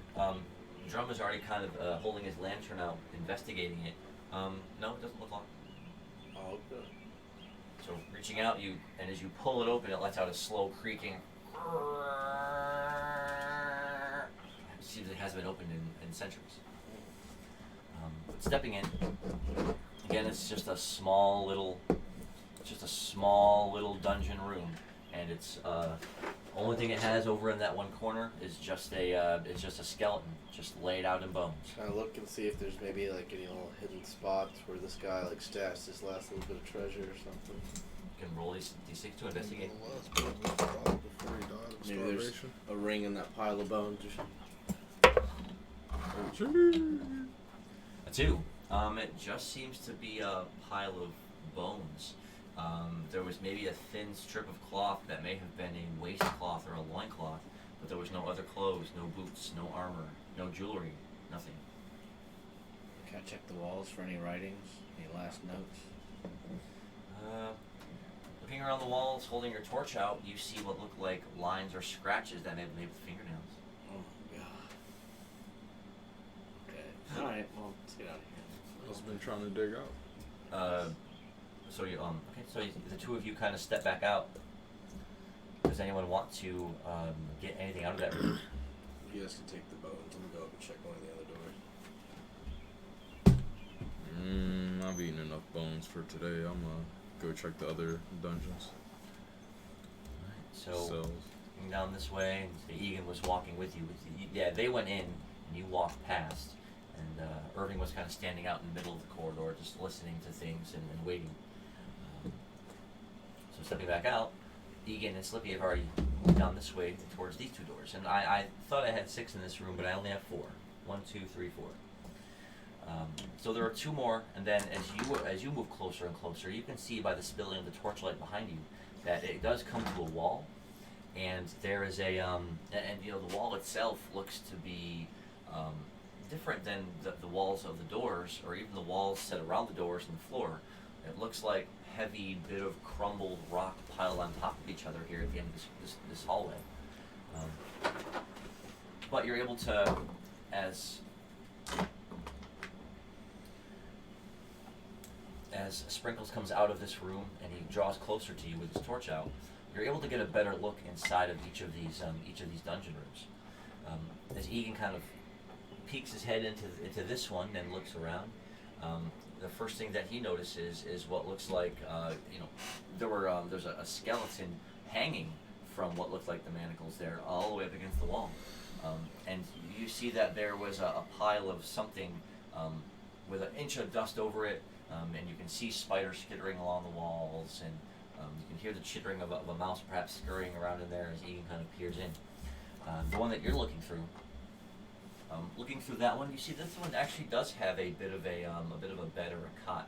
Drum is already kind of holding his lantern out, investigating it. No, it doesn't look locked. Oh, good. So reaching out, and as you pull it open, it lets out a slow creaking. It seems it hasn't been opened in centuries. But stepping in, again, it's just a small little dungeon room, and it's only thing it has over in that one corner is just a skeleton, just laid out in bones. Kind of look and see if there's maybe like any little hidden spots where this guy like stashed his last little bit of treasure or something. You can roll these d6 to investigate. Before he died of Maybe there's starvation. a ring in that pile of bones or something. A 2. It just seems to be a pile of bones. There was maybe a thin strip of cloth that may have been a waistcloth or a loincloth, but there was no other clothes, no boots, no armor, no jewelry, nothing. Can I check the walls for any writings? Any last notes? Looking around the walls, holding your torch out, you see what look like lines or scratches that may have been made with fingernails. Oh god. Okay. Alright, well, let's get out of here. I've been trying to dig out. So the 2 of you kind of step back out. Does anyone want to get anything out of that room? You guys can take the bones. I'm gonna go up and check one of the other doors. I've eaten enough bones for today. I'm gonna go check the other dungeons. So Cells. going down this way, and Egan was walking with you. Yeah, they went in, and you walked past, and Irving was kind of standing out in the middle of the corridor, just listening to things and waiting. So stepping back out, Egan and Slippy have already moved down this way towards these 2 doors. And I thought I had 6 in this room, but I only have 4. 1, 2, 3, 4. So there are 2 more, and then as you move closer and closer, you can see by the spilling of the torchlight behind you that it does come to a wall, and there is a the wall itself looks to be different than the walls of the doors, or even the walls set around the doors and the floor. It looks like heavy bit of crumbled rock piled on top of each other here at the end of this hallway. But you're able to, as Sprinkles comes out of this room and he draws closer to you with his torch out, you're able to get a better look inside of each of these dungeon rooms. As Egan kind of peeks his head into this one and looks around, the first thing that he notices is what looks like there's a skeleton hanging from what looked like the manacles there all the way up against the wall, and you see that there was a pile of something with an inch of dust over it, and you can see spiders skittering along the walls, and you can hear the chittering of a mouse perhaps scurrying around in there as Egan kind of peers in. The one that you're looking through, that one, you see this one actually does have a bit of a bed or a cot.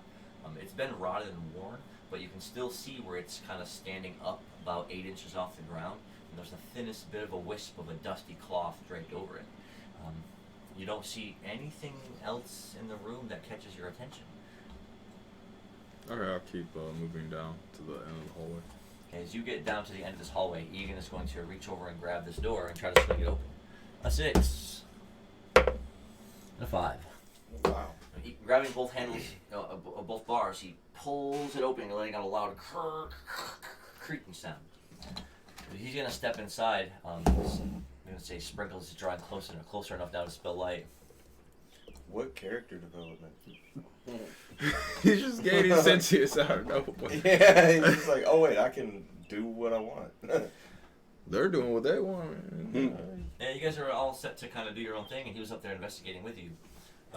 It's been rotted and worn, but you can still see where it's kind of standing up about 8 inches off the ground, and there's the thinnest bit of a wisp of a dusty cloth draped over it. You don't see anything else in the room that catches your attention. Okay, I'll keep moving down to the end of the hallway. As you get down to the end of this hallway, Egan is going to reach over and grab this door and try to swing it open. A 6. And a 5. Wow. Grabbing both handles of both bars, he pulls it open, letting out a loud creaking sound. He's going to step inside. I'm going to say Sprinkles is drawing closer enough now to spill light. What character development? He's just gaining sentience out of nowhere. Yeah, he's just like, oh wait, I can do what I want. They're doing what they want. Yeah, you guys are all set to kind of do your own thing, and he was up there investigating with you.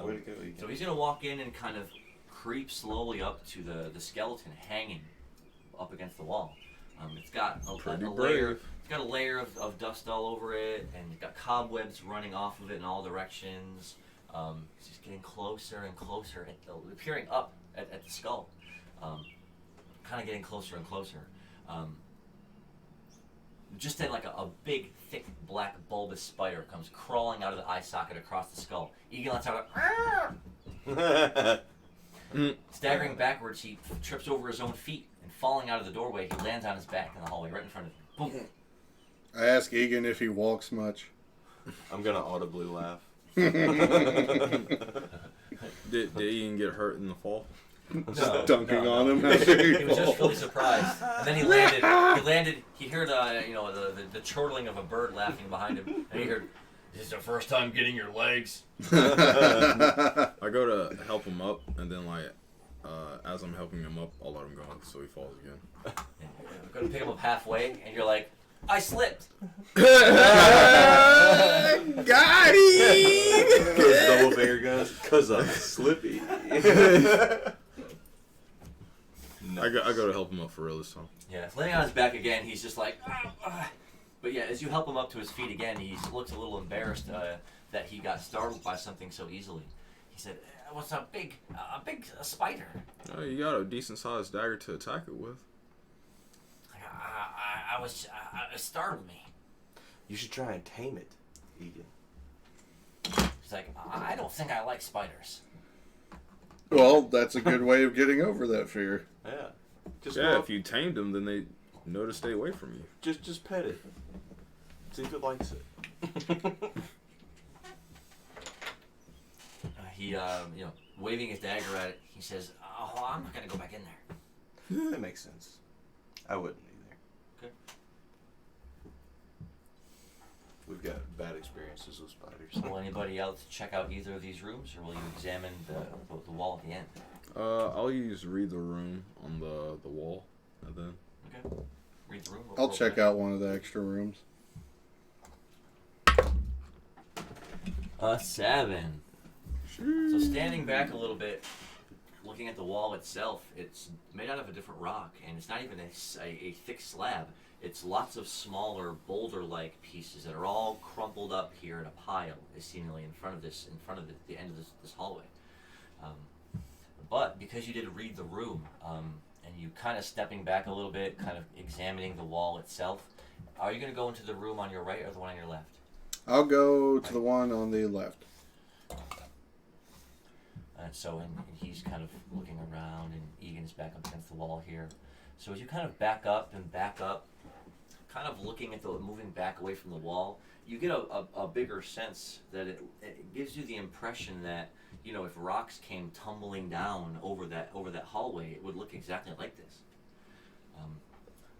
Way to go, Egan. So he's going to walk in and kind of creep slowly up to the skeleton hanging up against the wall. It's got a layer. It's got a layer of dust all over it, and it's got cobwebs running off of it in all directions. It's just getting closer and closer, peering up at the skull, kind of getting closer and closer. Just then, like a big, thick, black, bulbous spider comes crawling out of the eye socket across the skull. Egan lets out a staggering backwards, he trips over his own feet, and falling out of the doorway, he lands on his back in the hallway right in front of him. Boom. I ask Egan if he walks much. I'm gonna audibly laugh. Did Ian get hurt in the fall? Just dunking on him. He was just really surprised, and then he landed. He heard the chortling of a bird laughing behind him, and he heard, "This is the first time getting your legs." I go to help him up, and then as I'm helping him up, I'll let him go, so he falls again. I'm going to pick him up halfway, and you're like, "I slipped." Got him! Double finger guns, cause I'm slippy. I go to help him up for real this time. Yeah, laying on his back again, he's just like, but yeah, as you help him up to his feet again, he looks a little embarrassed that he got startled by something so easily. He said, "What's a big spider?" Oh, you got a decent sized dagger to attack it with. It startled me. You should try and tame it, Egan. He's like, "I don't think I like spiders." Well, that's a good way of getting over that fear. Yeah. If you tamed them, then they know to stay away from you. Just pet it. See if it likes it. He waving his dagger at it, he says, "Oh, I'm not gonna go back in there." That makes sense. I wouldn't either. Okay. We've got bad experiences with spiders. Will anybody else check out either of these rooms, or will you examine the wall at the end? I'll read the room on the wall, and then. Okay. Read the room. I'll check out one of the extra rooms. A 7. So standing back a little bit, looking at the wall itself, it's made out of a different rock, and it's not even a thick slab. It's lots of smaller boulder-like pieces that are all crumpled up here in a pile, seemingly in front of the end of this hallway. But because you did read the room, and you kind of stepping back a little bit, kind of examining the wall itself, are you going to go into the room on your right or the one on your left? I'll go to the one on the left. And so and he's kind of looking around, and Egan's back up against the wall here. So as you kind of back up, kind of looking at moving back away from the wall, you get a bigger sense that it gives you the impression that, you know, if rocks came tumbling down over that hallway, it would look exactly like this.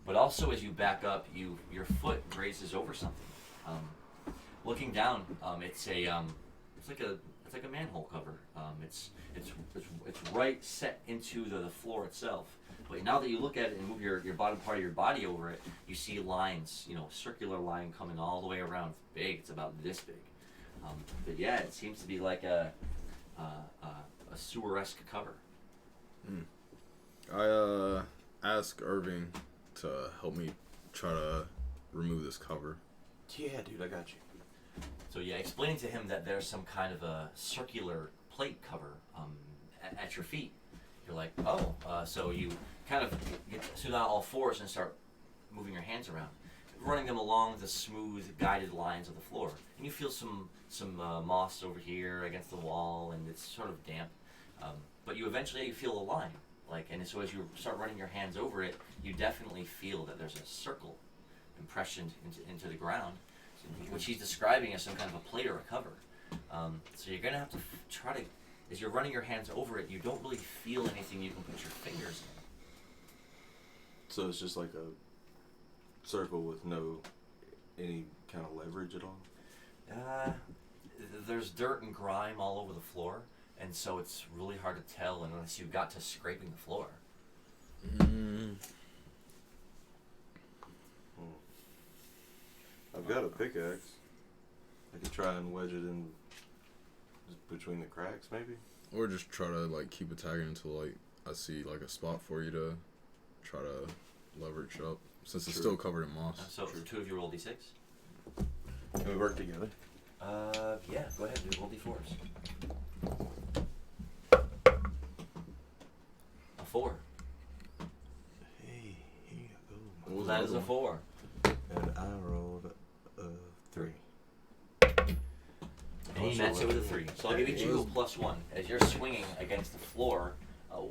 But also as you back up, your foot grazes over something. Looking down, it's like a manhole cover. It's right set into the floor itself. But now that you look at it and move your bottom part of your body over it, you see lines, you know, circular line coming all the way around. It's big. It's about this big. But yeah, it seems to be like a sewer-esque cover. I ask Irving to help me try to remove this cover. Yeah, dude, I got you. So yeah, explaining to him that there's some kind of a circular plate cover at your feet. You're like, oh, so you kind of sit on all fours and start moving your hands around, running them along the smooth, guided lines of the floor. And you feel some moss over here against the wall, and it's sort of damp. But you eventually feel a line, and so as you start running your hands over it, you definitely feel that there's a circle impressioned into the ground, which he's describing as some kind of a plate or a cover. So you're gonna have to try to, as you're running your hands over it, you don't really feel anything you can put your fingers in. So it's just like a circle with any kind of leverage at all? There's dirt and grime all over the floor, and so it's really hard to tell unless you got to scraping the floor. I've got a pickaxe. I could try and wedge it in between the cracks, maybe? Or just try to keep attacking until I see a spot for you to try to leverage up, since it's still covered in moss. So two of you roll d6. Can we work together? Yeah, go ahead and roll d4s. A 4. Hey, here you go. What was That the is other a 4. And I rolled a 3. And he matched it with a 3. So I'll give each of you a +1 as you're swinging against the floor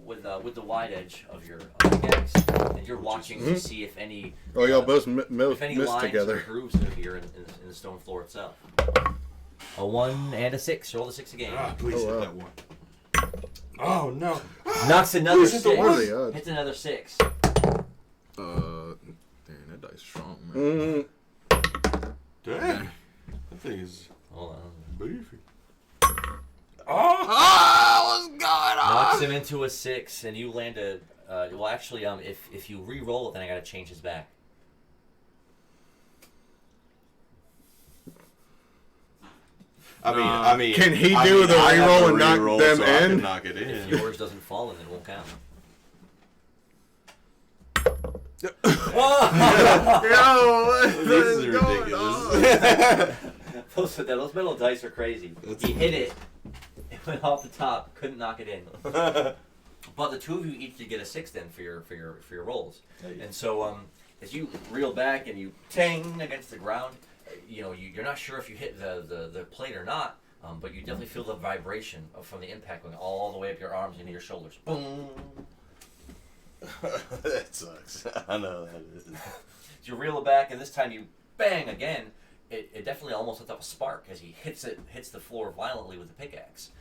with the wide edge of your axe, and you're watching to see if any Y'all both if any missed lines together. or grooves are here in the stone floor itself. A 1 and a 6. Roll the 6 again. Please hit that one. Oh, no. Knocks another This is the 6. What are the odds? Hits another 6. Damn, that dice strong, man. Dang. That thing is Hold on. beefy. What's going on? Knocks him into a 6, and you land a. Well, actually, if you re-roll it, then I gotta change his back. I mean, Can he do the I have reroll to and knock reroll them so I can in? knock it in. If yours doesn't fall, then it won't count. Yo, This is ridiculous. Those metal dice are crazy. He hit it. It went off the top. Couldn't knock it in. But the two of you each did get a 6 then for your rolls. And so as you reel back and you ting against the ground, you're not sure if you hit the plate or not. But you definitely feel the vibration from the impact going all the way up your arms into your shoulders. Boom. That sucks. I know that is. You reel it back, and this time you bang again. It definitely almost lets off a spark as he hits the floor violently with the pickaxe.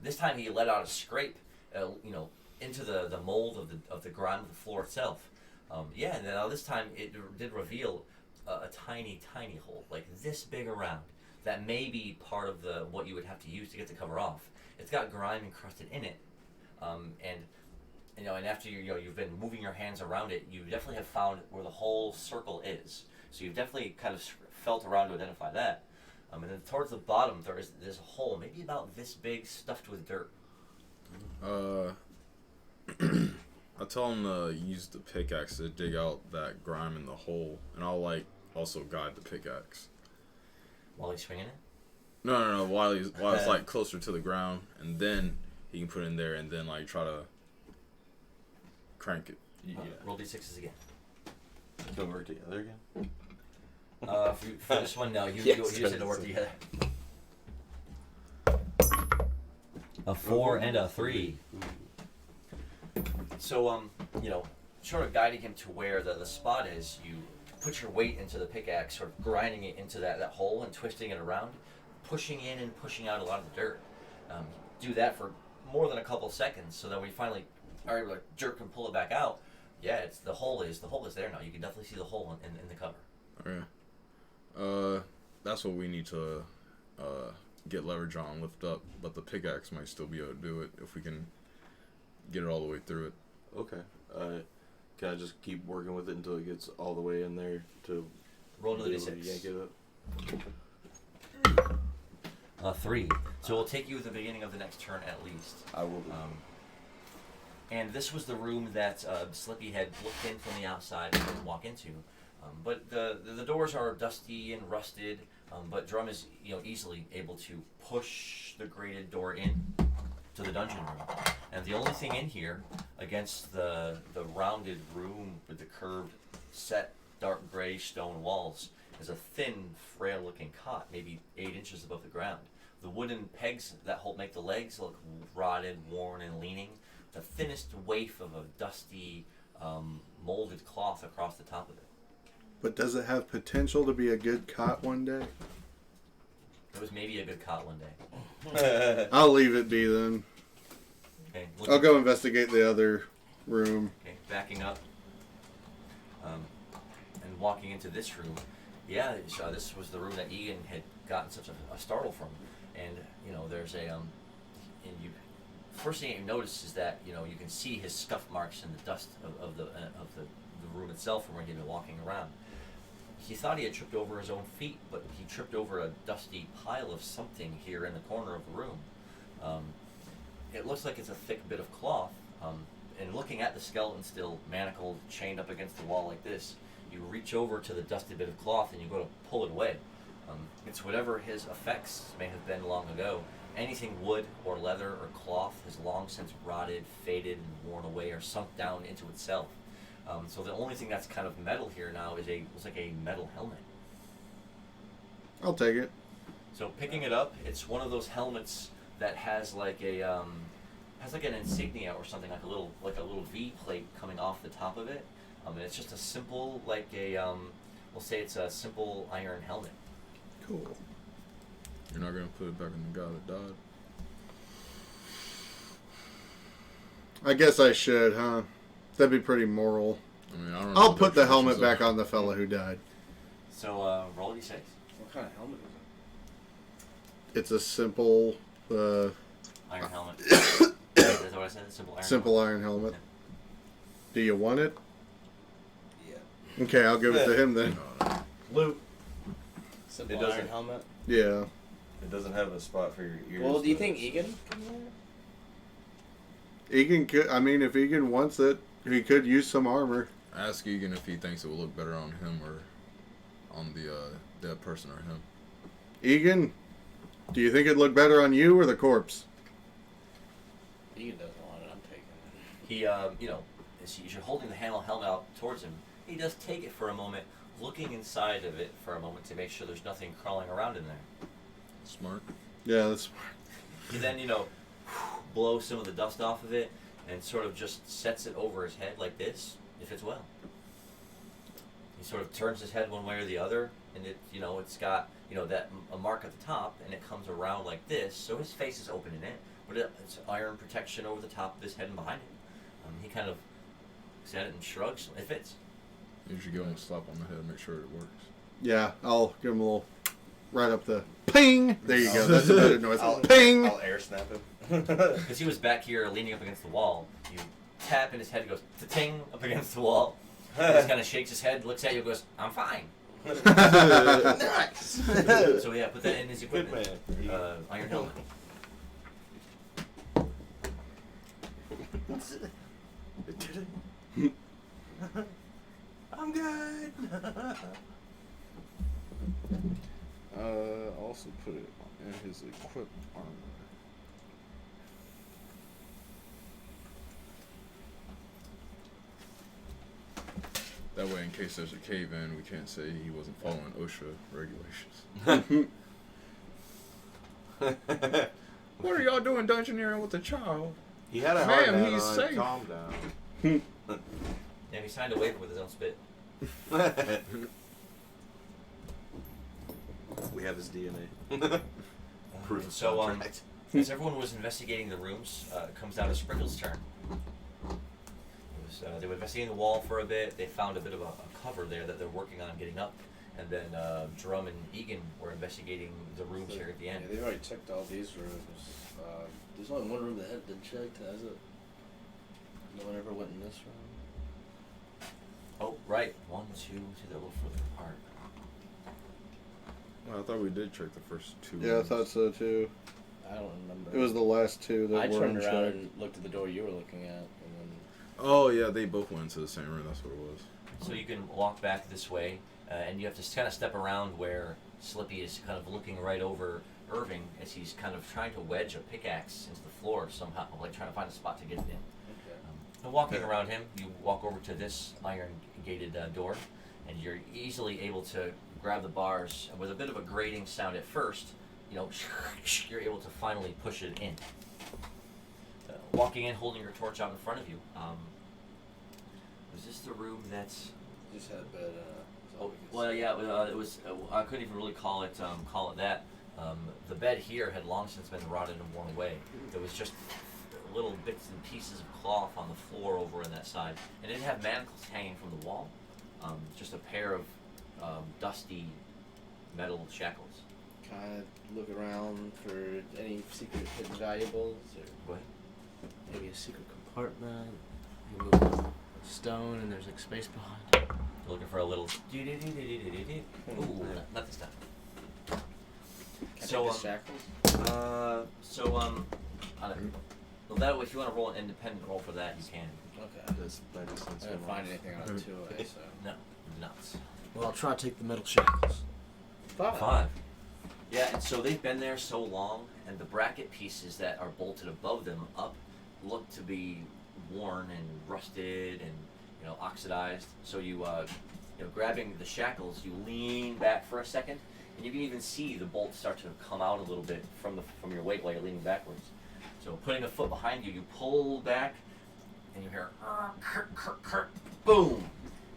This time he let out a scrape, into the mold of the grime of the floor itself. And now this time it did reveal a tiny hole, like this big around, that may be part of what you would have to use to get the cover off. It's got grime encrusted in it, and after you've been moving your hands around it, you definitely have found where the whole circle is. So you've definitely kind of felt around to identify that. And then towards the bottom, there's a hole, maybe about this big, stuffed with dirt. I tell him to use the pickaxe to dig out that grime in the hole, and I'll also guide the pickaxe. While he's swinging it? No. While it's closer to the ground, and then he can put it in there and then like try to crank it. Yeah. Roll d6s again. Can we work together again? For this one, no. You Yes, said to work together. A 4 and a 3. So, sort of guiding him to where the spot is, you put your weight into the pickaxe, sort of grinding it into that hole and twisting it around, pushing in and pushing out a lot of the dirt. Do that for more than a couple seconds, so that we finally are able to jerk and pull it back out. Yeah, the hole is there now. You can definitely see the hole in the cover. Okay. That's what we need to get leverage on, lift up, but the pickaxe might still be able to do it if we can get it all the way through it. Okay. Can I just keep working with it until it gets all the way in there to Roll another be able to d6. yank it up? 3. So we'll take you at the beginning of the next turn at least. I will do. And this was the room that Slippy had looked in from the outside and didn't walk into. But the doors are dusty and rusted, but Drum is easily able to push the grated door in to the dungeon room. And the only thing in here, against the rounded room with the curved, set, dark gray stone walls, is a thin, frail-looking cot, maybe 8 inches above the ground. The wooden pegs that make the legs look rotted, worn, and leaning. The thinnest waif of a dusty, molded cloth across the top of it. But does it have potential to be a good cot one day? It was maybe a good cot one day. I'll leave it be then. Okay, I'll go investigate the other room. Okay, backing up and walking into this room. Yeah, so this was the room that Egan had gotten such a startle from, and there's and you. First thing you notice is that you can see his scuff marks in the dust of the room itself from where he'd been walking around. He thought he had tripped over his own feet, but he tripped over a dusty pile of something here in the corner of the room. It looks like it's a thick bit of cloth, and looking at the skeleton still manacled, chained up against the wall like this, you reach over to the dusty bit of cloth and you go to pull it away. It's whatever his effects may have been long ago. Anything wood or leather or cloth has long since rotted, faded, and worn away or sunk down into itself. So the only thing that's kind of metal here now is looks like a metal helmet. I'll take it. So picking it up, it's one of those helmets that has like an insignia or something, like a little V plate coming off the top of it. And it's just a simple we'll say it's a simple iron helmet. Cool. You're not gonna put it back in the guy that died. I guess I should, huh? That'd be pretty moral. I mean, I don't know. I'll what put their the helmet traditions back on the fella who died. So roll a d6. What kind of helmet is It's a simple, Iron helmet. Is that what I said? Simple iron helmet. iron helmet. Do you want it? it? Yeah. Okay, I'll give it to him then. Loot. Simple It doesn't- iron helmet. Yeah. It doesn't have a spot for your ears. Well, do you though. think Egan can wear it? Egan could, if Egan wants it, he could use some armor. Ask Egan if he thinks it will look better on him or on the dead person or him. Egan, do you think it'd look better on you or the corpse? Egan doesn't want it. I'm taking it. He, as you're holding the helmet out towards him, he does take it for a moment, looking inside of it for a moment to make sure there's nothing crawling around in there. Smart. Yeah, that's He then, blows some of the dust off of it and sort of just sets it over his head like this, if it's well. He sort of turns his head one way or the other, and it's got, that a mark at the top, and it comes around like this, so his face is open in it, but it's iron protection over the top of his head and behind him. He kind of looks at it and shrugs. It fits. You should give him a slap on the head, make sure it works. yeah. I'll give him a little right up the ping. There you go. That's a better noise. Ping. I'll air snap him. Because he was back here leaning up against the wall. You tap and his head goes ta-ting up against the wall. He just kind of shakes his head, looks at you and goes, I'm fine. Nice. So yeah, put that in his Good equipment. man. Iron helmet. It did it. I'm good. Also put it in his equipped armor. That way, in case there's a cave in, we can't say he wasn't following OSHA regulations. What are y'all doing dungeoneering with a child? He had a hard Ma'am, hat he's on. safe. Calm down. Yeah, he signed a waiver with his own spit. We have his DNA. Proof of So, contract. as everyone was investigating the rooms, it comes down to Sprinkle's turn. They were investigating the wall for a bit. They found a bit of a cover there that they're working on getting up. And then Drum and Egan were investigating the rooms here at the end. Yeah, they've already checked all these rooms. There's only one room that hadn't been checked, has it? No one ever went in this room. Oh, right. 1, 2, so they're a little further apart. Well, I thought we did check the first two. Yeah, I rooms. thought so too. I don't remember. It was the last two that I were turned around unchecked. and looked at the door you were looking at, and Oh yeah, they both went into the same room. That's what it was. So you can walk back this way, and you have to kind of step around where Slippy is kind of looking right over Irving as he's kind of trying to wedge a pickaxe into the floor somehow, like trying to find a spot to get it in. And walking around him, you walk over to this iron-gated door, and you're easily able to grab the bars, and with a bit of a grating sound at first, you know, you're able to finally push it in. Walking in, holding your torch out in front of you. Was this the room that's? just had a bed. Oh, well, yeah, it was. I couldn't even really call it that. The bed here had long since been rotted and worn away. There was just little bits and pieces of cloth on the floor over in that side, and it didn't have manacles hanging from the wall. Just a pair of dusty metal shackles. Kind of look around for any secret hidden valuables, or What? maybe a secret compartment. You move a stone and there's like space behind. Looking for a little. Ooh, not this time. Can I So, take the shackles? I don't know. Well, that way, if you want to roll an independent roll for that, you can. Okay. That's by distance. I didn't find anything on it too, so. No, nuts. Well, I'll try to take the metal shackles. 5. Yeah, and so they've been there so long, and the bracket pieces that are bolted above them up look to be worn and rusted and oxidized. So you grabbing the shackles, you lean back for a second, and you can even see the bolts start to come out a little bit from your weight while you're leaning backwards. So putting a foot behind you, you pull back, and you hear boom,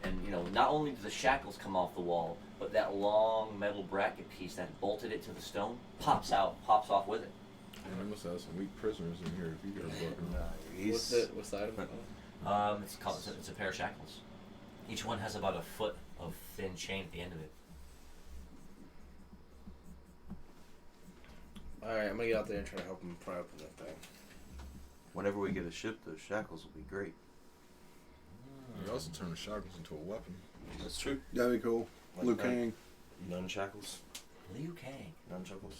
and not only do the shackles come off the wall, but that long metal bracket piece that bolted it to the stone pops off with it. And we must have some weak prisoners in here if you guys looking. What's the item? It's a pair of shackles. Each one has about a foot of thin chain at the end of it. Alright, I'm gonna get out there and try to help him pry open that thing. Whenever we get a ship, those shackles will be great. You also turn the shackles into a weapon. That's true. That'd be cool. Like Liu that. Kang. None shackles. Liu Kang. None shackles.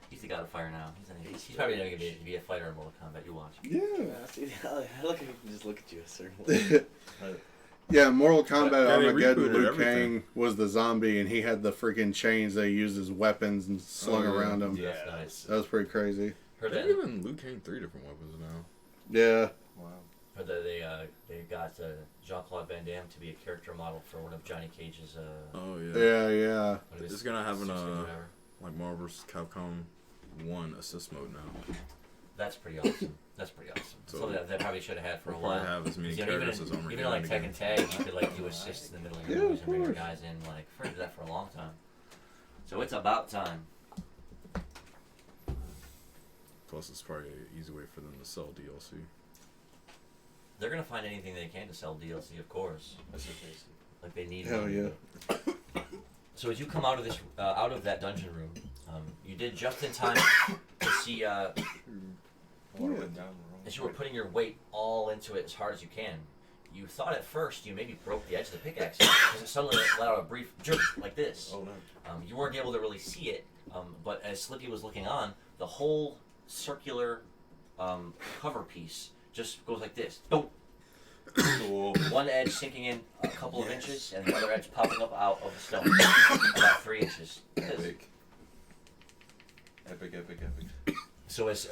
He's the god of fire now. He's probably not going to be a fighter in Mortal Kombat. You watch. Yeah. See, I look at him and just look at you a certain way. Yeah, Mortal Kombat Yeah, they Armageddon, rebooted Liu everything. Kang was the zombie, and he had the freaking chains they used as weapons and slung Oh, yeah. around him. Yeah, that's nice. That was pretty crazy. Heard They've that. given Liu Kang 3 different weapons now. Yeah. Wow. Heard that they got Jean-Claude Van Damme to be a character model for one of Johnny Cage's. Oh yeah. Yeah, yeah. One of his It's gonna have an sisters or whatever. like Marvel vs. Capcom 1 assist mode now. That's pretty awesome. That's pretty awesome. So- Something that they probably should have had for a We'll while. probably have as many 'Cause, characters as even Armageddon in like again. Tekken Tag, you could like do assists in the middle of your Yeah, moves of and bring your course. guys in. Like, I've heard of that for a long time. So it's about time. Plus, it's probably an easy way for them to sell DLC. They're gonna find anything they can to sell DLC, of course. That's what they see. Like they need. Hell money. yeah. So as you come out of that dungeon room, you did just in time to see I went down the wrong as you were putting your weight all into it as hard as you can. You thought at first you maybe broke the edge of the pickaxe because it suddenly let out a brief jerk like this. Oh no. You weren't able to really see it, but as Slippy was looking on, the whole circular cover piece just goes like this. Boom. One edge sinking in a couple of inches, and the other edge popping up out of the stone, about 3 inches. Epic. Epic, epic, epic. So as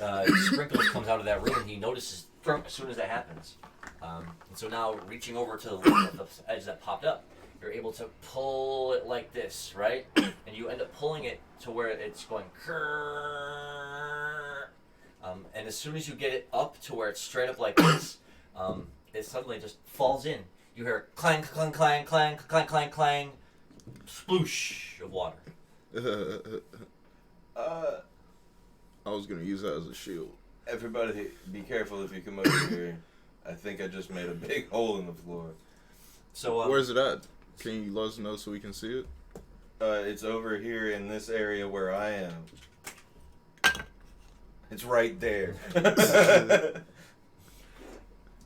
Sprinkles comes out of that room, he notices as soon as that happens, And so now, reaching over to the edge that popped up, you're able to pull it like this, right? And you end up pulling it to where it's going. And as soon as you get it up to where it's straight up like this, it suddenly just falls in. You hear clang, clang, clang, clang, clang, clang, clang, sploosh of water. I was gonna use that as a shield. Everybody, be careful if you come over here. I think I just made a big hole in the floor. So Where's it at? Can you let us know so we can see it? It's over here in this area where I am. It's right there.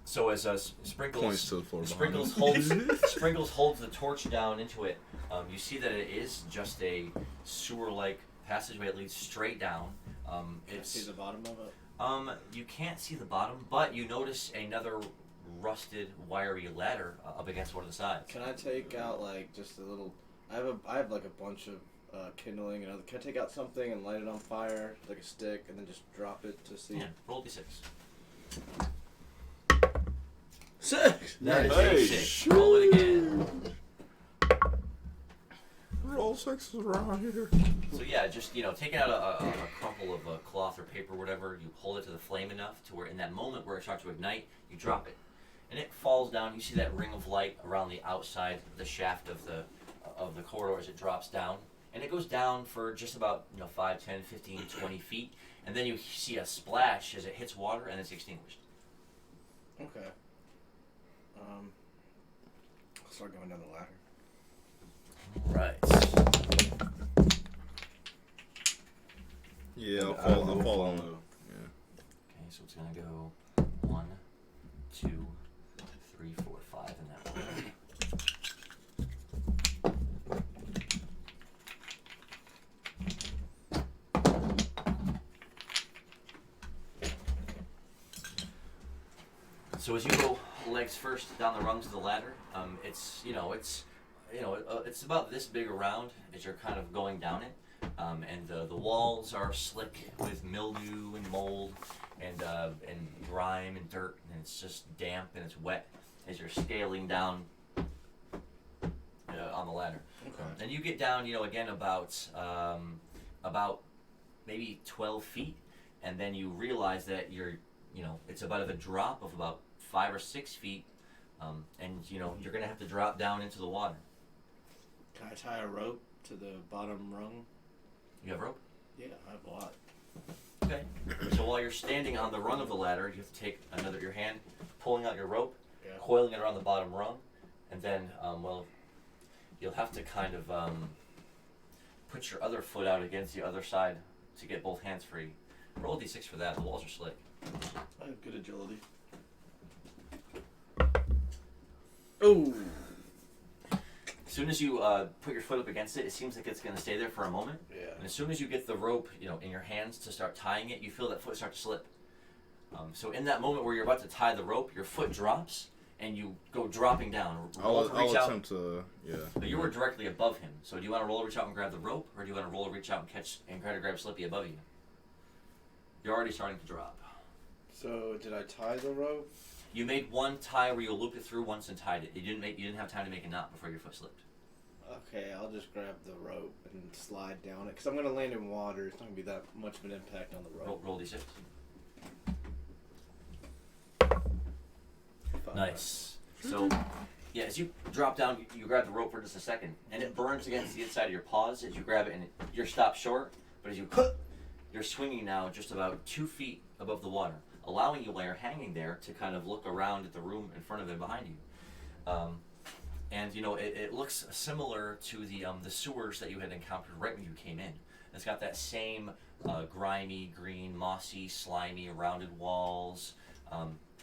So as Sprinkles Points to the floor Sprinkles behind Sprinkles holds the torch down into it, you see that it is just a sewer-like passageway that leads straight down. Can I It's see the bottom of it? you can't see the bottom, but you notice another rusted, wiry ladder up against one of the sides. Can I take out like just a little? I have like a bunch of kindling and other. Can I take out something and light it on fire, like a stick, and then just drop it to see? Yeah, roll d6. 6. That is a Nice. 6. Roll it again. Roll sixes around here. So yeah, just taking out a crumple of cloth or paper, or whatever, you hold it to the flame enough to where in that moment where it starts to ignite, you drop it, and it falls down. You see that ring of light around the outside of the shaft of the corridor as it drops down, and it goes down for just about 5, 10, 15, 20 feet, and then you see a splash as it hits water and it's extinguished. Okay. I'll start going down the ladder. Right. Yeah, I'll I will follow. follow. Yeah. Okay, so it's gonna go 1, 2, 3, 4, 5 in that order. So as you go legs first down the rungs of the ladder, it's about this big around as you're kind of going down it, and the walls are slick with mildew and mold and grime and dirt, and it's just damp and it's wet as you're scaling down on the ladder. Okay. And you get down, again about maybe 12 feet, and then you realize that it's about a drop of about 5 or 6 feet, and you're gonna have to drop down into the water. Can I tie a rope to the bottom rung? You have rope? Yeah, I have a lot. Okay. So while you're standing on the rung of the ladder, you have to take your hand, pulling out your rope, Yeah. coiling it around the bottom rung, and then you'll have to kind of put your other foot out against the other side to get both hands free. Roll a d6 for that. The walls are slick. I have good agility. Oh. As soon as you put your foot up against it, it seems like it's going to stay there for a moment. Yeah. And as soon as you get the rope, in your hands to start tying it, you feel that foot start to slip. So in that moment where you're about to tie the rope, your foot drops and you go dropping down. I'll Reach out. attempt to. Yeah. But you were directly above him. So do you want to roll, reach out, and grab the rope, or do you want to roll, reach out, and catch and try to grab Slippy above you? You're already starting to drop. So did I tie the rope? You made one tie where you looped it through once and tied it. You didn't have time to make a knot before your foot slipped. Okay, I'll just grab the rope and slide down it because I'm gonna land in water. It's not gonna be that much of an impact on the rope. Roll d6. 5. Nice. So, yeah, as you drop down, you grab the rope for just a second, and it burns against the inside of your paws as you grab it, and you're stopped short. But as you're swinging now just about 2 feet above the water, allowing you while you're hanging there to kind of look around at the room in front of and behind you. And it looks similar to the sewers that you had encountered right when you came in. It's got that same grimy, green, mossy, slimy, rounded walls.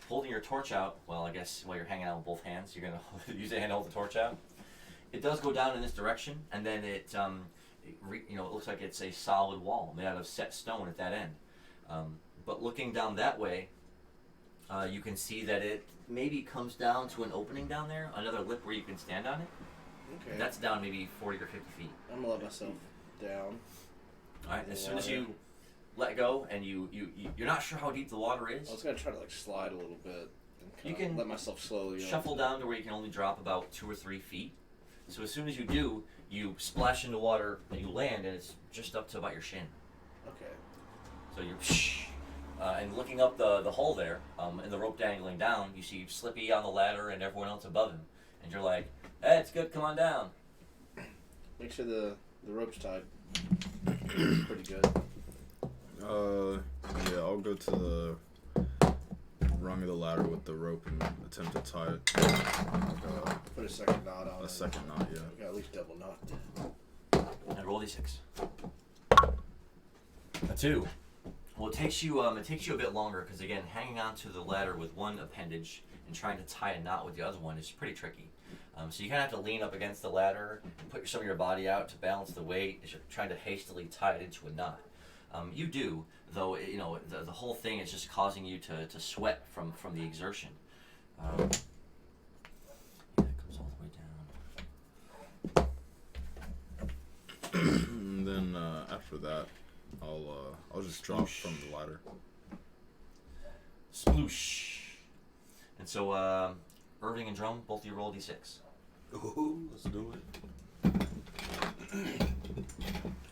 Holding your torch out, while you're hanging out with both hands, you're gonna use a hand to hold the torch out. It does go down in this direction, and then it looks like it's a solid wall made out of set stone at that end. But looking down that way, you can see that it maybe comes down to an opening down there, another lip where you can stand on it. Okay. That's down maybe 40 or 50 feet. I'm gonna let myself down. All right. As soon as you let go, and you're not sure how deep the water is. I was gonna try to slide a little bit You can let myself slowly shuffle down to where you can only drop about 2 or 3 feet. So as soon as you do, you splash into water and you land, and it's just up to about your shin. Okay. So you're and looking up the hole there, and the rope dangling down, you see Slippy on the ladder and everyone else above him, and you're like, "Hey, it's good. Come on down." Make sure the rope's tied. Pretty good. Yeah, I'll go to the rung of the ladder with the rope and attempt to tie it. Put a second knot on it. A second knot, yeah. We got at least double knot. And roll d6. A 2. Well, it takes you a bit longer because again, hanging on to the ladder with one appendage and trying to tie a knot with the other one is pretty tricky. So you kind of have to lean up against the ladder and put some of your body out to balance the weight as you're trying to hastily tie it into a knot. You do, though. The whole thing is just causing you to sweat from the exertion. Yeah, it comes all the way down. And then after that, I'll just drop from the ladder. Sploosh. And so, Irving and Drum, both of you roll d6. Ooh, let's do it.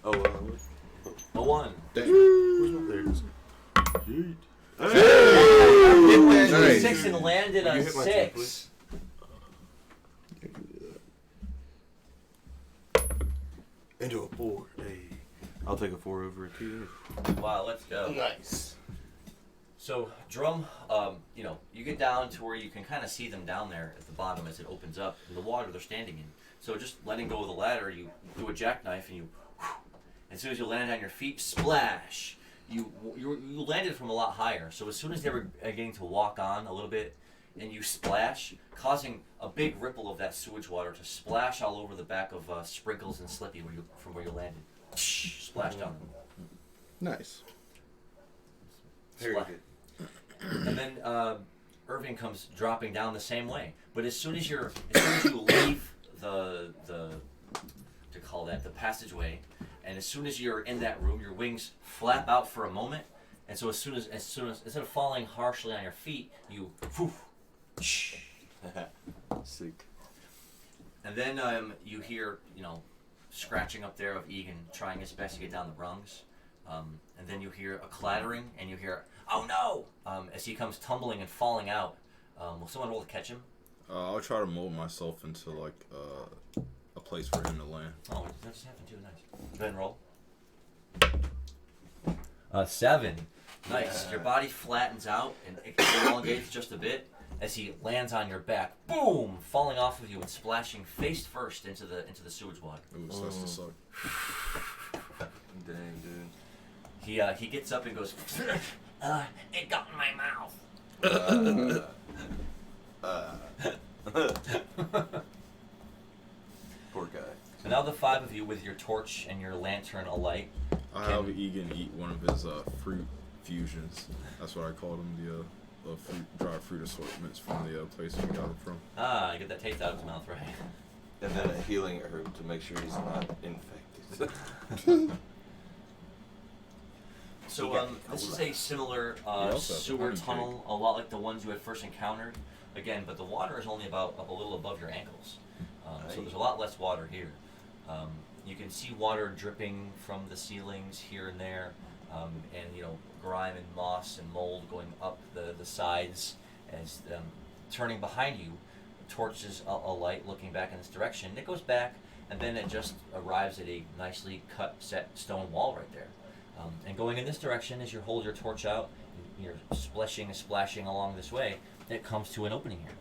A 1. Where's my players? It Nice. went 6 and landed Will a you hit my 6. team, please? Into a 4. Hey. I'll take a 4 over a 2. Wow, let's go. Nice. So, Drum, you get down to where you can kind of see them down there at the bottom as it opens up in the water they're standing in. So just letting go of the ladder, you do a jackknife and as soon as you land on your feet, splash. You landed from a lot higher. So as soon as they were getting to walk on a little bit, and you splash, causing a big ripple of that sewage water to splash all over the back of Sprinkles and Slippy from where you landed. Splashed on them. Nice. Very Splat. good. And then Irving comes dropping down the same way. But as soon as you leave the passageway, and as soon as you're in that room, your wings flap out for a moment, and so as soon as instead of falling harshly on your feet, you Sick. and then you hear scratching up there of Egan trying his best to get down the rungs, and then you hear a clattering, and you hear "Oh no!" As he comes tumbling and falling out. Will someone roll to catch him? I'll try to mold myself into like a place for him to land. Oh, that just happened too. Nice. Go ahead and roll. 7. Nice. Yeah. Your body flattens out and it elongates just a bit as he lands on your back. Boom! Falling off of you and splashing face first into the sewage water. Ooh, so that's the suck. Dang, dude. He gets up and goes, it got in my mouth. Poor guy. So now the 5 of you with your torch and your lantern alight. I have Egan eat one of his fruit fusions. That's what I called them, the dried fruit assortments from the place we got them from. You get that taste out of his mouth, right? And then a healing herb to make sure he's not infected. So this is a similar sewer tunnel, a lot like the ones you had first encountered. Again, but the water is only about a little above your ankles. So there's a lot less water here. You can see water dripping from the ceilings here and there, and grime and moss and mold going up the sides. As turning behind you, torches a light looking back in this direction. It goes back, and then it just arrives at a nicely cut set stone wall right there. And going in this direction, as you hold your torch out, and you're splashing along this way, it comes to an opening here.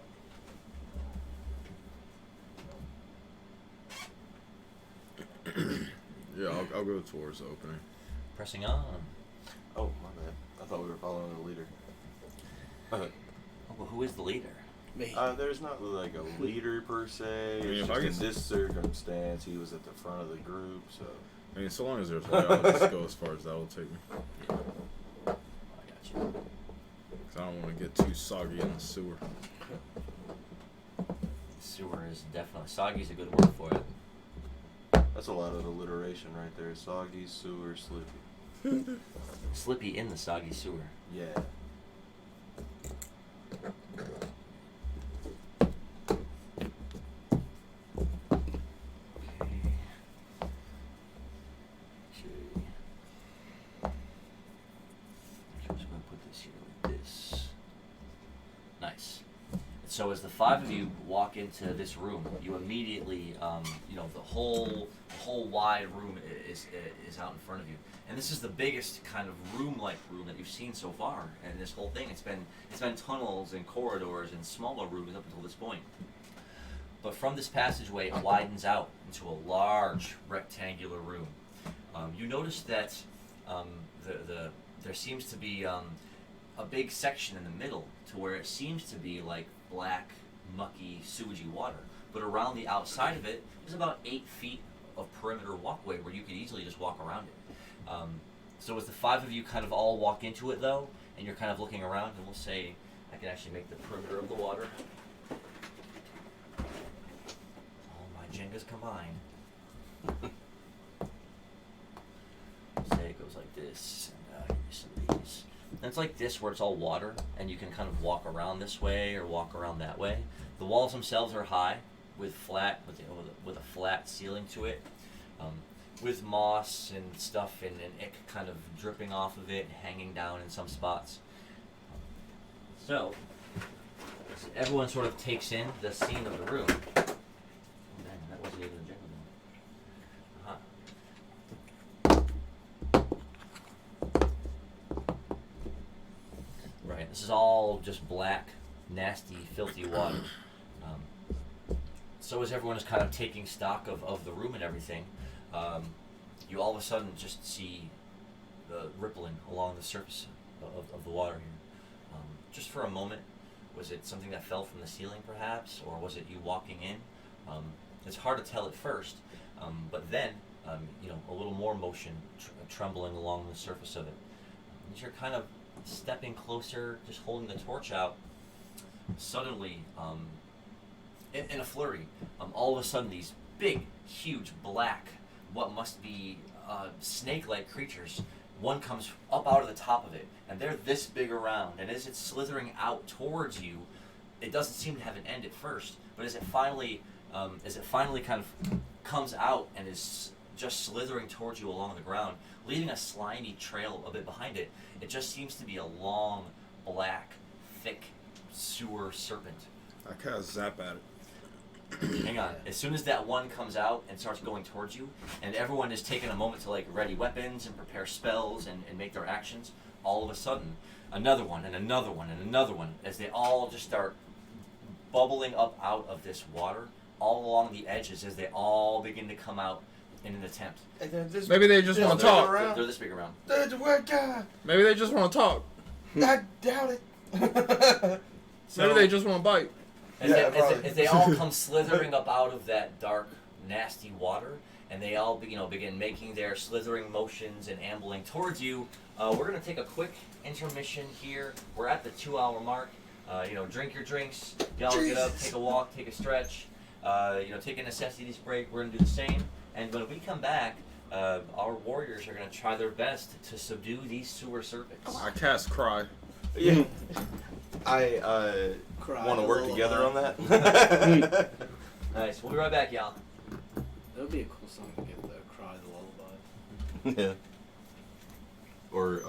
Yeah, I'll go towards the opening. Pressing on. Oh, my bad. I thought we were following the leader. Oh, well, who is the leader? Me. There's not like a leader per se. I mean, It's if I just in guess- this circumstance, he was at the front of the group, so. I mean, so long as there's way, I'll just go as far as that will take me. Yeah. I got you. 'Cause I don't want to get too soggy in the sewer. Sewer is definitely soggy's a good word for it. That's a lot of alliteration right there. Soggy, sewer, slippy. Slippy in the soggy sewer. Yeah. So as the five of you walk into this room, you immediately, the whole wide room is out in front of you, and this is the biggest kind of room-like room that you've seen so far. And this whole thing, it's been tunnels and corridors and smaller rooms up until this point. But from this passageway, it widens out into a large rectangular room. You notice that there seems to be a big section in the middle to where it seems to be like black, mucky, sewagey water. But around the outside of it, there's about 8 feet of perimeter walkway where you could easily just walk around it. So as the five of you kind of all walk into it, though, and you're kind of looking around, and we'll say I can actually make the perimeter of the water. All my Jengas combined. Say it goes like this, and give me some of these. And it's like this where it's all water, and you can kind of walk around this way or walk around that way. The walls themselves are high, with a flat ceiling to it, with moss and stuff and ick kind of dripping off of it, hanging down in some spots. So everyone sort of takes in the scene of the room. Oh man, that wasn't even a jingle bell. Right, this is all just black, nasty, filthy water. So as everyone is kind of taking stock of the room and everything, you all of a sudden just see the rippling along the surface of the water here. Just for a moment, was it something that fell from the ceiling perhaps, or was it you walking in? It's hard to tell at first, but then, a little more motion trembling along the surface of it. As you're kind of stepping closer, just holding the torch out, suddenly, in a flurry, all of a sudden these big, huge, black, what must be snake-like creatures, one comes up out of the top of it, and they're this big around, and as it's slithering out towards you, it doesn't seem to have an end at first, but as it finally kind of comes out and is just slithering towards you along the ground, leaving a slimy trail a bit behind it, it just seems to be a long, black, thick sewer serpent. I kind of zap at it. Hang on. As soon as that one comes out and starts going towards you, and everyone is taking a moment to like ready weapons and prepare spells and make their actions, all of a sudden, another one and another one and another one, as they all just start bubbling up out of this water, all along the edges, as they all begin to come out in an attempt. And then this, Maybe they just want to talk. They're this big around. There's a word guy. Maybe they just want to talk. I doubt it. Maybe they just want to bite. As they all come slithering up out of that dark, nasty water, and they all begin making their slithering motions and ambling towards you, we're going to take a quick intermission here. We're at the 2-hour mark. Drink your drinks. Y'all get up, take a walk, take a stretch. Take a necessities break. We're going to do the same. And when we come back, our warriors are going to try their best to subdue these sewer serpents. I cast Cry. Yeah. I want to work together on that. Nice. We'll be right back, y'all. That would be a cool song to get, the Cry the Lullaby. Yeah. Or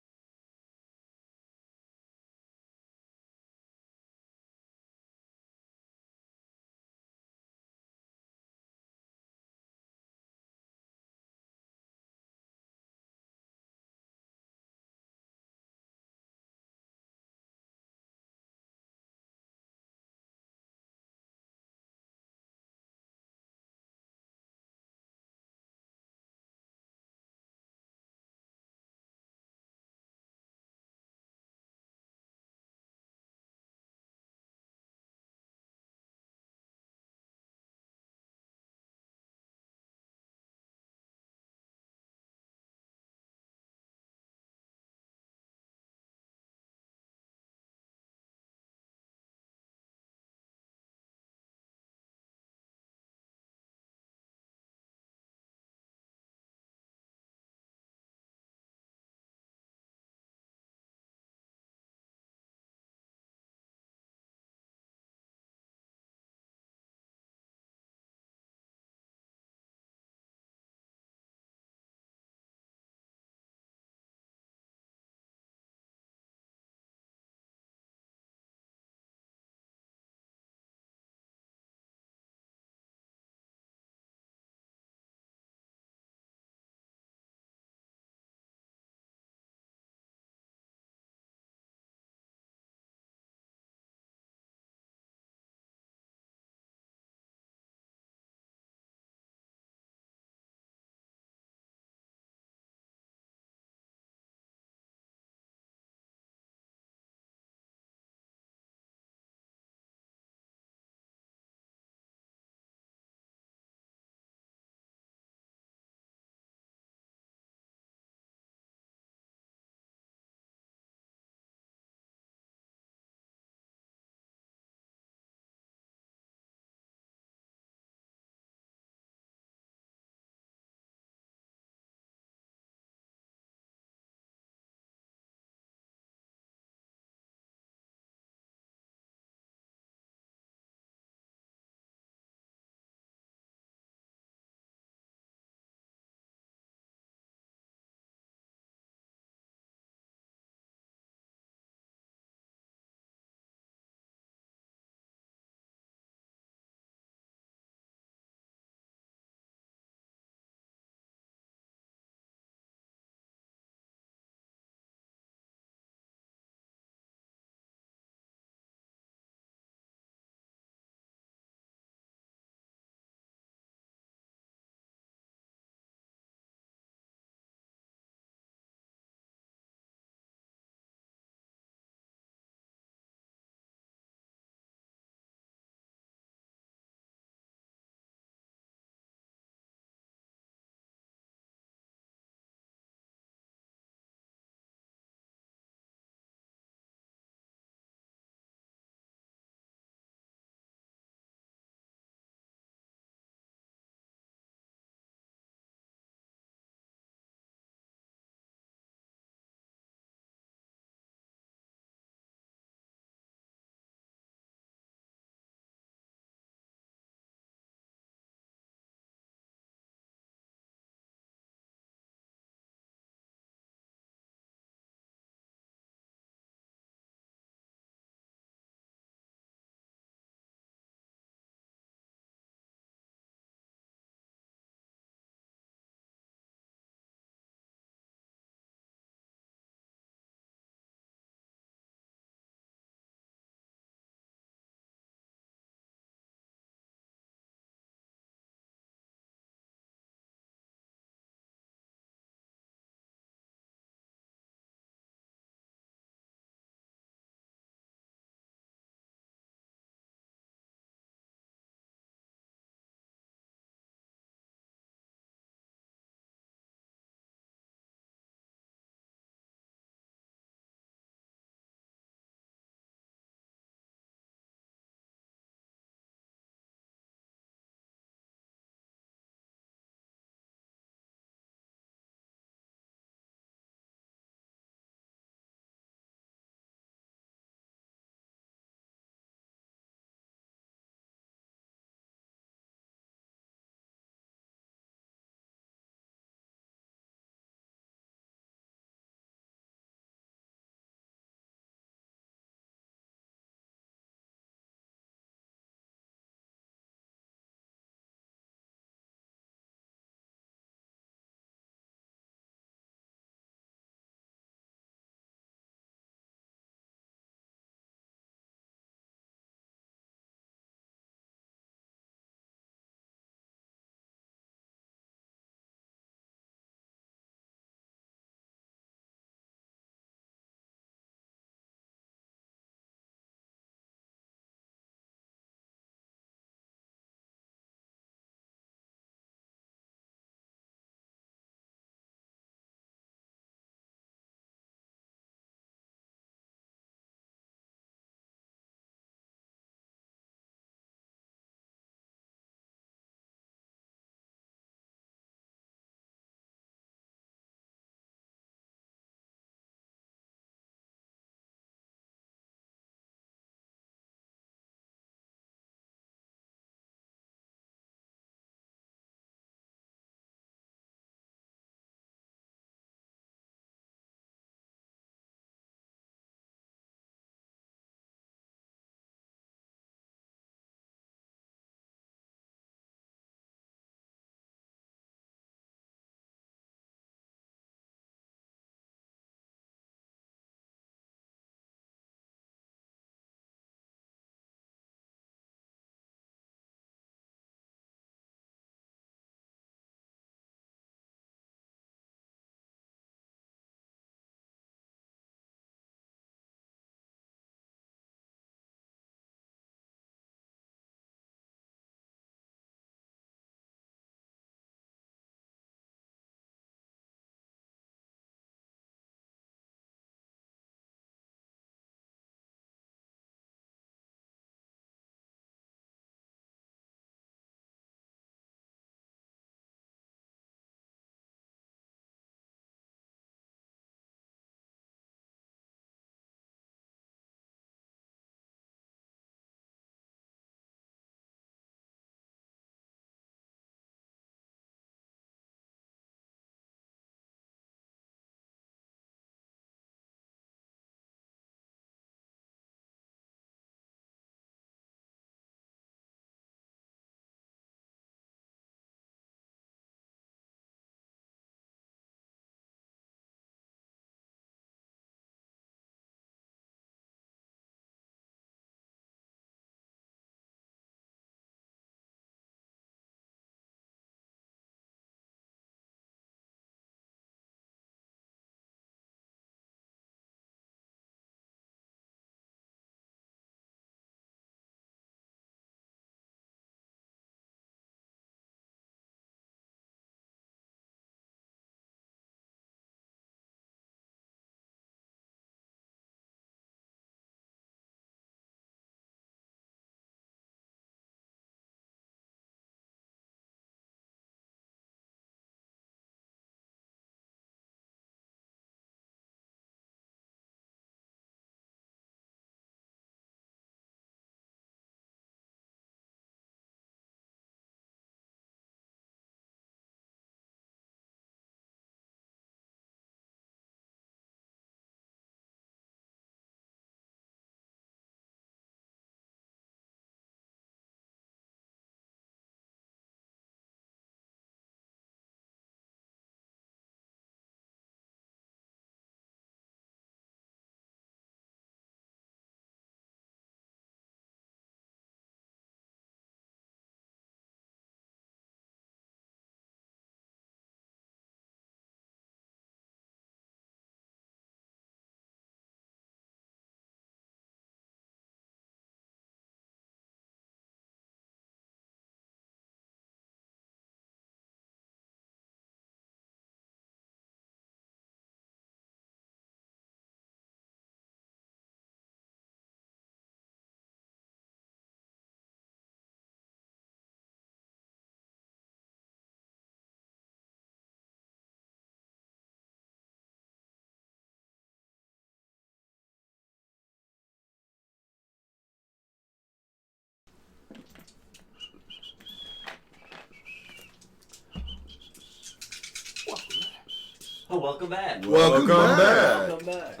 Oh, welcome back. Welcome back. Welcome back.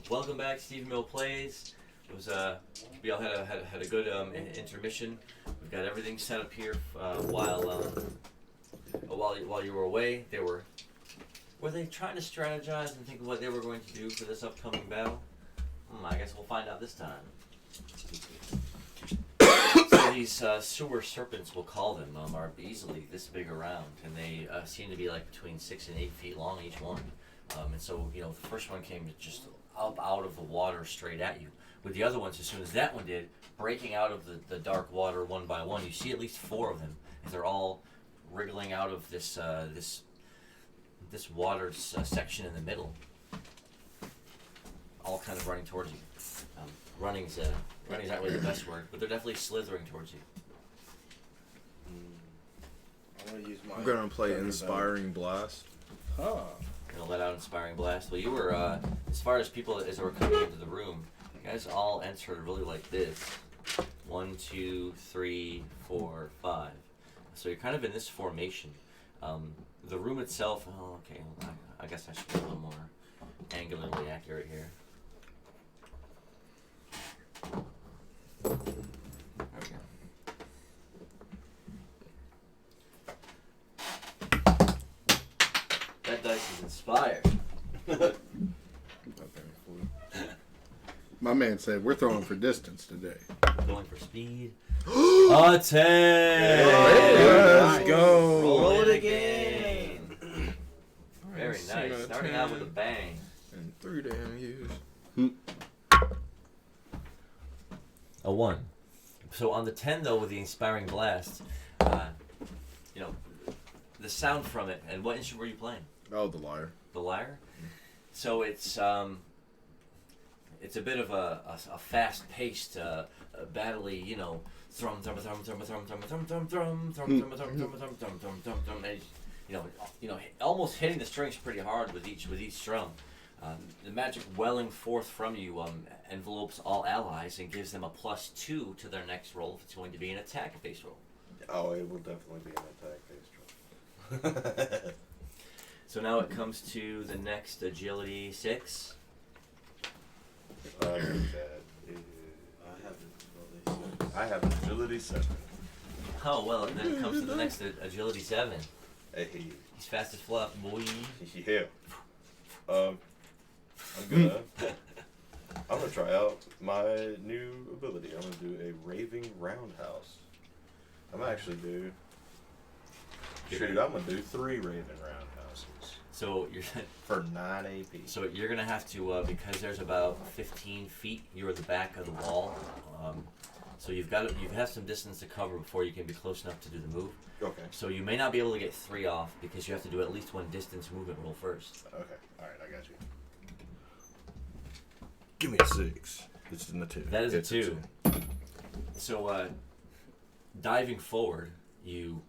Welcome back, StevieMillPlays. It was we all had a good intermission. We've got everything set up here while you were away. Were they trying to strategize and think of what they were going to do for this upcoming battle? I guess we'll find out this time. So these sewer serpents, we'll call them, are easily this big around, and they seem to be like between 6 and 8 feet long each one. And so, the first one came just up out of the water straight at you. With the other ones, as soon as that one did, breaking out of the dark water one by one, you see at least 4 of them. They're all wriggling out of this water section in the middle, all kind of running towards you. Running's not really the best word, but they're definitely slithering towards you. I'm gonna use my. I'm gonna play Inspiring Blast. Huh. Gonna let out Inspiring Blast. Well, you were as far as people as were coming into the room, you guys all entered really like this. 1, 2, 3, 4, 5. So you're kind of in this formation. The room itself. Oh, okay. I guess I should be a little more angularly accurate here. There we go. That dice is inspired. My man said we're throwing for distance today. Going for speed. A 10! Let's go. Roll it again. Very nice. Starting out with a bang. And 3 damn use. A 1. So on the 10, though, with the Inspiring Blast, the sound from it, and what instrument were you playing? Oh, the lyre. The lyre? So it's a bit of a fast-paced, battly, thrum, thrum, thrum, thrum, thrum, thrum, thrum, thrum, thrum, thrum, thrum, thrum, thrum, thrum, thrum, thrum, thrum, and almost hitting the strings pretty hard with each strum. The magic welling forth from you envelopes all allies and gives them a +2 to their next roll if it's going to be an attack-based roll. Oh, it will definitely be an attack-based roll. So now it comes to the next agility 6. I have agility 7. Oh, well, and then it comes to the next agility 7. Hey. He's fast as fluff, boy. Yeah. I'm gonna try out my new ability. I'm gonna do a raving roundhouse. I'm gonna actually do. I'm gonna do 3 raving roundhouses. So you're for 9 AP. So you're gonna have to because there's about 15 feet. You're at the back of the wall. So you have some distance to cover before you can be close enough to do the move. Okay. So you may not be able to get 3 off because you have to do at least 1 distance movement roll first. Okay. All right. I got you. Give me a 6. It's in the 2. That is a 2. So diving forward, you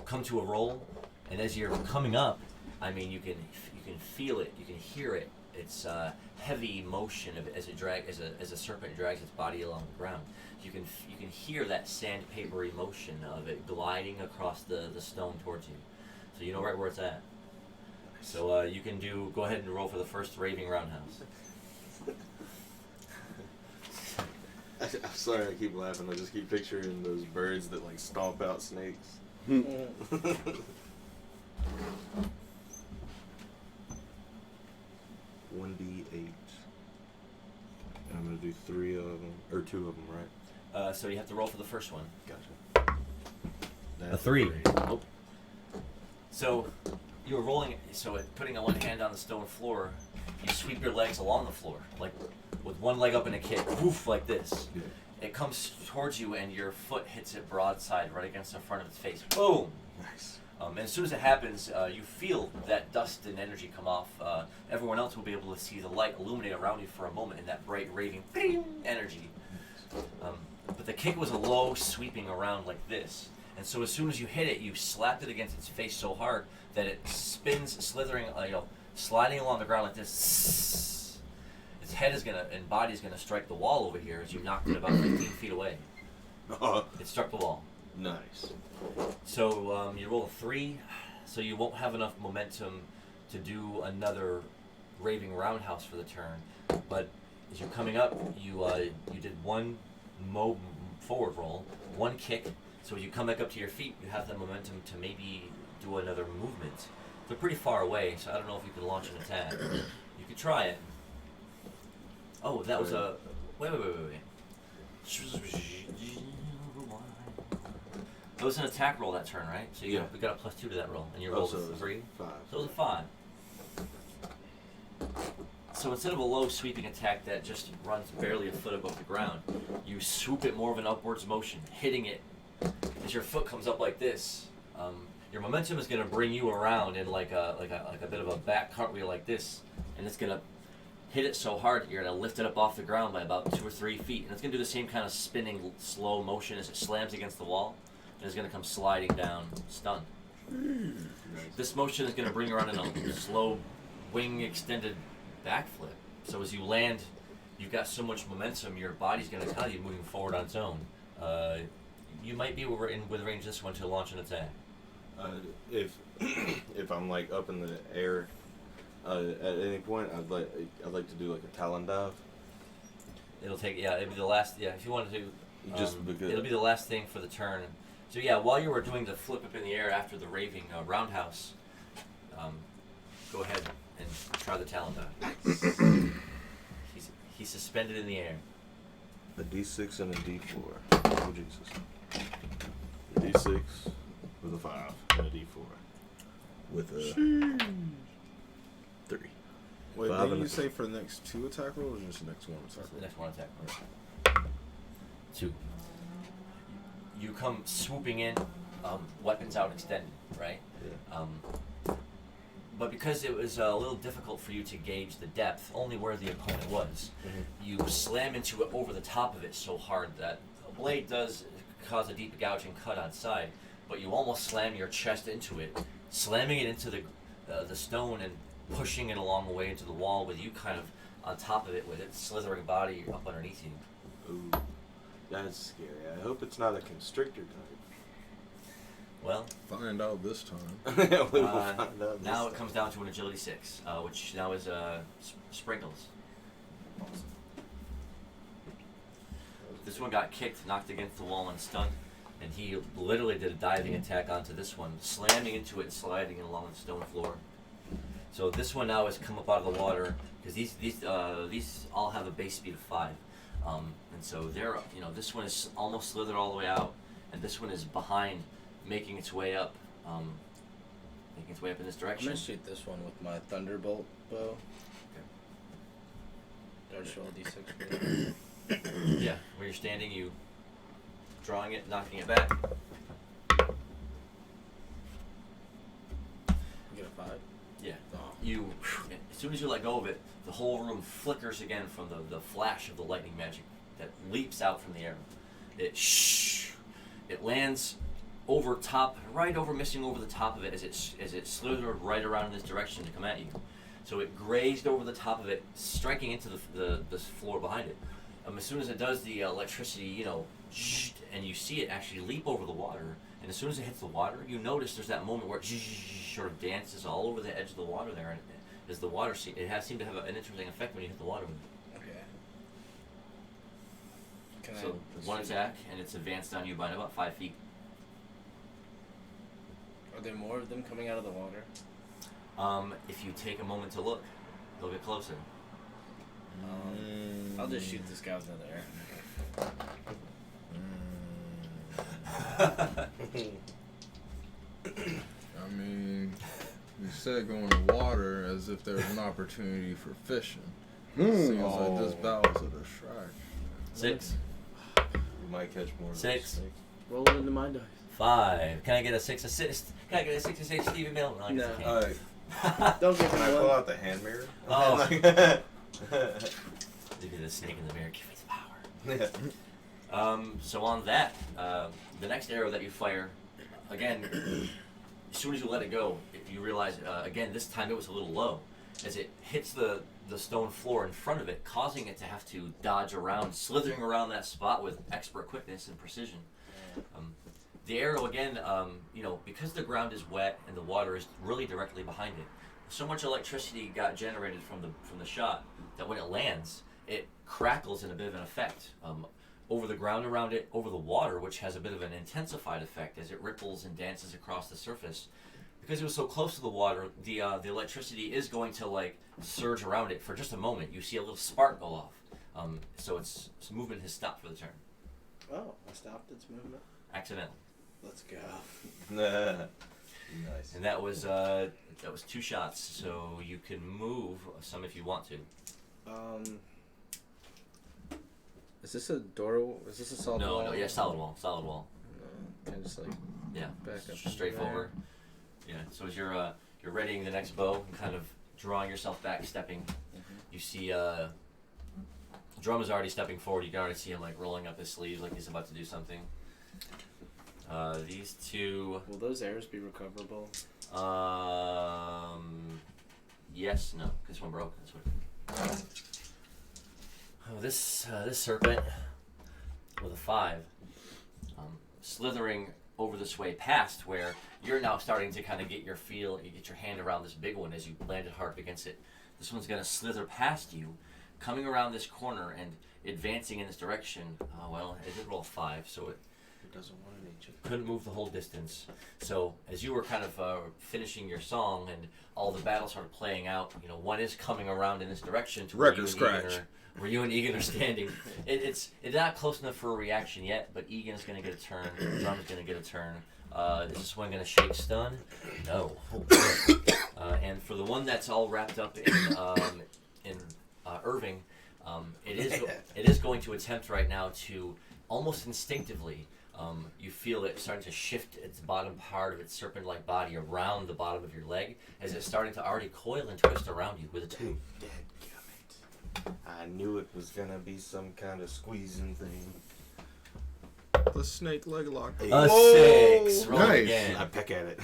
come to a roll, and as you're coming up, I mean, you can feel it, you can hear it. It's heavy motion as a serpent drags its body along the ground. You can hear that sandpapery motion of it gliding across the stone towards you. So you know right where it's at. So you can go ahead and roll for the first raving roundhouse. I'm sorry, I keep laughing. I just keep picturing those birds that like stomp out snakes. 1d8. I'm gonna do 3 of them, or 2 of them, right? So you have to roll for the first one. Gotcha. A 3. Oh. So you were rolling. So putting one hand on the stone floor, you sweep your legs along the floor, like with one leg up in a kick, woof, like this. Yeah. It comes towards you, and your foot hits it broadside right against the front of its face. Boom! Nice. And as soon as it happens, you feel that dust and energy come off. Everyone else will be able to see the light illuminate around you for a moment in that bright, raving energy. But the kick was a low, sweeping around like this. And so as soon as you hit it, you slapped it against its face so hard that it spins, slithering, sliding along the ground like this. Its head and body is gonna strike the wall over here as you knocked it about 15 feet away. It struck the wall. Nice. So you roll a 3, so you won't have enough momentum to do another raving roundhouse for the turn. But as you're coming up, you did one forward roll, one kick. So as you come back up to your feet, you have the momentum to maybe do another movement. They're pretty far away, so I don't know if you can launch an attack. You could try it. Oh, that was a... Wait. That was an attack roll that turn, right? So you we got a +2 to that roll, and you rolled a 3. 5. So it was a 5. So instead of a low sweeping attack that just runs barely a foot above the ground, you swoop it more of an upwards motion, hitting it as your foot comes up like this. Your momentum is going to bring you around in like a bit of a back cartwheel like this, and it's going to hit it so hard that you're going to lift it up off the ground by about 2 or 3 feet, and it's going to do the same kind of spinning slow motion as it slams against the wall, and it's going to come sliding down, stunned. This motion is going to bring you around in a slow wing extended backflip. So as you land, you've got so much momentum, your body's going to tell you moving forward on its own. You might be within range this one to launch an attack. If I'm like up in the air at any point, I'd like to do like a talon dive. It'll take it'll be the last if you wanted to. Just because it'll be the last thing for the turn. So while you were doing the flip up in the air after the raving roundhouse, go ahead and try the talon dive. He's suspended in the air. A D6 and a D4. Oh Jesus. A D6 with a 5 and a D4 with a 3. Wait, 5 didn't and you a say for the next 2 attack rolls or just the next 1 attack The roll? next one attack. 2. You come swooping in, weapons out extended, right? Yeah. But because it was a little difficult for you to gauge the depth, only where the opponent was, you slam into it over the top of it so hard that the blade does cause a deep gouging cut on side, but you almost slam your chest into it, slamming it into the stone and pushing it along the way into the wall with you kind of on top of it with its slithering body up underneath you. Ooh, that's scary. I hope it's not a constrictor type. Well, Find out this time. We will find out now this it comes down to an agility 6, which now is Sprinkles. This one got kicked, knocked against the wall and stunned, and he literally did a diving attack onto this one, slamming into it and sliding it along the stone floor. So this one now has come up out of the water because these all have a base speed of 5, and so they're this one is almost slithered all the way out, and this one is behind, making its way up in this I'm direction. gonna shoot this one with my Thunderbolt bow. Dart roll D6. Yeah, where you're standing, you drawing it, knocking it back. You get a 5. Yeah. Oh. You, as soon as you let go of it, the whole room flickers again from the flash of the lightning magic that leaps out from the arrow. It lands over top, missing over the top of it as it slithered right around in this direction to come at you. So it grazed over the top of it, striking into the floor behind it. As soon as it does, the electricity, and you see it actually leap over the water. And as soon as it hits the water, you notice there's that moment where it sort of dances all over the edge of the water there. And as the water, it seemed to have an interesting effect when you hit the water with it. Okay. Can So one attack, and it's advanced on you by about 5 feet. Are there more of them coming out of the water? If you take a moment to look, they'll get closer. I'll just shoot this guy with another I mean, you said go in the water as if there was an opportunity for fishing. Seems like this battle's a distraction. 6, You might catch more. 6, Roll it into my dice. 5. Can I get a 6 assist? Can I get a 6 assist, Stevie Mill? No, I guess I No. can't. Don't give Can me I pull one. out the hand mirror? Oh. Like- Maybe the snake in the mirror, give me the power. So on that, the next arrow that you fire, again, as soon as you let it go, you realize, again, this time it was a little low. As it hits the the stone floor in front of it, causing it to have to dodge around, slithering around that spot with expert quickness and precision. The arrow, again, because the ground is wet and the water is really directly behind it, so much electricity got generated from the shot that when it lands, it crackles in a bit of an effect over the ground around it, over the water, which has a bit of an intensified effect as it ripples and dances across the surface. Because it was so close to the water, the electricity is going to surge around it for just a moment. You see a little spark go off, so its movement has stopped for the turn. Oh, I stopped its movement. Accidentally. Let's go. Nice. And that was 2 shots, so you can move some if you want to. Is this a door? Is this a solid wall? No, yeah, solid wall. Can I just Yeah, back up? straight forward. Yeah. So as you're readying the next bow and kind of drawing yourself back, stepping, you see Drum is already stepping forward. You can already see him rolling up his sleeves like he's about to do something. These two. Will those arrows be recoverable? Yes, no, this one broke. That's what. Oh, this serpent with a 5, slithering over this way past where you're now starting to kind of get your feel. You get your hand around this big one as you landed hard against it. This one's gonna slither past you, coming around this corner and advancing in this direction. It did roll a 5, so it doesn't want to eat you. couldn't move the whole distance. So as you were kind of finishing your song and all the battles started playing out, one is coming around in this direction to where you and Egan are standing. It's not close enough for a reaction yet, but Egan is going to get a turn. Drum's going to get a turn. Is this one going to shake stun? No. And for the one that's all wrapped up in Irving, it is going to attempt right now to almost instinctively. You feel it starting to shift its bottom part of its serpent-like body around the bottom of your leg as it's starting to already coil and twist around you with a tube. I knew it was gonna be some kind of squeezing thing. The snake leg lock. A 6. Roll Nice. again. I peck at it.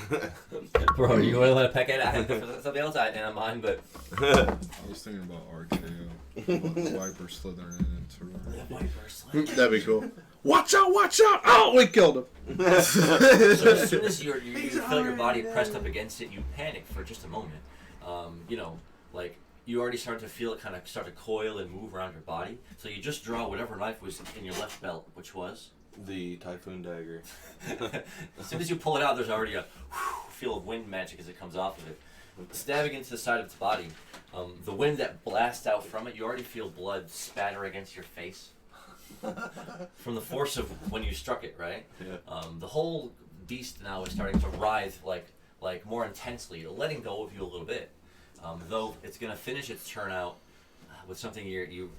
Bro, you want to let a peck at it? I had for something else I didn't mind, but... I was thinking about Argela. Viper slithering into her. That'd be cool. Watch out! Watch out! Oh, we killed him. So as soon as you feel your body pressed up against it, you panic for just a moment. You already start to feel it kind of start to coil and move around your body. So you just draw whatever knife was in your left belt, which was? The Typhoon Dagger. As soon as you pull it out, there's already a feel of wind magic as it comes off of it. Stabbing into the side of its body. The wind that blasts out from it, you already feel blood spatter against your face. From the force of when you struck it, right? Yeah. The whole beast now is starting to writhe like more intensely, letting go of you a little bit. Though it's going to finish its turn out with something you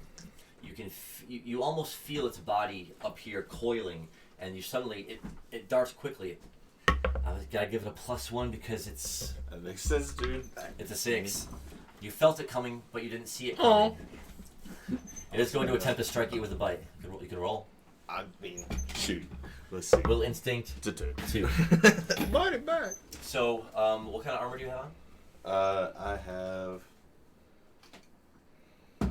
almost feel its body up here coiling, and you suddenly it darts quickly. I gotta give it a +1 because That makes sense, dude. it's a 6. You felt it coming, but you didn't see it coming. It is going to attempt to strike you with a bite. You can roll. I mean, shoot. Let's see. Will instinct It's a 2. 2. Bite it back. So, what kind of armor do you have on? I have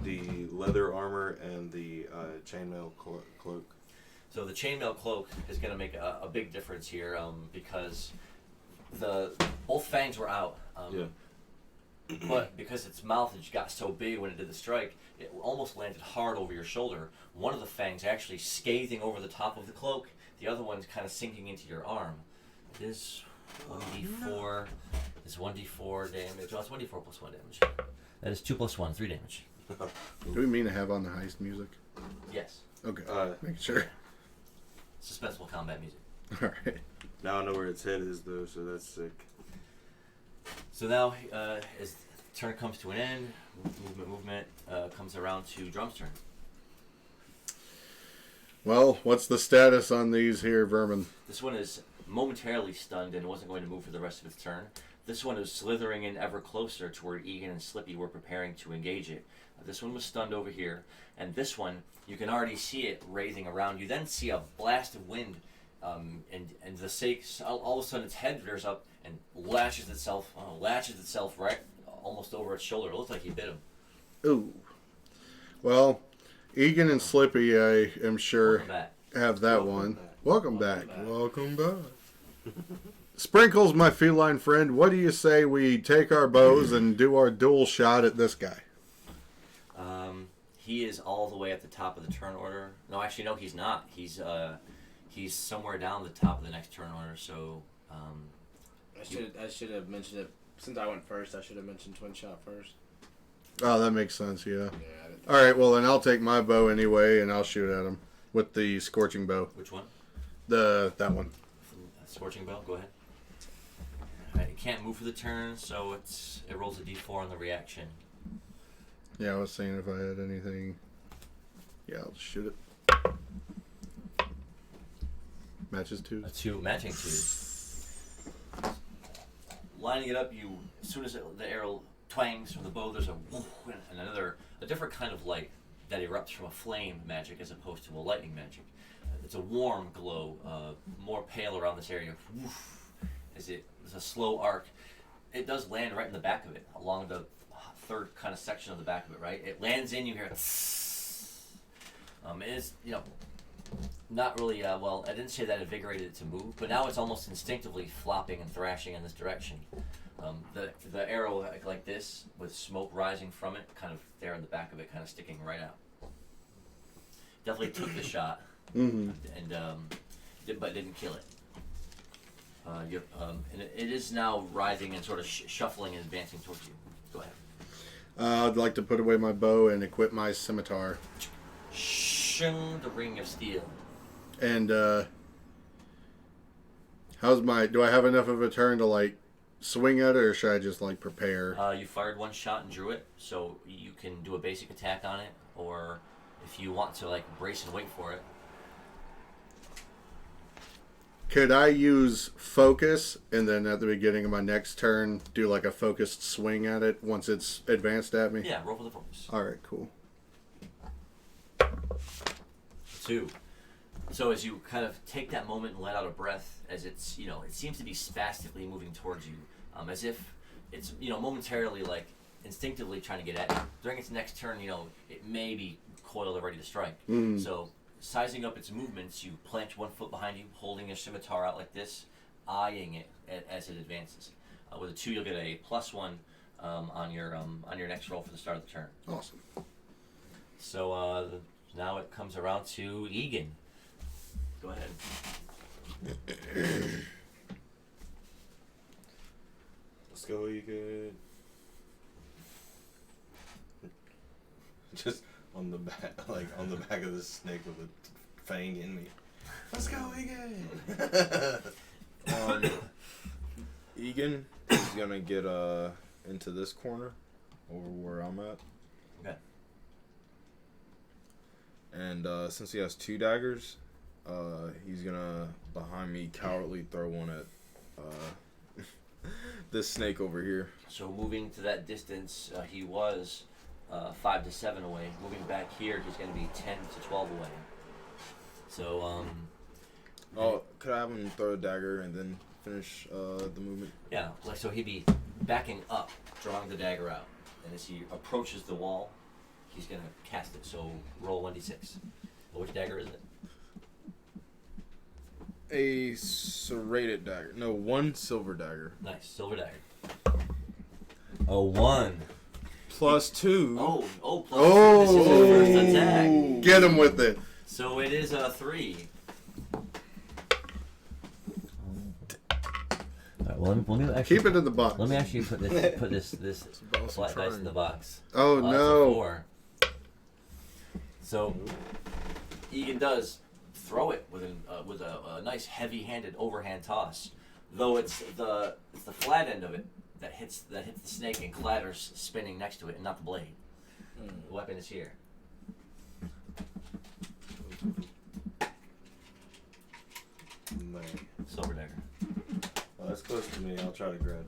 the leather armor and the chainmail cloak. So the chainmail cloak is going to make a big difference here because both fangs were out. Yeah. But because its mouth had got so big when it did the strike, it almost landed hard over your shoulder. One of the fangs actually scathing over the top of the cloak. The other one's kind of sinking into your arm. It is 1d4. It's 1d4 damage. Oh, it's 1d4 plus 1 damage. That is 2 plus 1, 3 damage. Do we mean to have on the heist music? Yes. Okay. Make sure. Suspenseful combat music. All right. Now I know where its head is, though, so that's sick. So now, as the turn comes to an end, movement comes around to Drum's turn. Well, what's the status on these here vermin? This one is momentarily stunned and wasn't going to move for the rest of its turn. This one is slithering in ever closer to where Egan and Slippy were preparing to engage it. This one was stunned over here, and this one, you can already see it wraithing around. You then see a blast of wind, and the sakes, all of a sudden its head rears up and latches itself right almost over its shoulder. It looks like he bit him. Ooh. Well, Egan and Slippy, I am sure, Welcome back. have that Welcome one. back. Welcome back. Welcome Welcome back. Sprinkles, my feline friend, what do you say we take our bows and do our dual shot at this guy? He is all the way at the top of the turn order. No, actually, no, he's not. He's somewhere down the top of the next turn order. So I should have mentioned it since I went first. I should have mentioned twin shot first. Oh, that makes sense, yeah. Yeah. I didn't All right, well, then I'll take my bow anyway, and I'll shoot at him with the scorching bow. which one? That one. Scorching Bell. Go ahead. All right, it can't move for the turn, so it rolls a d4 on the reaction. Yeah, I was seeing if I had anything. Yeah, I'll just shoot it. Matches two. A 2, matching 2. Lining it up, as soon as the arrow twangs from the bow, there's a woof and a different kind of light that erupts from a flame magic as opposed to a lightning magic. It's a warm glow, more pale around this area. Woof, it's a slow arc. It does land right in the back of it, along the third kind of section of the back of it, right? It lands in, you hear it. It is, not really, well, I didn't say that invigorated it to move, but now it's almost instinctively flopping and thrashing in this direction. The arrow like this, with smoke rising from it, kind of there in the back of it, kind of sticking right out. Definitely took the shot, Mm-hmm. and but didn't kill it. And it is now rising and sort of shuffling and advancing towards you. Go ahead. I'd like to put away my bow and equip my scimitar. Shing, the ring of steel. And, do I have enough of a turn to, like, swing at it, or should I just, like, prepare? You fired one shot and drew it, so you can do a basic attack on it, or if you want to, like, brace and wait for it. Could I use focus, and then at the beginning of my next turn, do, like, a focused swing at it once it's advanced at me? Yeah, roll for the focus. Alright, cool. 2. So as you kind of take that moment and let out a breath, as it seems to be spastically moving towards you, as if it's, momentarily, like, instinctively trying to get at you. During its next turn, it may be coiled or ready to strike. Mm. So sizing up its movements, you plant one foot behind you, holding your scimitar out like this, eyeing it as it advances. With a 2, you'll get a +1 on your next roll for the start of the turn. Awesome. So now it comes around to Egan. Go ahead. Let's go, you good. Just on the back, on the back of this snake with a fang in me. Let's go, Egan. Egan is gonna get into this corner over where I'm at. Okay. And since he has 2 daggers, he's gonna behind me cowardly throw one at this snake over here. So moving to that distance, he was 5 to 7 away. Moving back here, he's going to be 10 to 12 away. So, Oh, could I have him throw a dagger and then finish the movement? yeah, so he'd be backing up, drawing the dagger out. And as he approaches the wall, he's going to cast it. So roll 1d6. Which dagger is it? A serrated dagger. No, 1 silver dagger. Nice, silver dagger. A 1. +2. Oh, plus this is his first attack. Get him with it. So it is a 3. Alright, well let me actually Keep it in the box. Let me actually put this bounce flat dice in the triangle. box. Oh, That's a no. 4. So Egan does throw it with a nice heavy-handed overhand toss, though it's the flat end of it that hits the snake and clatters spinning next to it, and not the blade. The weapon is here. Man. Silver dagger. Well, that's close to me. I'll try to grab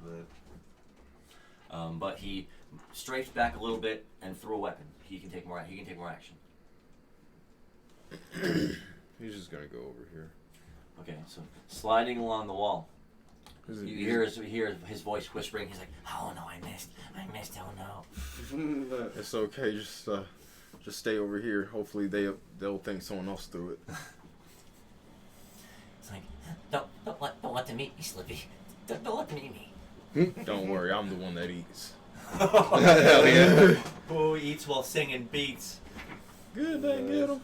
that. But he strafes back a little bit and threw a weapon. He can take more action. He's just gonna go over here. Okay, so sliding along the wall, You hear his voice whispering. He's like, "Oh no, I missed. Oh no." It's okay. Just stay over here. Hopefully they'll think someone else threw it. It's like, don't let them eat me, Slippy. Don't let them eat me. Don't worry, I'm the one that eats. Hell yeah. Who eats while singing beats? Good, they get him.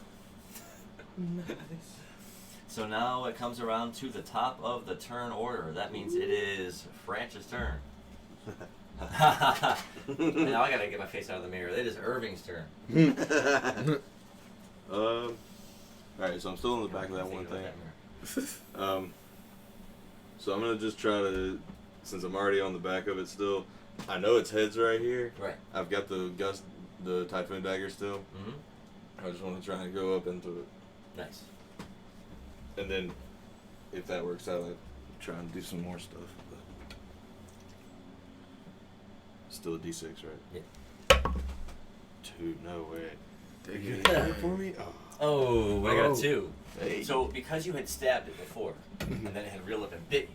So now it comes around to the top of the turn order. That means it is Franch's turn. Now I gotta get my face out of the mirror. It is Irving's turn. Alright, so I'm still in the back of that one thing. So I'm gonna just try to, since I'm already on the back of it still, I know its head's right here. Right. I've got the Typhoon Dagger still. Mm-hmm. I just want to try and go up into it. Nice. And then, if that works out, I'll try and do some more stuff. But still a D6, right? Yeah. 2, no way. They You get hit it for me? Oh, I got a 2. Hey. So because you had stabbed it before, and then it had reeled up and bit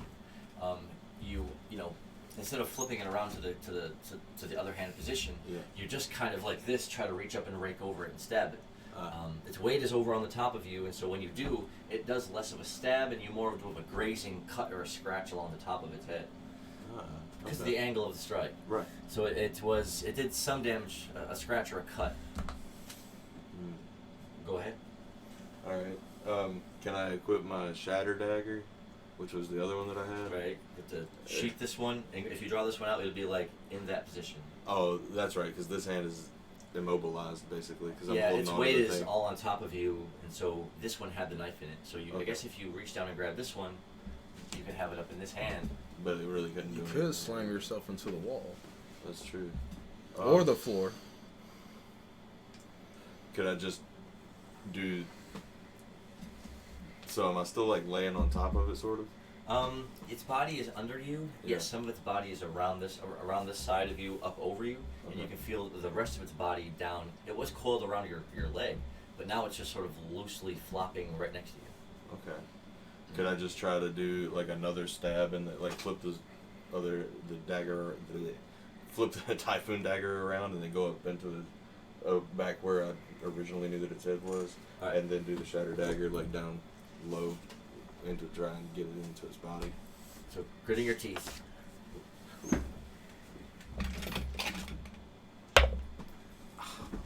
you, you know, instead of flipping it around to the other hand position, Yeah. you just kind of like this, try to reach up and rake over it and stab it. Its weight is over on the top of you, and so when you do, it does less of a stab and you more of a grazing cut or a scratch along the top of its head. Because of the angle of the strike. Right. So it did some damage, a scratch or a cut. Go ahead. Alright. Can I equip my Shatter Dagger, which was the other one that I had? Right. You have to sheath this one, and if you draw this one out, it'll be like in that position. Oh, that's right, because this hand is immobilized, basically. Cause I'm Yeah, holding its on weight to the is thing. all on top of you, and so this one had the knife in it. So I Okay. guess if you reach down and grab this one, you could have it up in this hand. But it really couldn't do You anything. could slam yourself into the wall That's true. or the floor. Could I just do... So am I still like laying on top of it, sort of? Its body is under you. Yeah. Yes, some of its body is around this side of you, up over you, and you Okay. can feel the rest of its body down. It was coiled around your leg, but now it's just sort of loosely flopping right next to you. Okay. Could I just try to do like another stab and like flip the Typhoon Dagger around and then go up into the back where I originally knew that its head was, Alright. and then do the Shatter Dagger like down low into try and get it into its body. So gritting your teeth.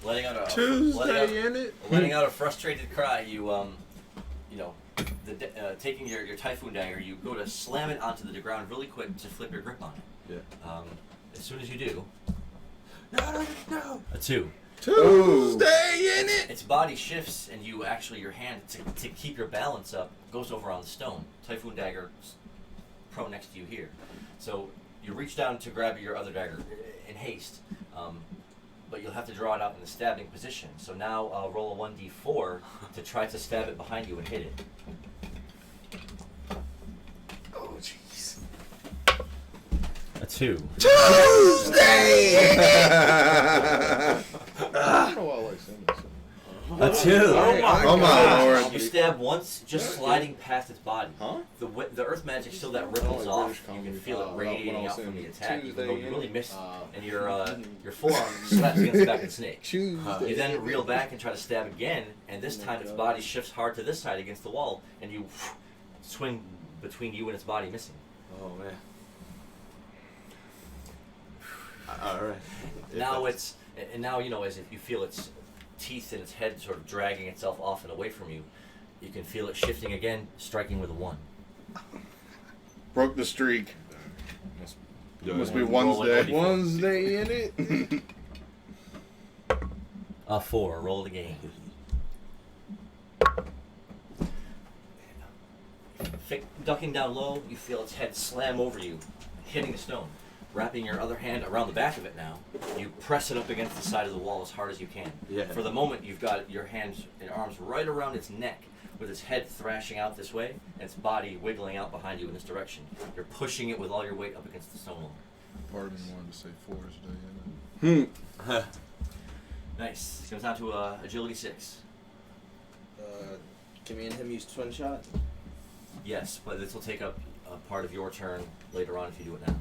Letting out a Tuesday in it. letting out a frustrated cry, you taking your Typhoon Dagger, you go to slam it onto the ground really quick to flip your grip on it. Yeah. As soon as you do, No. a 2. Tuesday in it. Its body shifts, and you actually your hand to keep your balance up goes over on the stone. Typhoon Dagger prone next to you here, so you reach down to grab your other dagger in haste. But you'll have to draw it out in the stabbing position. So now I'll roll a 1d4 to try to stab it behind you and hit it. Oh jeez. A 2. Tuesday. I don't know why I like saying this. A 2. Oh my lord. You stab once, just sliding past its body. Huh? The earth magic still that ripples Oh, off. British You can comedy. feel it When I radiating was out from the saying attack, even Tuesday though you in really it. missed, and your forearm slaps against the back of the snake. Tuesday. You then reel back and try to stab again, and this time its body shifts hard to this side against the wall, and you swing between you and its body, missing. Oh man. All right. Now as if you feel its teeth and its head sort of dragging itself off and away from you, you can feel it shifting again, striking with a 1. Broke the streak. Must be Roll Wednesday. Wednesday in it. A 4. Roll it again. Ducking down low, you feel its head slam over you, hitting the stone. Wrapping your other hand around the back of it now, you press it up against the side of the wall as hard as you can. Yeah. For the moment, you've got your hands and arms right around its neck, with its head thrashing out this way, and its body wiggling out behind you in this direction. You're pushing it with all your weight up against the stone wall. Part of me wanted to say Forest Day in it. Nice. It comes down to agility 6. Can me and him use twin shot? Yes, but this will take up part of your turn later on if you do it now.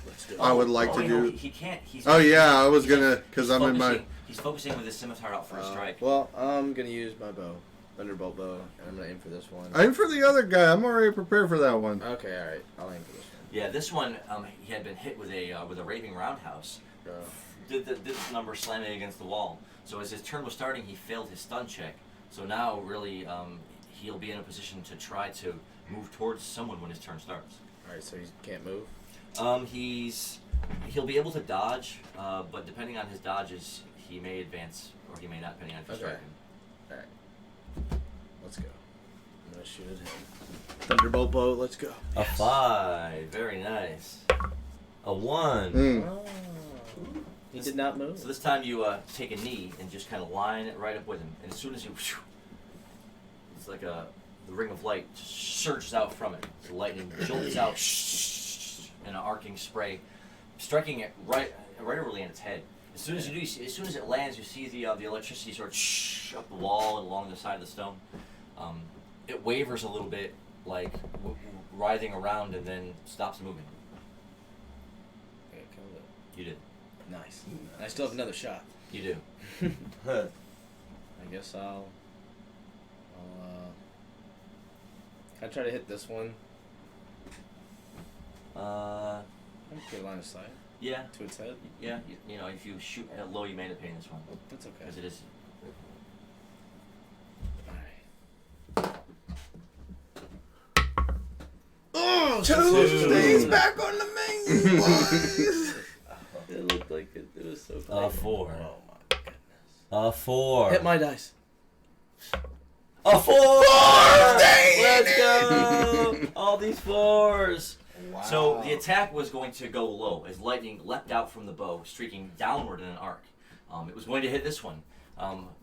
Let's go. I would like to wait, no, do. he can't. He's Oh yeah, I was he's- gonna, cause he's I'm in my. focusing- He's focusing with his scimitar out for a strike. Well, I'm gonna use my bow, thunderbolt bow, and I'm gonna aim for this one. Aim for the other guy. I'm already prepared for that one. Okay, all right. I'll aim for this one. Yeah, this one he had been hit with a raving roundhouse. Did this number slamming against the wall. So as his turn was starting, he failed his stun check. So now really he'll be in a position to try to move towards someone when his turn starts. All right, so he can't move. He'll be able to dodge, but depending on his dodges, he may advance or he may not, depending on if you strike him. All right. Let's go. I'm gonna shoot at him. Thunderbolt bow. Let's go. A 5, very nice. A 1. Mm. Oh. He did not move. So this time you take a knee and just kind of line it right up with him, and as soon as you, it's like the ring of light surges out from it. The lightning jolts out in an arcing spray, striking it right early in its head. As soon as as soon as it lands, you see the electricity sort of up the wall and along the side of the stone. It wavers a little bit, like writhing around, and then stops moving. Okay, killed it. You did. Nice. I still have another shot. You do. I guess I'll can I try to hit this one? Uh, Get line of sight yeah. to its head. Yeah, you know, if you shoot at low, you may end up hitting this one. That's okay. Because it is. Alright. Oh, Two stays back on the menu, boys. It looked like it was so funny. 4. Oh my goodness. A 4. Hit my dice. A 4! Dang Let's it! go! All these 4s. Wow. So the attack was going to go low as lightning leapt out from the bow, streaking downward in an arc. It was going to hit this one,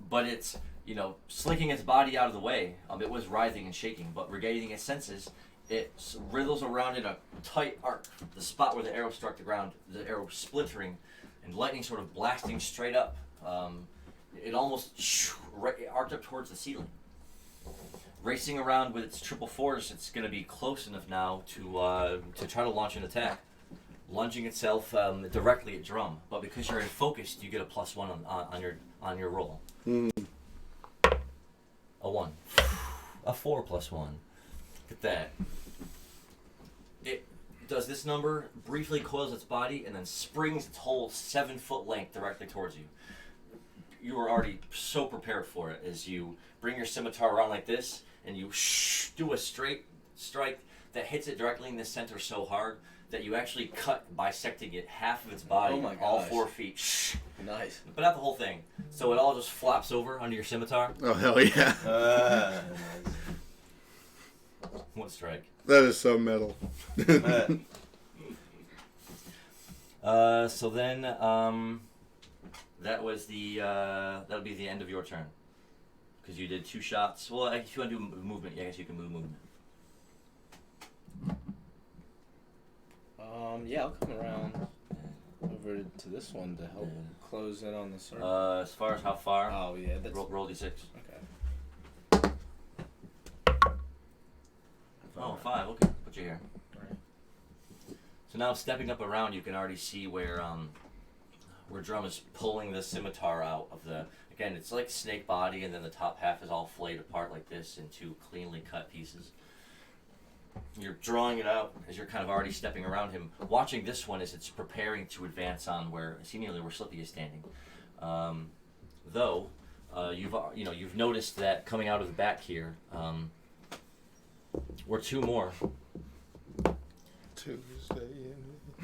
but it's, you know, slinking its body out of the way. It was writhing and shaking, but regaining its senses, it wriggles around in a tight arc. The spot where the arrow struck the ground, the arrow splintering, and lightning sort of blasting straight up. It almost arced up towards the ceiling. Racing around with its triple force, it's going to be close enough now to try to launch an attack, lunging itself directly at Drum. But because you're in focus, you get a +1 on your roll. A 1, a 4 +1. Look at that. It does this number, briefly coils its body, and then springs its whole 7-foot length directly towards you. You were already so prepared for it as you bring your scimitar around like this, and you do a straight strike that hits it directly in the center so hard that you actually cut, bisecting it, half of its body, Oh my all gosh. 4 feet. Nice. But not the whole thing. So it all just flops over under your scimitar. Oh hell yeah! One strike. That is so metal. So then, that was that'll be the end of your turn. Because you did 2 shots. Well, if you want to do movement, yeah, I guess you can move movement. Yeah, I'll come around over to this one to help close in on the circle. As far as how far? Oh yeah, that's Roll d6. okay. Oh, 5. Okay, put you here. Alright. So now stepping up around, you can already see where Drum is pulling the scimitar out of the. Again, it's like snake body, and then the top half is all flayed apart like this into cleanly cut pieces. You're drawing it out as you're kind of already stepping around him, watching this one as it's preparing to advance on where seemingly where Slippy is standing. Though you've noticed that coming out of the back here were 2 more.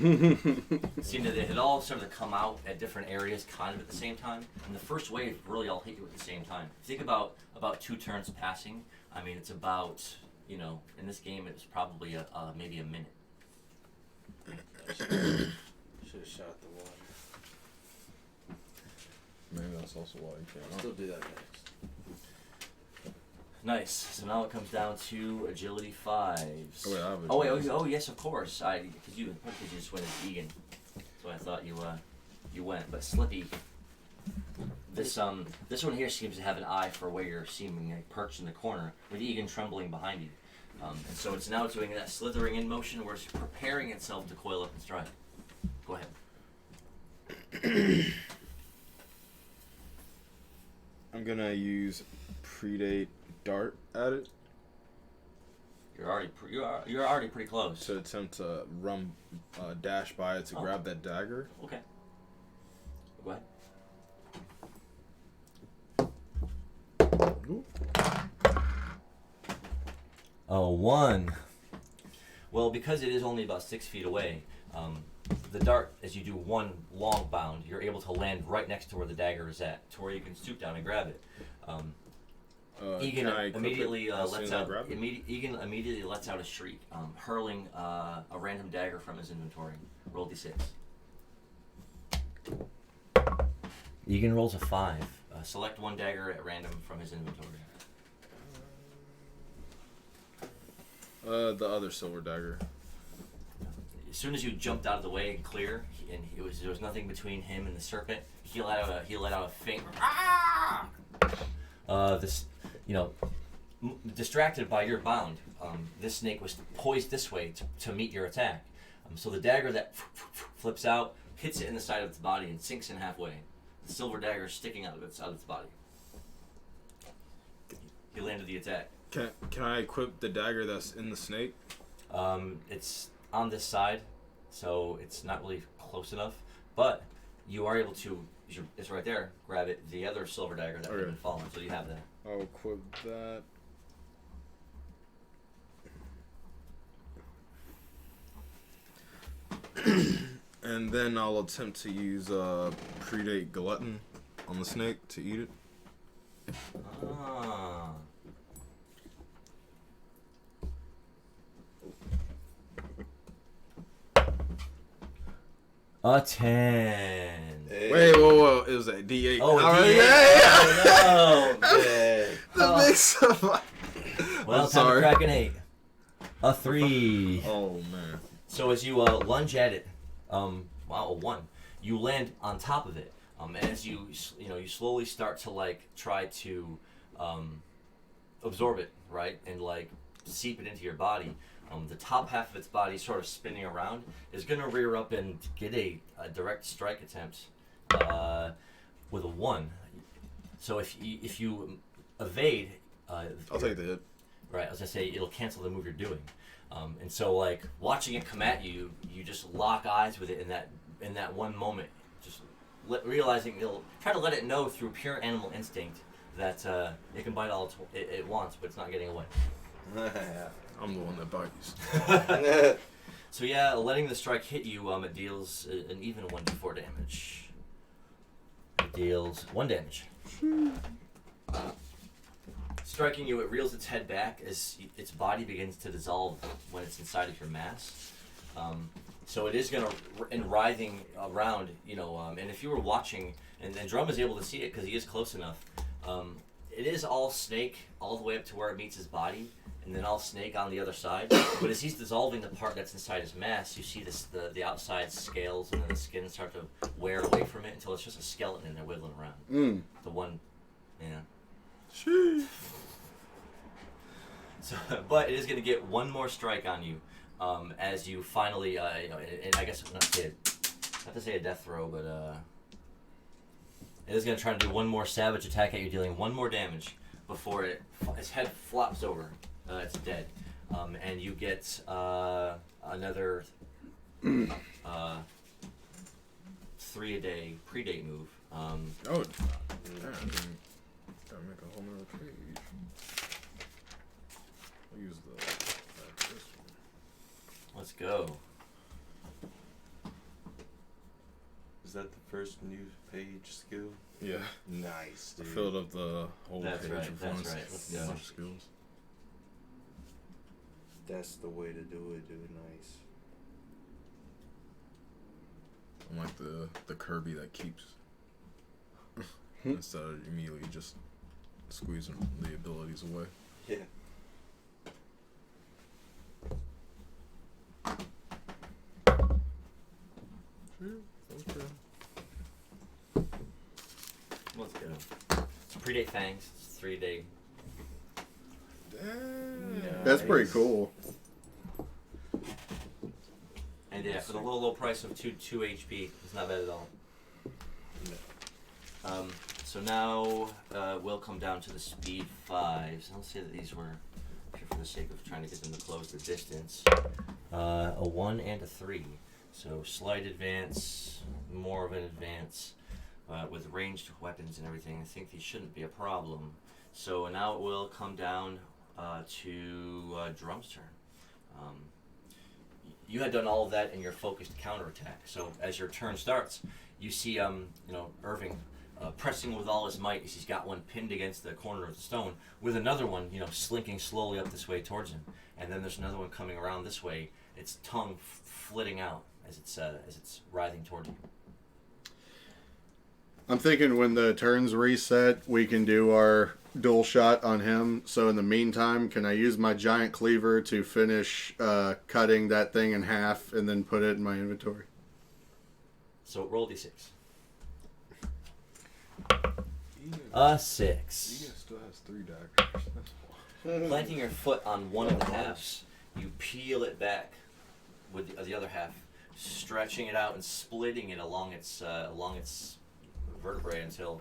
Seemed that they had all sort of come out at different areas kind of at the same time. And the first wave really all hit you at the same time. Think about 2 turns passing. I mean, it's about, in this game it was probably maybe a minute. Should have shot the one. Maybe that's also why you I'll can't. still do that next. Nice. So now it comes down to agility 5s. Oh, wait, I have Oh, wait, agility. oh yes, of course. Because you just went as Egan, so I thought you went. But Slippy, this one here seems to have an eye for where you're seemingly perched in the corner, with Egan trembling behind you. And so it's now doing that slithering in motion where it's preparing itself to coil up and strike. Go ahead. I'm gonna use predate dart at it You're already pretty close. to attempt to dash by it to grab that dagger. Okay. Go ahead. Oh, 1. Well, because it is only about 6 feet away, the dart, as you do one long bound, you're able to land right next to where the dagger is at, to where you can stoop down and grab it. Egan Can I equip immediately it as soon lets as I out. grab it? Egan immediately lets out a shriek, hurling a random dagger from his inventory. Roll d6. Egan rolls a 5. Select one dagger at random from his inventory. The other silver dagger. As soon as you jumped out of the way and clear, there was nothing between him and the serpent. He let out a faint. Distracted by your bound, this snake was poised this way to meet your attack. So the dagger that flips out hits it in the side of its body and sinks in halfway. The silver dagger is sticking out of its body. He landed the attack. Can I equip the dagger that's in the snake? It's on this side, so it's not really close enough. But you are able to. It's right there. Grab it. The other silver dagger that would have been fallen. So you have that. I'll equip that. And then I'll attempt to use predate glutton on the snake to eat it. Ah. A 10. Hey. Wait, whoa, it was a D8. Oh, a All right, D8. yeah. Oh, no. The mix up. Well, I'm time to sorry. crack an 8. A 3. Oh man. So as you lunge at it, wow, a 1. You land on top of it. And as you slowly start to try to absorb it, right, and seep it into your body. The top half of its body, sort of spinning around, is going to rear up and get a direct strike attempt with a 1. So if you evade, I'll take the hit. right, I was gonna say it'll cancel the move you're doing, and so watching it come at you, you just lock eyes with it in that one moment, just realizing it'll try to let it know through pure animal instinct that it can bite all it wants, but it's not getting away. I'm the one that bites. So yeah, letting the strike hit you, it deals an even 1d4 damage. It deals 1 damage. Striking you, it reels its head back as its body begins to dissolve when it's inside of your mass. So it is and writhing around, and if you were watching, and Drum is able to see it because he is close enough, it is all snake all the way up to where it meets his body, and then all snake on the other side. But as he's dissolving the part that's inside his mass, you see the outside scales and then the skin start to wear away from it until it's just a skeleton and they're wiggling around. The one, Sheesh. So, but it is going to get one more strike on you as you finally, and I guess not to say a death throw, but it is going to try to do one more savage attack at you, dealing 1 more damage before its head flops over. It's dead, and you get another 3 a day predate move. Oh, damn, gotta make a whole nother page. I'll use this one. Let's go. Is that the first new page skill? Yeah. Nice, I dude. filled up the whole That's page right, of that's ones. right. Let's go. Bunch of skills. That's the way to do it, dude. Nice. I'm like the Kirby that keeps instead of immediately just squeezing the abilities away. Yeah. That was pretty. Let's go. So predate fangs. It's 3 a day. Damn. That's pretty cool. And yeah, for the low price of 2 HP, it's not bad at all. So now we'll come down to the speed 5s. I'll say that these were, for the sake of trying to get them to close the distance, a 1 and a 3. So slight advance, more of an advance. With ranged weapons and everything, I think these shouldn't be a problem. So now it will come down to Drum's turn. You had done all of that in your focused counterattack. So as your turn starts, you see Irving pressing with all his might as he's got one pinned against the corner of the stone, with another one slinking slowly up this way towards him. And then there's another one coming around this way, its tongue flitting out as it's writhing towards you. I'm thinking when the turns reset, we can do our dual shot on him. So in the meantime, can I use my giant cleaver to finish cutting that thing in half and then put it in my inventory? So roll d6. Ian 6. still has 3 daggers. That's wild. Planting your foot on one of the halves, you peel it back with the other half, stretching it out and splitting it along its vertebrae until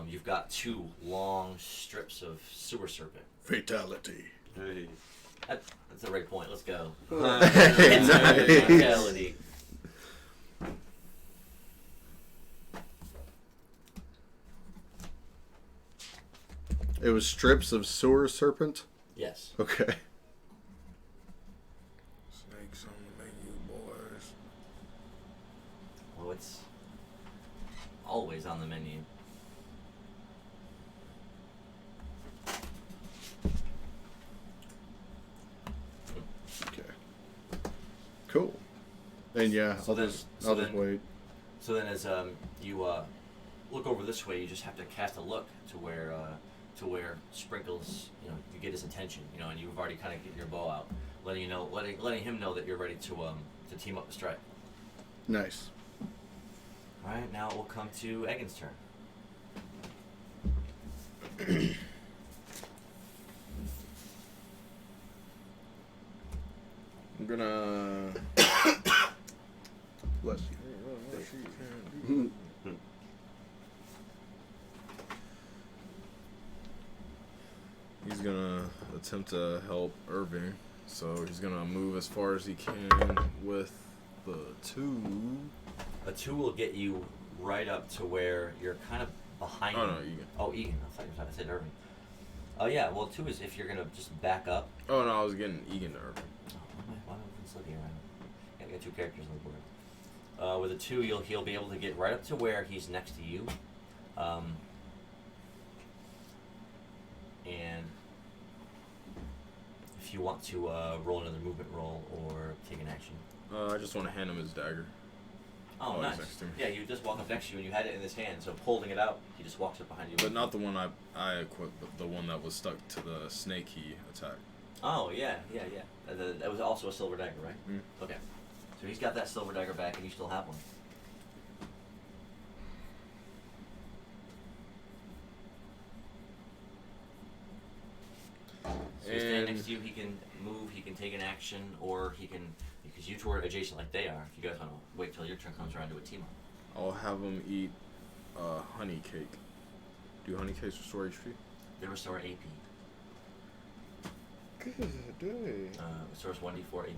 you've got 2 long strips of sewer serpent. Fatality. Hey. That's the right point. Let's go. Hey, nice. Fatality. It was strips of sewer serpent? Yes. Okay. Snakes on the menu, boys. Oh, it's always on the menu. Okay. Cool. And yeah, So I'll then- just so then- wait. So then, as you look over this way, you just have to cast a look to where Sprinkles, you get his attention, and you've already kind of get your bow out, letting him know that you're ready to team up the strike. Nice. All right, now it will come to Egan's turn. I'm gonna. Bless you. He's gonna attempt to help Irving, so he's gonna move as far as he can with the 2. A 2 will get you right up to where you're kind of behind Oh him. no, Egan. Oh, Egan. I thought you were talking, I said Irving. Yeah, well, 2 is if you're going to just back up. Oh no, I was getting Egan to Irving. Why am I looking around? Yeah, I got 2 characters on the board. With a 2, he'll be able to get right up to where he's next to you. And if you want to roll another movement roll or take an action. I just want to hand him his dagger. Oh, he's nice. next to me. Yeah, you just walk up next to you and you had it in his hand, so holding it out, he just walks up behind you. But not the one I equipped, but the one that was stuck to the snake he attacked. Oh, yeah. That was also a silver dagger, right? Mm. Okay. So he's got that silver dagger back and you still have one. So he's standing next to you, he can move, he can take an action, or he can, because you two are adjacent like they are, if you guys want to wait till your turn comes around to a team up. I'll have him eat honey cake. Do honey cakes restore HP? They restore AP. Good day. Restores 1d4 AP.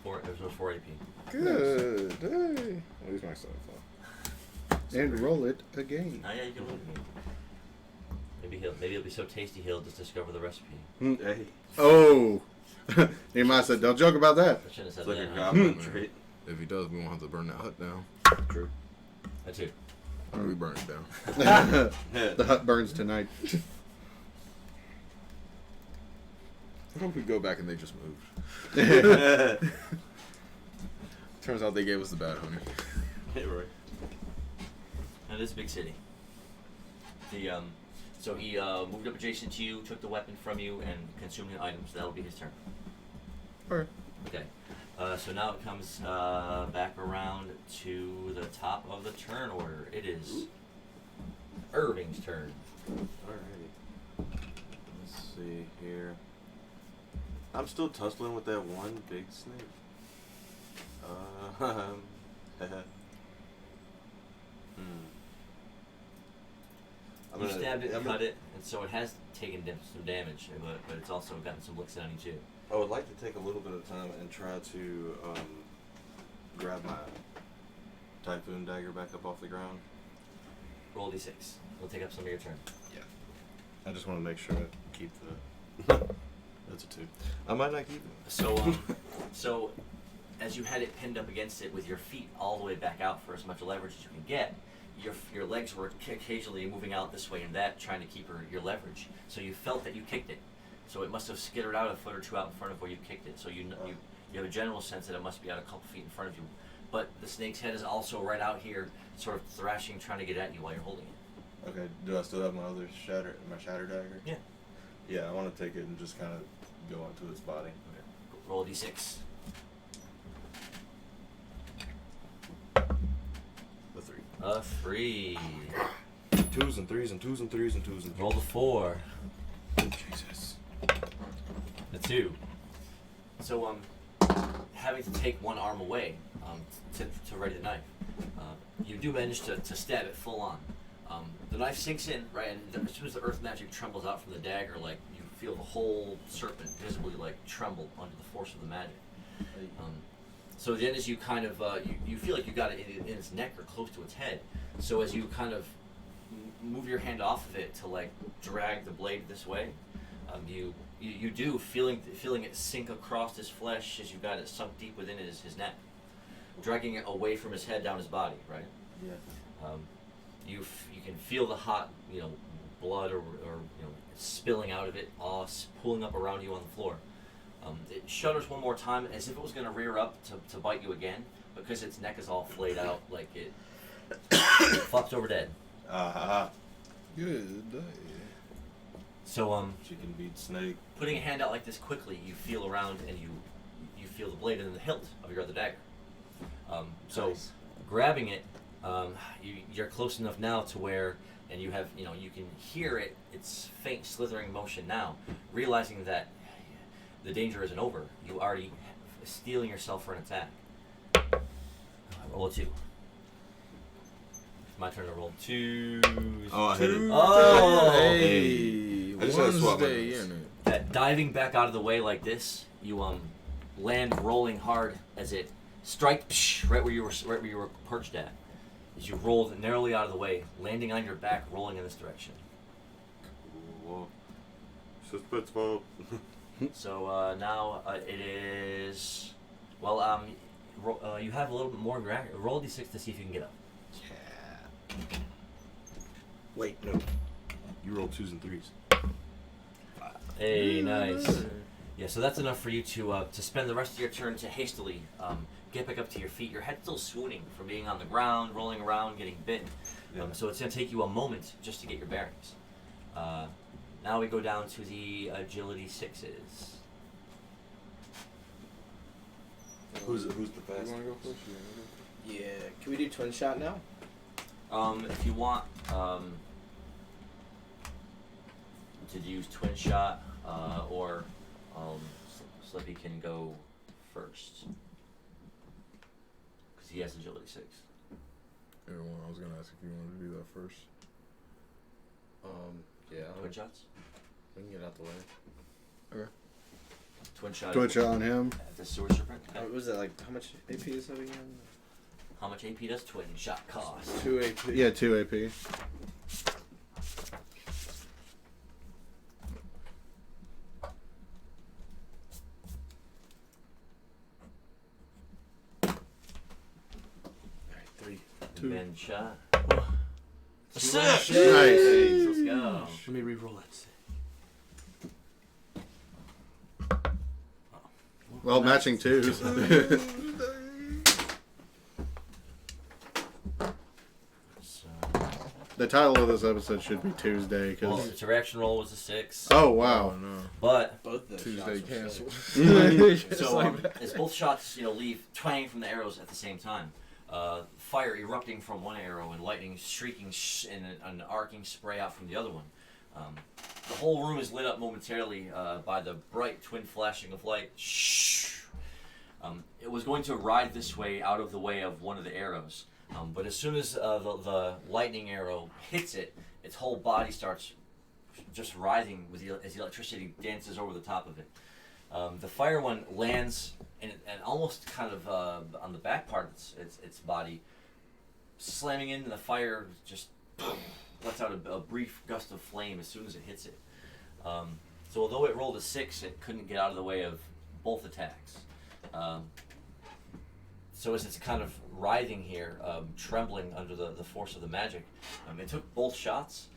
It restores 4 AP. Good day. At least my stuff. And roll it again. Oh yeah, you can move it. Maybe it'll be so tasty he'll just discover the recipe. Hey. Oh. He might have said, don't joke about that. I shouldn't have said It's like that. a huh? goblin trait. If he does, we won't have to burn that hut down. True. That too. Or we burn it down. The hut burns tonight. I hope we go back and they just moved. Turns out they gave us the bad honey. Hey, right. That is a big city. So he moved up adjacent to you, took the weapon from you, and consumed the items. That'll be his turn. Alright. Okay. So now it comes back around to the top of the turn order. It is Irving's turn. Alrighty. Let's see here. I'm still tussling with that one big snake. I'm You gonna- stabbed it and I'm cut gonna- it, and so it has taken some damage, but it's also gotten some licks on you too. I would like to take a little bit of time and try to grab my Typhoon dagger back up off the ground. Roll d6. We'll take up some of your turn. I just want to make sure I keep the. That's a 2. I might not keep it. So as you had it pinned up against it with your feet all the way back out for as much leverage as you can get, your legs were occasionally moving out this way and that, trying to keep your leverage. So you felt that you kicked it. So it must have skittered out a foot or two out in front of where you kicked it. So you have a general sense that it must be out a couple feet in front of you. But the snake's head is also right out here, sort of thrashing, trying to get at you while you're holding it. Okay. Do I still have my other shatter dagger? Yeah. Yeah, I want to take it and just kind of go onto its body. Okay. Roll a d6. The 3. A 3. 2s and 3s and 2s and 3s and 2s and 3s. Roll the 4. Jesus. The 2. So having to take one arm away to ready the knife, you do manage to stab it full on. The knife sinks in, right, and as soon as the earth magic trembles out from the dagger, like you feel the whole serpent visibly like tremble under the force of the magic. So then as you kind of, you feel like you got it in its neck or close to its head. So as you kind of move your hand off of it to like drag the blade this way, you do feeling it sink across his flesh as you got it sunk deep within his neck, dragging it away from his head down his body, right? Yeah. You can feel the hot, blood or spilling out of it, all pooling up around you on the floor. It shudders one more time as if it was going to rear up to bite you again, because its neck is all flayed out like it flops over dead. Good day. So Chicken beat snake. putting a hand out like this quickly, you feel around and you feel the blade in the hilt of your other dagger. So Nice. grabbing it, you're close enough now to where, and you have, you can hear it, its faint slithering motion now, realizing that the danger isn't over. You already steeling yourself for an attack. Roll a 2. It's my turn to roll 2. Oh, I hit it. Oh! Hey, I just had to swap my Wednesday, notes. ain't it? That diving back out of the way like this, you land rolling hard as it strikes right where you were perched at. As you rolled narrowly out of the way, landing on your back, rolling in this direction. Cool. Suspense mode. So now it is. Well, you have a little bit more. Roll a d6 to see if you can get up. Yeah. Wait, no. You roll 2s and 3s. Hey, nice. Yeah, so that's enough for you to spend the rest of your turn to hastily get back up to your feet. Your head's still swooning from being on the ground, rolling around, getting bitten. Yeah. So it's going to take you a moment just to get your bearings. Now we go down to the agility 6s. Who's the You fastest? wanna go first? Yeah. Can we do twin shot now? If you want to use twin shot, or Slippy can go first because he has agility 6. Everyone, I was gonna ask if you wanted to do that first. Yeah. Twin shots. We can get out the way. Twin shot. Twitch on him. At the sewer serpent. Okay. What was that like? How much AP is that again? How much AP does twin shot cost? 2 AP. Yeah, 2 AP. Alright, 3. Two. Men shot. Six! Nice. Let's go. Let me re-roll it. Well, matching 2s. So, The title of this episode should be Tuesday, well, because... its reaction roll was a 6. Oh, wow. Oh, no. But Both the Tuesday shots were canceled. sick. so as both shots leave twanging from the arrows at the same time, fire erupting from one arrow and lightning streaking and an arcing spray out from the other one. The whole room is lit up momentarily by the bright twin flashing of light. It was going to ride this way out of the way of one of the arrows, but as soon as the lightning arrow hits it, its whole body starts just writhing as the electricity dances over the top of it. The fire one lands and almost kind of on the back part of its body, slamming into the fire, just lets out a brief gust of flame as soon as it hits it. So although it rolled a 6, it couldn't get out of the way of both attacks. So as it's kind of writhing here, trembling under the force of the magic, it took both shots,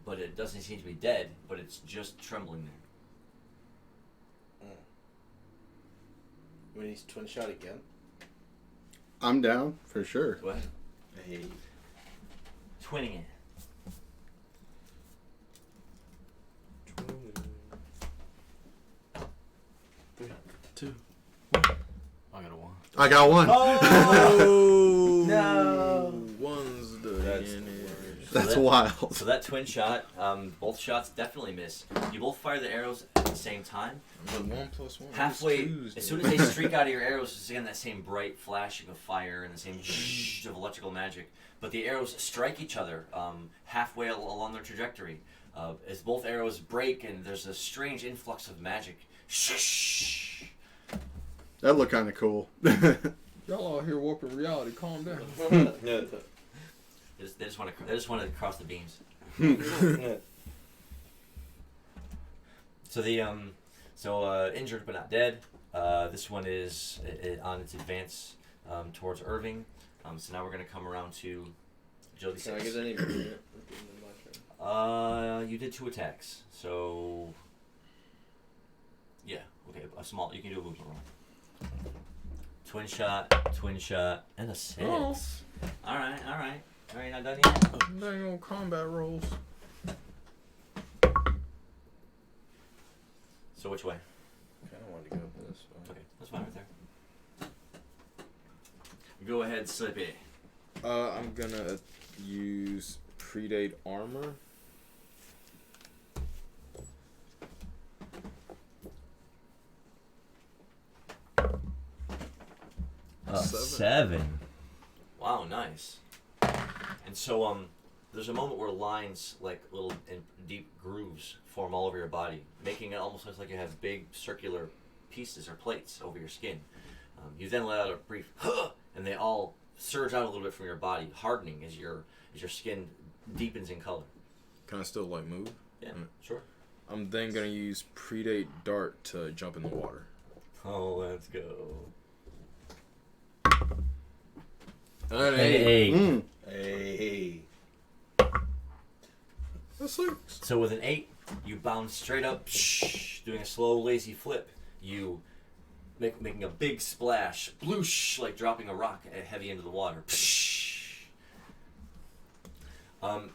but it doesn't seem to be dead, but it's just trembling there. We need twin shot again. I'm down for sure. Go ahead. Hey. Twinning it. I got a 1. I got one. Oh No. One's the That's in the it. worst. That's So that- wild. So that twin shot, both shots definitely miss. You both fire the arrows at the same time. But 1 + 1 Halfway, is 2, as soon as they streak out of your arrows, it's again that same bright flashing of fire and the same of electrical magic. But the arrows strike each other halfway along their trajectory. As both arrows break, and there's a strange influx of magic. That looked kind of cool. Y'all out here warping reality. Calm down. Yeah. They just want to cross the beams. So the injured but not dead. This one is on its advance towards Irving. So now we're gonna come around to agility Can I 6. get any movement at the end of my turn? You did 2 attacks, so yeah, okay, a small. You can do a movement roll. Twin shot, and a 6. Oh. All right. Not done yet. Dang old combat rolls. So which way? I kind of wanted to go this way. Okay, that's fine right there. Go ahead, Slippy. I'm gonna use predate armor. Seven. Wow, nice. And so, there's a moment where lines, like little deep grooves, form all over your body, making it almost look like you have big circular pieces or plates over your skin. You then let out a brief "huh," and they all surge out a little bit from your body, hardening as your skin deepens in color. Can I still like move? Yeah, sure. I'm then gonna use predate dart to jump in the water. Oh, let's go. Hey. Mm. Hey. That's like So with an 8, you bound straight up, doing a slow, lazy flip. You making a big splash, bloosh, like dropping a rock heavy into the water.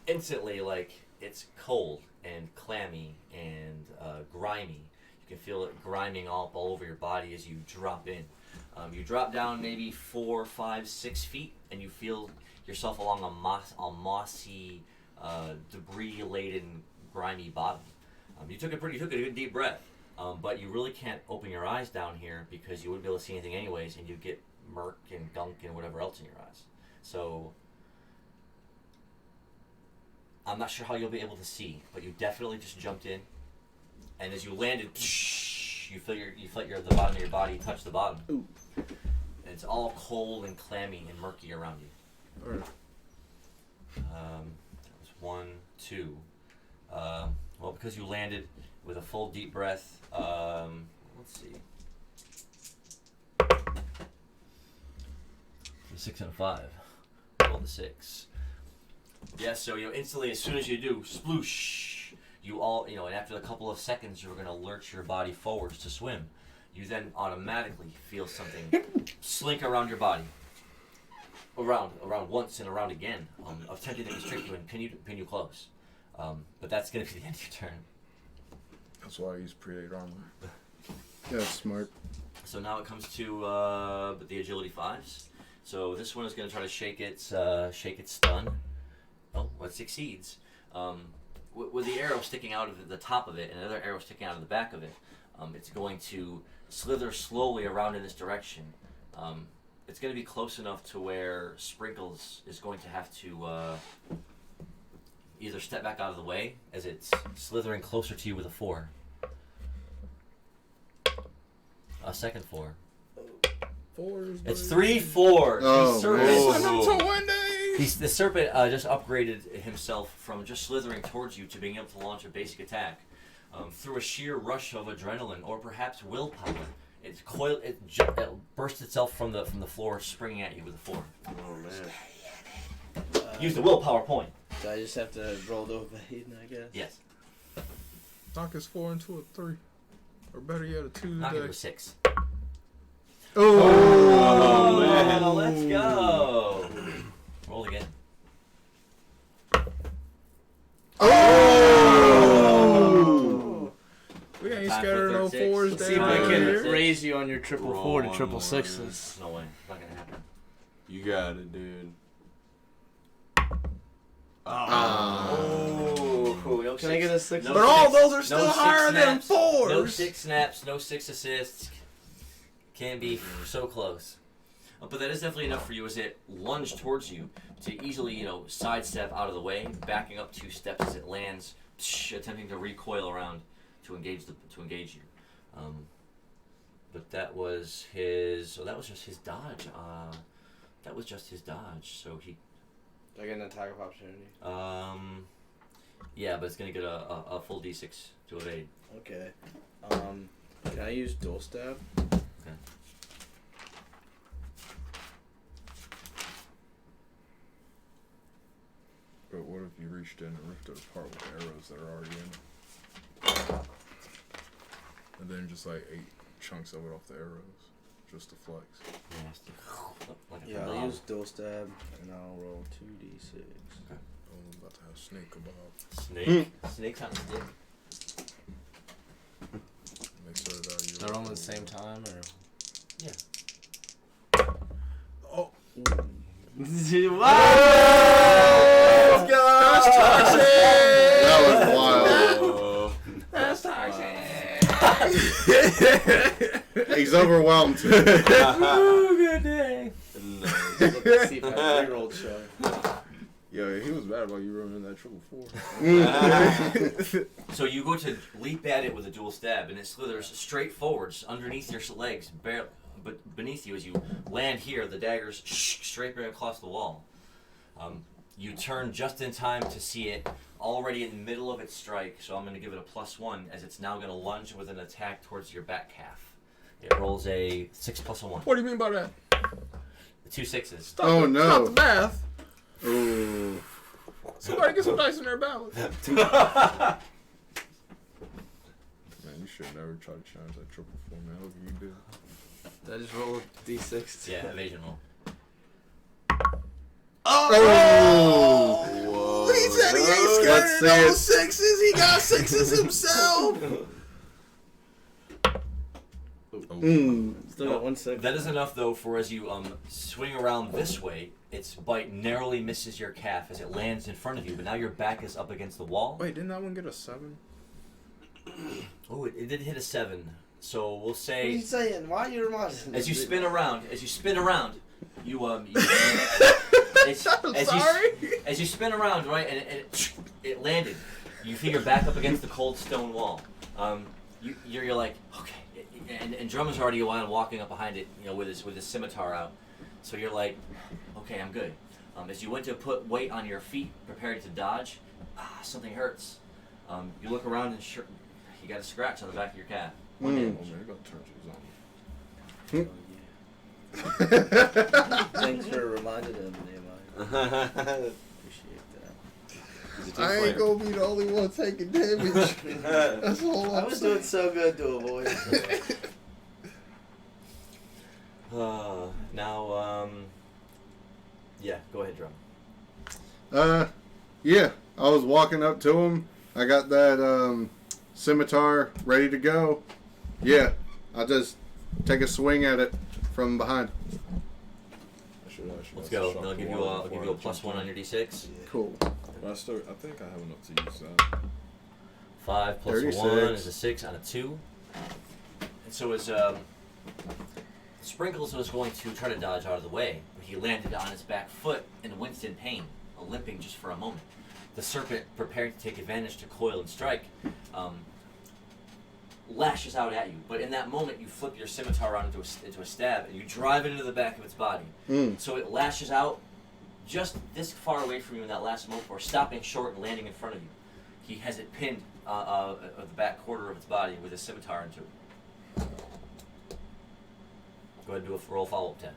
Instantly, like, it's cold and clammy and grimy. You can feel it grinding all over your body as you drop in. You drop down maybe 4, 5, 6 feet, and you feel yourself along a mossy, debris-laden, grimy bottom. You took a good deep breath, but you really can't open your eyes down here because you wouldn't be able to see anything anyways, and you get murk and gunk and whatever else in your eyes. So I'm not sure how you'll be able to see, but you definitely just jumped in, and as you landed, you felt the bottom of your body touch the bottom. Ooh. And it's all cold and clammy and murky around you. Alright. That was 1, 2. Well, because you landed with a full deep breath, let's see. 6 and a 5. Roll the 6. Yeah, so instantly, as soon as you do, sploosh, you all, and after a couple of seconds, you're going to lurch your body forwards to swim. You then automatically feel something slink around your body. Around once and around again, attempting to constrict you and pin you close. But that's going to be the end of your turn. that's why I use predate armor. Yeah, that's smart. So now it comes to the agility 5s. So this one is going to try to shake its stun. Oh, well, it succeeds. With the arrow sticking out of the top of it and another arrow sticking out of the back of it, it's going to slither slowly around in this direction. It's going to be close enough to where Sprinkles is going to have to either step back out of the way as it's slithering closer to you with a 4. A second 4. Fours. It's 3 4s. Oh, The serpent, man. the serpent just upgraded himself from just slithering towards you to being able to launch a basic attack. Through a sheer rush of adrenaline or perhaps willpower, it burst itself from the floor, springing at you with a 4. Oh man. Use the willpower point. So I just have to roll the evade, I guess. Yes. Knock his 4 into a 3. Or better yet, a 2 Knock it today. to a 6. Oh, man. Let's go. Roll again. Oh! We ain't Time for scared of no 36. 4s Let's see if down I can here. raise you on your triple Roll 4 to one triple more. 6s. No way. Not gonna happen. You got it, dude. Oh, no Can I get a 6? no But all six- those are still no six higher than snaps, 4s. No 6 snaps, no 6 assists. Can't be so close. But that is definitely enough for you as it lunged towards you to easily, sidestep out of the way, backing up 2 steps as it lands, attempting to recoil around to engage you. But that was his. So that was just his dodge. So he. Do I get an attack of opportunity? Yeah, but it's gonna get a full D6 to evade. Okay. Can I use dual stab? Okay. But what if you reached in and ripped it apart with the arrows that are already in it? And then just like 8 chunks of it off the arrows. Just to flex. Nasty. Like a Yeah, bomb. I'll use dual stab and I'll roll 2d6. Oh, I'm about to have snake kebab. Snake. Snake's on stick. Make sure that you They're all at the same time, or? Yeah. Oh, Let's go! That was wild. That's toxic. He's overwhelmed. Oh, good day. Let's see if I rerolled show. yeah, he was bad about you running that triple 4. So you go to leap at it with a dual stab, and it slithers straight forwards underneath your legs, but beneath you as you land here. The dagger's scraping across the wall. You turn just in time to see it already in the middle of its strike, so I'm going to give it a +1 as it's now going to lunge with an attack towards your back calf. It rolls a 6 + a 1. What do you mean by that? 2 6s. Stop Oh, the, no. Stop the math. Ooh. Somebody get some dice in their ballot. Man, you should never try to challenge that triple 4, man. Look what you do. Did I just roll a d6? Yeah, evasion roll. Oh! Whoa. He said he ain't Let's scared of see no it. 6s. He got 6s himself. Still got 1 6. That is enough, though, for as you swing around this way, its bite narrowly misses your calf as it lands in front of you, but now your back is up against the wall. Wait, didn't that one get a 7? Oh, it did hit a 7. So we'll What are say you saying? Why are you reminding me? as you spin around, you as you spin around, right, and it landed. You feel your back up against the cold stone wall. You're like, okay, and Drummer's already walking up behind it, with his scimitar out. So you're like, okay, I'm good. As you went to put weight on your feet, prepared to dodge, something hurts. You look around and you got a scratch on the back of your calf. Oh, man, you got to turn to his own. Thanks for reminding him, Nehemiah. Appreciate that. I ain't gonna be the only one taking damage. That's all I was doing so good to avoid it. Now, yeah, go ahead, Drum. Yeah. I was walking up to him. I got that scimitar ready to go. Yeah. I'll just take a swing at it from behind. I should should actually. Let's go. I'll give you a +1 on your d6. Cool. But I think I have enough to use that. 5 plus 36. 1 is a 6 on a 2. And so as Sprinkles was going to try to dodge out of the way, but he landed on his back foot and winced in pain, limping just for a moment. The serpent, preparing to take advantage to coil and strike, lashes out at you. But in that moment, you flip your scimitar around into a stab, and you drive it into the back of its body. So it lashes out just this far away from you in that last moment, or stopping short and landing in front of you. He has it pinned at the back quarter of its body with a scimitar into it. Go ahead and do a roll follow-up 10.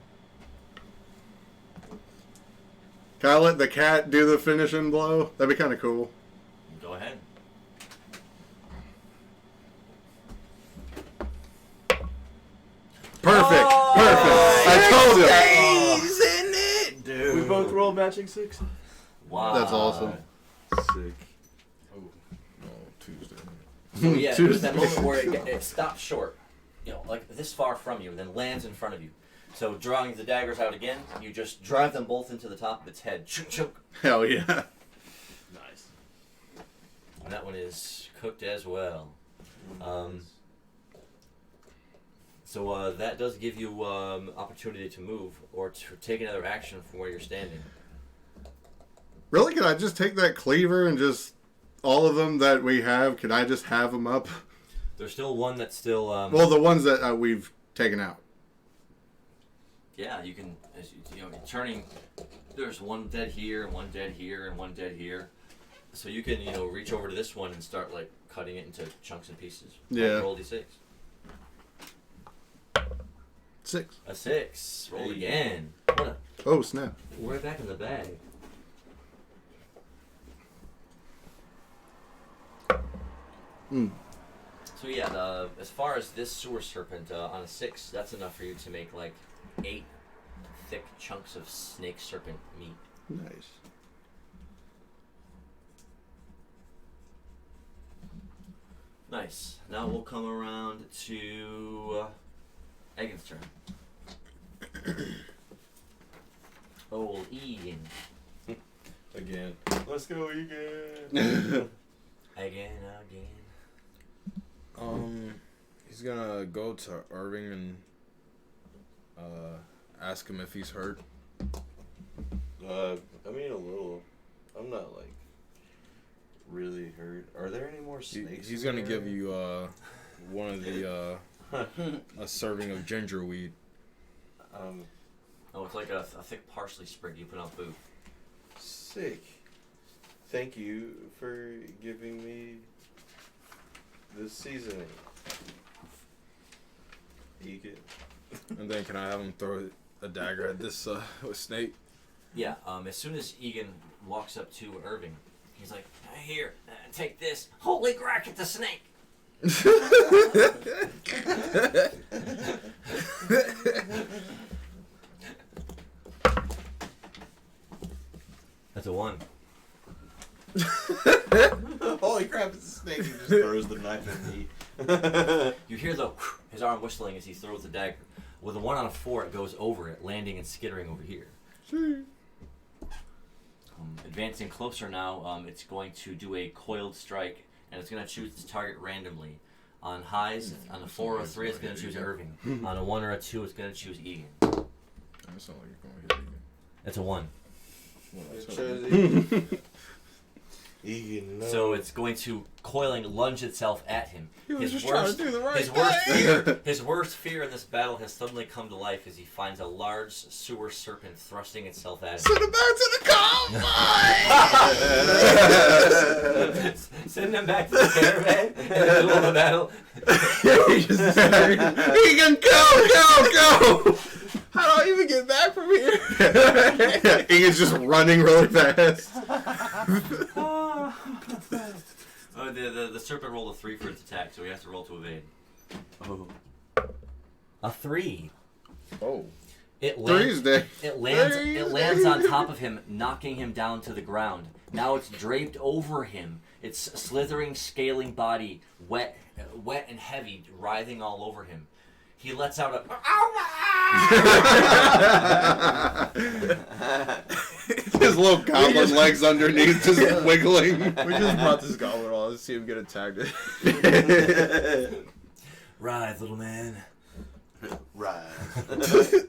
Can I let the cat do the finishing blow? That'd be kind of cool. Go ahead. Perfect. Perfect. I told you. He's in it, dude. We both rolled matching 6. Wow. That's awesome. Sick. Oh, no, Tuesday. So yeah, it was that moment where it stops short, like this far from you, and then lands in front of you. So drawing the daggers out again, you just drive them both into the top of its head. Chunk, chunk. Hell yeah. Nice. And that one is cooked as well. So that does give you opportunity to move or to take another action from where you're standing. Really? Can I just take that cleaver and just all of them that we have? Can I just have them up? There's still one that's still. Well, the ones that we've taken out. Yeah, you can. Turning. There's one dead here, and one dead here, and one dead here. So you can, reach over to this one and start cutting it into chunks and pieces. Yeah. Roll d6. 6. A 6. Roll again. Oh snap! Right back in the bag. So yeah, as far as this sewer serpent on a 6, that's enough for you to make 8 thick chunks of snake serpent meat. Nice. Nice. Now we'll come around to Egan's turn. Old Egan. Again. Let's go again. Again. He's gonna go to Irving and ask him if he's hurt. I mean, a little. I'm not really hurt. Are there any more snakes? He's gonna give you one of the a serving of gingerweed. Oh, it's like a thick parsley sprig you put on food. Sick. Thank you for giving me the seasoning. Eat it. And then can I have him throw a dagger at this snake? Yeah. As soon as Egan walks up to Irving, he's like, "Here, take this. Holy crack! It's a snake." That's a 1. Holy crap, it's a snake. He just throws the knife at me. You hear his arm whistling as he throws the dagger. With a 1 on a 4, it goes over it, landing and skittering over here. Advancing closer now, it's going to do a coiled strike, and it's going to choose its target randomly. On highs, on a 4 or a 3, it's going to choose Irving. On a 1 or a 2, it's going to choose Egan. That's not like you're going to hit Egan. That's a 1. It chose Egan. Egan, no. So it's going to lunge itself at him. He was just trying to do the right thing. His worst fear in this battle has suddenly come to life as he finds a large sewer serpent thrusting itself at him. Send him back to the combine! Send him back to the caravan in the middle of the battle. Egan, go! How do I even get back from here? Egan's just running really fast. The serpent rolled a 3 for its attack, so he has to roll to evade. Oh. A 3. Oh. It lands, Thursday. it lands on top of him, knocking him down to the ground. Now it's draped over him. Its slithering, scaling body, wet and heavy, writhing all over him. he lets out a. His little goblin legs underneath just wiggling. We just brought this goblin on to see him get attacked. Rise, little man. Rise.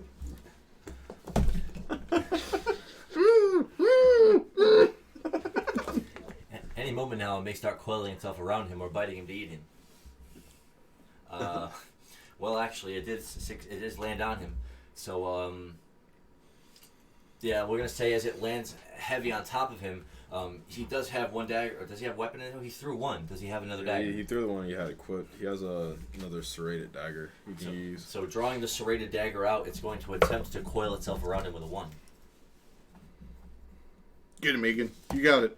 Any moment now, it may start coiling itself around him or biting him to eat him. Well, actually, it does land on him. So, yeah, we're gonna say as it lands heavy on top of him, he does have one dagger. Or does he have a weapon in him? He threw one. Does he have another dagger? He threw the one he had equipped. He has another serrated dagger he can use. So drawing the serrated dagger out, it's going to attempt to coil itself around him with a 1. Get him, Egan. You got it.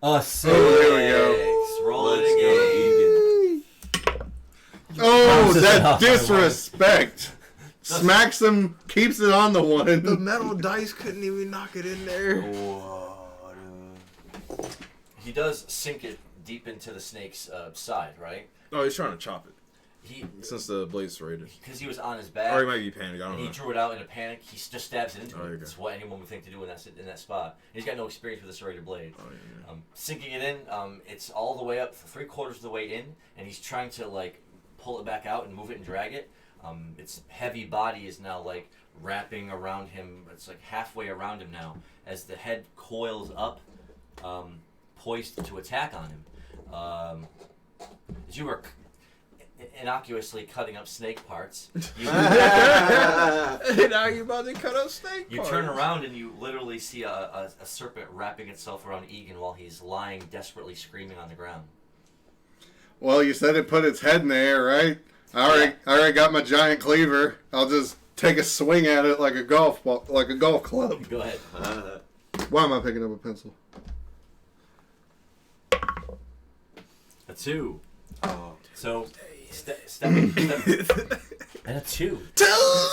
A 6. Oh, there we go. Roll it Let's again. Oh, Bounces it that off. disrespect. Smacks him, keeps it on the one. The metal dice couldn't even knock it in there. He does sink it deep into the snake's side, right? Oh, he's trying to chop it. He Since the blade's serrated. because he was on his back. Or he might be panicked. I And don't he know. drew it out in a panic. He just stabs it into Oh, it. okay. That's what anyone would think to do in that spot. He's got no experience with a serrated blade. Oh, yeah. Sinking it in, it's all the way up, 3/4 of the way in, and he's trying to like pull it back out and move it and drag it. Its heavy body is now like wrapping around him. It's like halfway around him now as the head coils up, poised to attack on him. As you were innocuously cutting up snake parts, you, Now you about to cut up snake you turn around and you literally see a serpent wrapping itself around Egan while he's lying desperately screaming on the ground. Well, you said it put its head in the air, right? I already got my giant cleaver. I'll just take a swing at it like a golf ball, like a golf club. Go ahead. Why am I picking up a pencil? A 2. Oh. So, stepping, and a 2.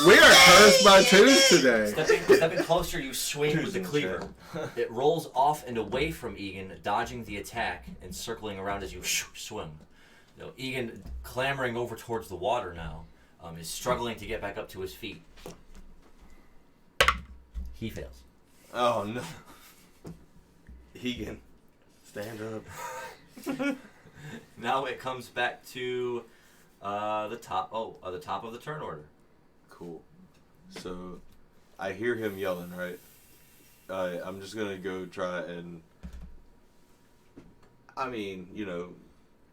We are cursed by twos today. Stepping closer, you swing with the cleaver. It rolls off and away from Egan, dodging the attack and circling around as you swim. So Egan, clambering over towards the water now, is struggling to get back up to his feet. He fails. Oh no. Egan, stand up. Now it comes back to the top. The top of the turn order. Cool. So, I hear him yelling, right? I'm just gonna go try and. I mean, you know.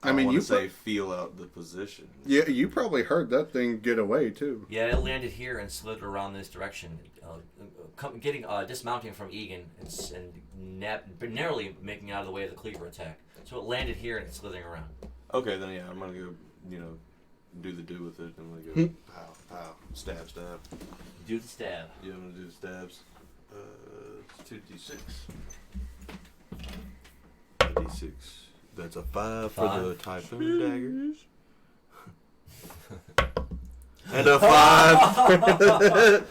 I mean, want you to say feel out the position. Yeah, you probably heard that thing get away too. Yeah, it landed here and slithered around this direction, dismounting from Egan and narrowly making out of the way of the cleaver attack. So it landed here and it's slithering around. Okay, then yeah, I'm gonna go. You know, do the do with it. I'm gonna go pow pow stab stab. Do the stab. Yeah, I'm gonna do the stabs. 2d6. 2d6. That's a 5 for the typhoon daggers. And a 5.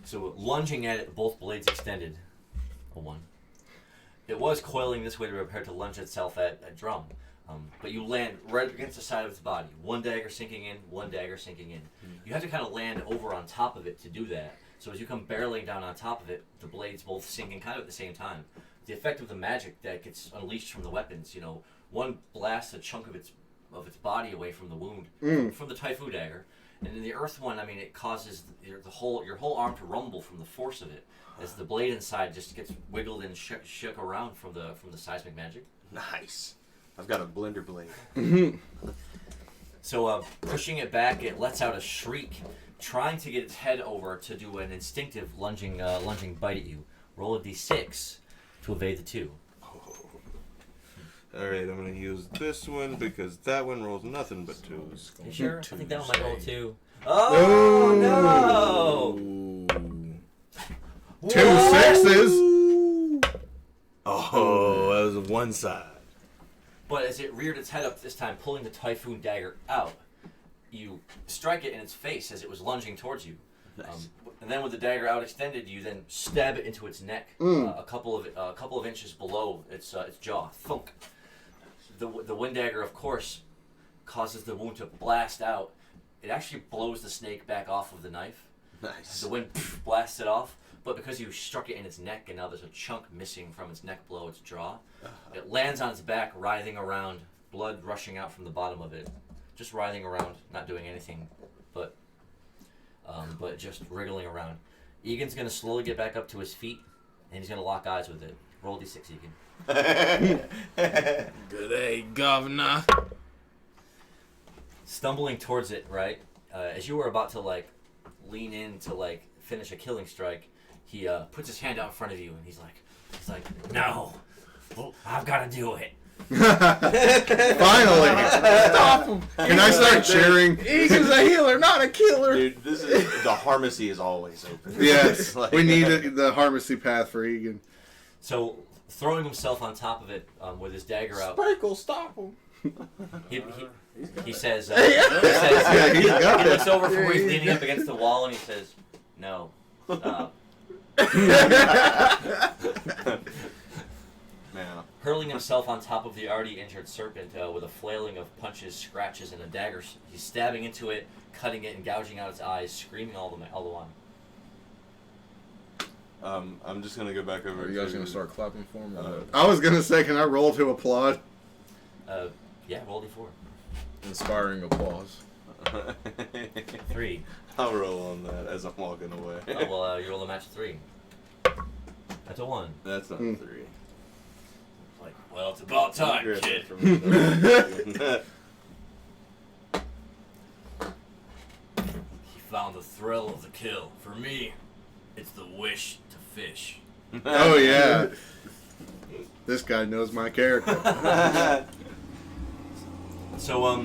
So lunging at it, both blades extended. A 1. It was coiling this way to prepare to lunge itself at Drum. But you land right against the side of its body. One dagger sinking in, one dagger sinking in. You have to kind of land over on top of it to do that. So as you come barreling down on top of it, the blades both sinking kind of at the same time. The effect of the magic that gets unleashed from the weapons, one blasts a chunk of its body away from the wound, from the Typhoon dagger. And in the earth one, I mean, it causes your whole arm to rumble from the force of it, as the blade inside just gets wiggled and shook around from the seismic magic. Nice. I've got a blender blade. So pushing it back, it lets out a shriek, trying to get its head over to do an instinctive lunging bite at you. Roll a d6 to evade the 2. Alright, I'm going to use this one because that one rolls nothing but 2s. You sure? I think that one might roll 2. Oh, no! 2 6s. Oh, that was one side. But as it reared its head up this time, pulling the Typhoon dagger out, you strike it in its face as it was lunging towards you. Nice. And then with the dagger out extended, you then stab it into its neck, a couple of inches below its jaw. Thunk. the wind dagger, of course, causes the wound to blast out. It actually blows the snake back off of the knife. Nice. The wind blasts it off, but because you struck it in its neck and now there's a chunk missing from its neck below its jaw, it lands on its back, writhing around, blood rushing out from the bottom of it. Just writhing around, not doing anything, but just wriggling around. Egan's going to slowly get back up to his feet, and he's going to lock eyes with it. Roll D6, Egan. Good day, governor. Stumbling towards it, right? As you were about to like lean in to like finish a killing strike, he puts his hand out in front of you, and he's like, no, I've got to do it. Finally! Stop him. Can I start cheering? Egan's a healer, not a killer. Dude, this is the pharmacy is always open. Yes, Like- we need the pharmacy path for Egan. So throwing himself on top of it with his dagger out, Sprinkle, stop him. he says, Yeah, he's got he looks it. over from where he's leaning up against the wall, and he says, no, stop. Man, Hurling himself on top of the already injured serpent with a flailing of punches, scratches, and a dagger, he's stabbing into it, cutting it, and gouging out its eyes, screaming all the while. I'm just gonna go back over. Are you guys gonna start clapping for him? I was gonna say, can I roll to applaud? Yeah, roll D4. Inspiring applause. 3. I'll roll on that as I'm walking away. Oh, well, you roll a match 3. That's a 1. That's not 3. Like, well, it's about time, You're kid. from the- He found the thrill of the kill. For me, it's the wish to fish. Oh yeah. This guy knows my character. So,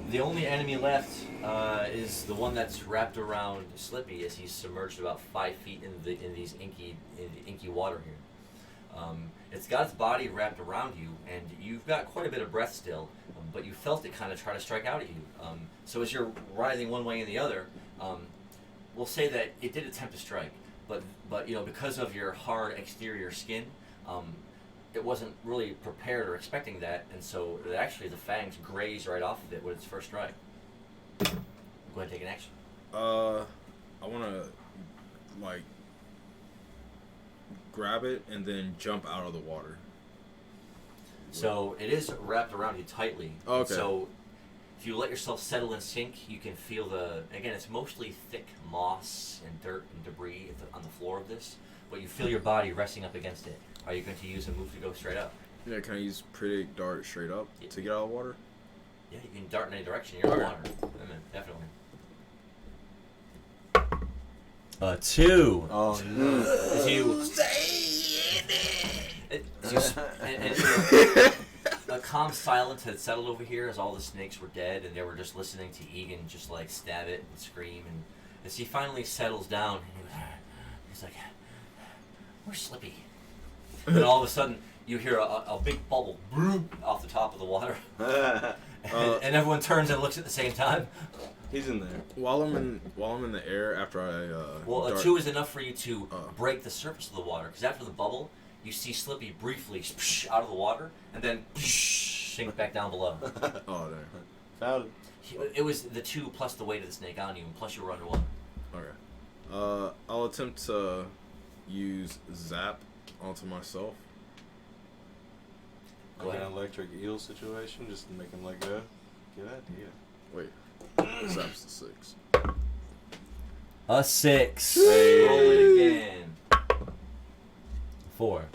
the only enemy left is the one that's wrapped around Slippy as he's submerged about 5 feet in the inky water here. It's got its body wrapped around you, and you've got quite a bit of breath still, but you felt it kind of try to strike out at you. So as you're writhing one way and the other, we'll say that it did attempt to strike, but because of your hard exterior skin, it wasn't really prepared or expecting that, and so actually the fangs graze right off of it with its first strike. Go ahead and take an action. I wanna like grab it and then jump out of the water. So it is wrapped around you tightly. Okay. So if you let yourself settle and sink, you can feel it's mostly thick moss and dirt and debris on the floor of this, but you feel your body resting up against it. Are you going to use a move to go straight up? Yeah, can I use Predict Dart straight up to get out of the water? Yeah, you can dart in any direction. You're in the Okay. water. I mean, definitely. 2. Oh no. As you, a calm silence had settled over here as all the snakes were dead, and they were just listening to Egan just like stab it and scream. And as he finally settles down, he's like, "Where's Slippy?" And all of a sudden, you hear a big bubble off the top of the water, and everyone turns and looks at the same time. He's in there. While I'm in the air after I Well, a dart- 2 is enough for you to break the surface of the water, because after the bubble, you see Slippy briefly out of the water, and then sink back down below. Oh, there. Found It was the 2 plus the weight of the snake on you, and plus you were underwater. Okay. I'll attempt to use Zap onto myself. Go like ahead. an electric eel situation, just to make him let go. Good idea. Wait. Zap's the 6. A 6. Hey. Roll it again. 4.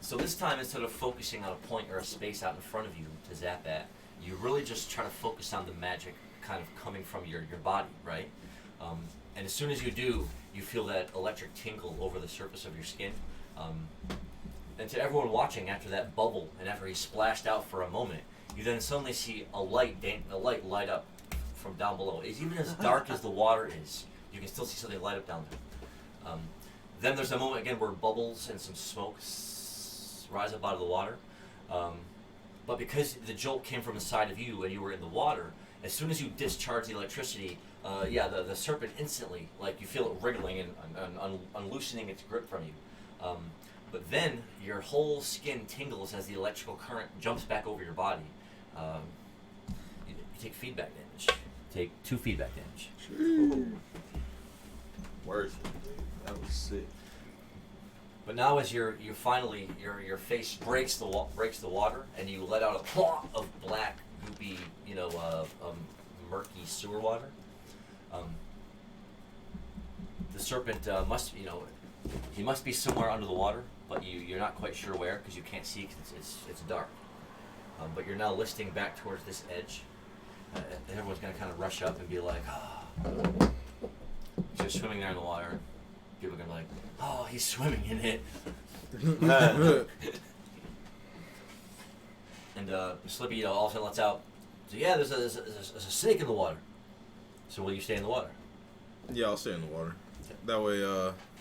So this time, instead of focusing on a point or a space out in front of you to zap at, you really just try to focus on the magic kind of coming from your body, right? And as soon as you do, you feel that electric tingle over the surface of your skin. And to everyone watching, after that bubble and after he splashed out for a moment, you then suddenly see a light light up from down below. It's even as dark as the water is, you can still see something light up down there. Then there's a moment again where bubbles and some smoke rise up out of the water. But because the jolt came from inside of you and you were in the water, as soon as you discharge the electricity, the serpent instantly, like you feel it wriggling and unloosening its grip from you. But then your whole skin tingles as the electrical current jumps back over your body. You take feedback damage. Take 2 feedback damage. Worth it. That was sick. But now, as you finally your face breaks the water, and you let out a plop of black, goopy, murky sewer water. The serpent he must be somewhere under the water, but you're not quite sure where because you can't see because it's dark. But you're now listing back towards this edge. And everyone's gonna kind of rush up and be like, "Oh." So you're swimming there in the water. People are gonna be like, "Oh, he's swimming in it." And Slippy, all of a sudden lets out. So yeah, there's a snake in the water. So will you stay in the water? Yeah, I'll stay in the water. That way,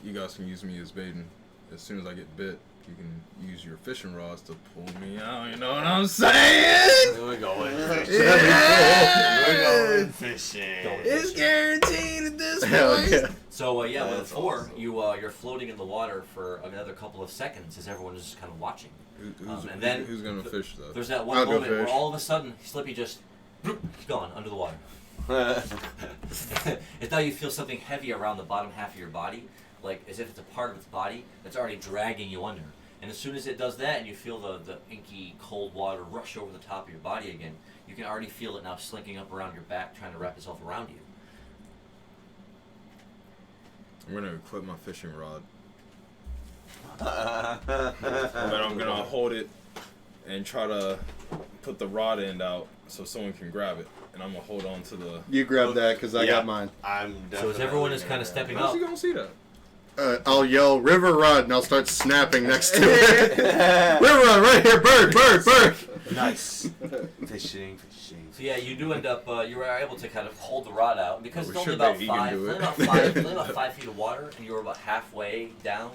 you guys can use me as bait, and as soon as I get bit, you can use your fishing rods to pull me out. You know what I'm saying? We're going Yeah. We're going fishing. It's guaranteed at this Hell point. yeah. So with a That's 4, awesome. you're floating in the water for another couple of seconds as everyone is just kind of watching. And then who's gonna fish though? There's that one I'll go moment where fish. all of a sudden Slippy just he's gone under the water. It's now you feel something heavy around the bottom half of your body, like as if it's a part of its body that's already dragging you under. And as soon as it does that and you feel the inky cold water rush over the top of your body again, you can already feel it now slinking up around your back, trying to wrap itself around you. I'm gonna equip my fishing rod. But I'm gonna hold it and try to put the rod end out so someone can grab it. And I'm gonna hold on to the. You grab that because I got mine. I'm So definitely as everyone is gonna kind of grab stepping it. How's up, he gonna see that? I'll yell river rod and I'll start snapping next to it. River rod right here, bird. Nice. Fishing. so yeah, you do end up you are able to kind of hold the rod out because We it's only should about bet he can 5, do it. only about 5 feet of water, and you were about halfway down.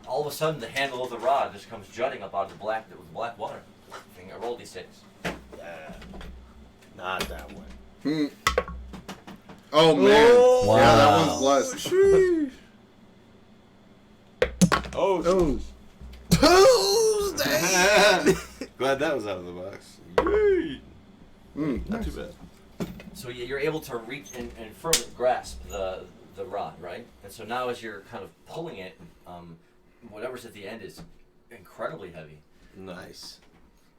All of a sudden, the handle of the rod just comes jutting up out of the black water. And I rolled these 6. Not that one. Oh man. Wow. Yeah, that one's blessed. Sheesh. Oh. Tuesday. Glad that was out of the box. Yay. Not too bad. So you're able to reach and firmly grasp the rod, right? And so now as you're kind of pulling it, whatever's at the end is incredibly heavy. Nice.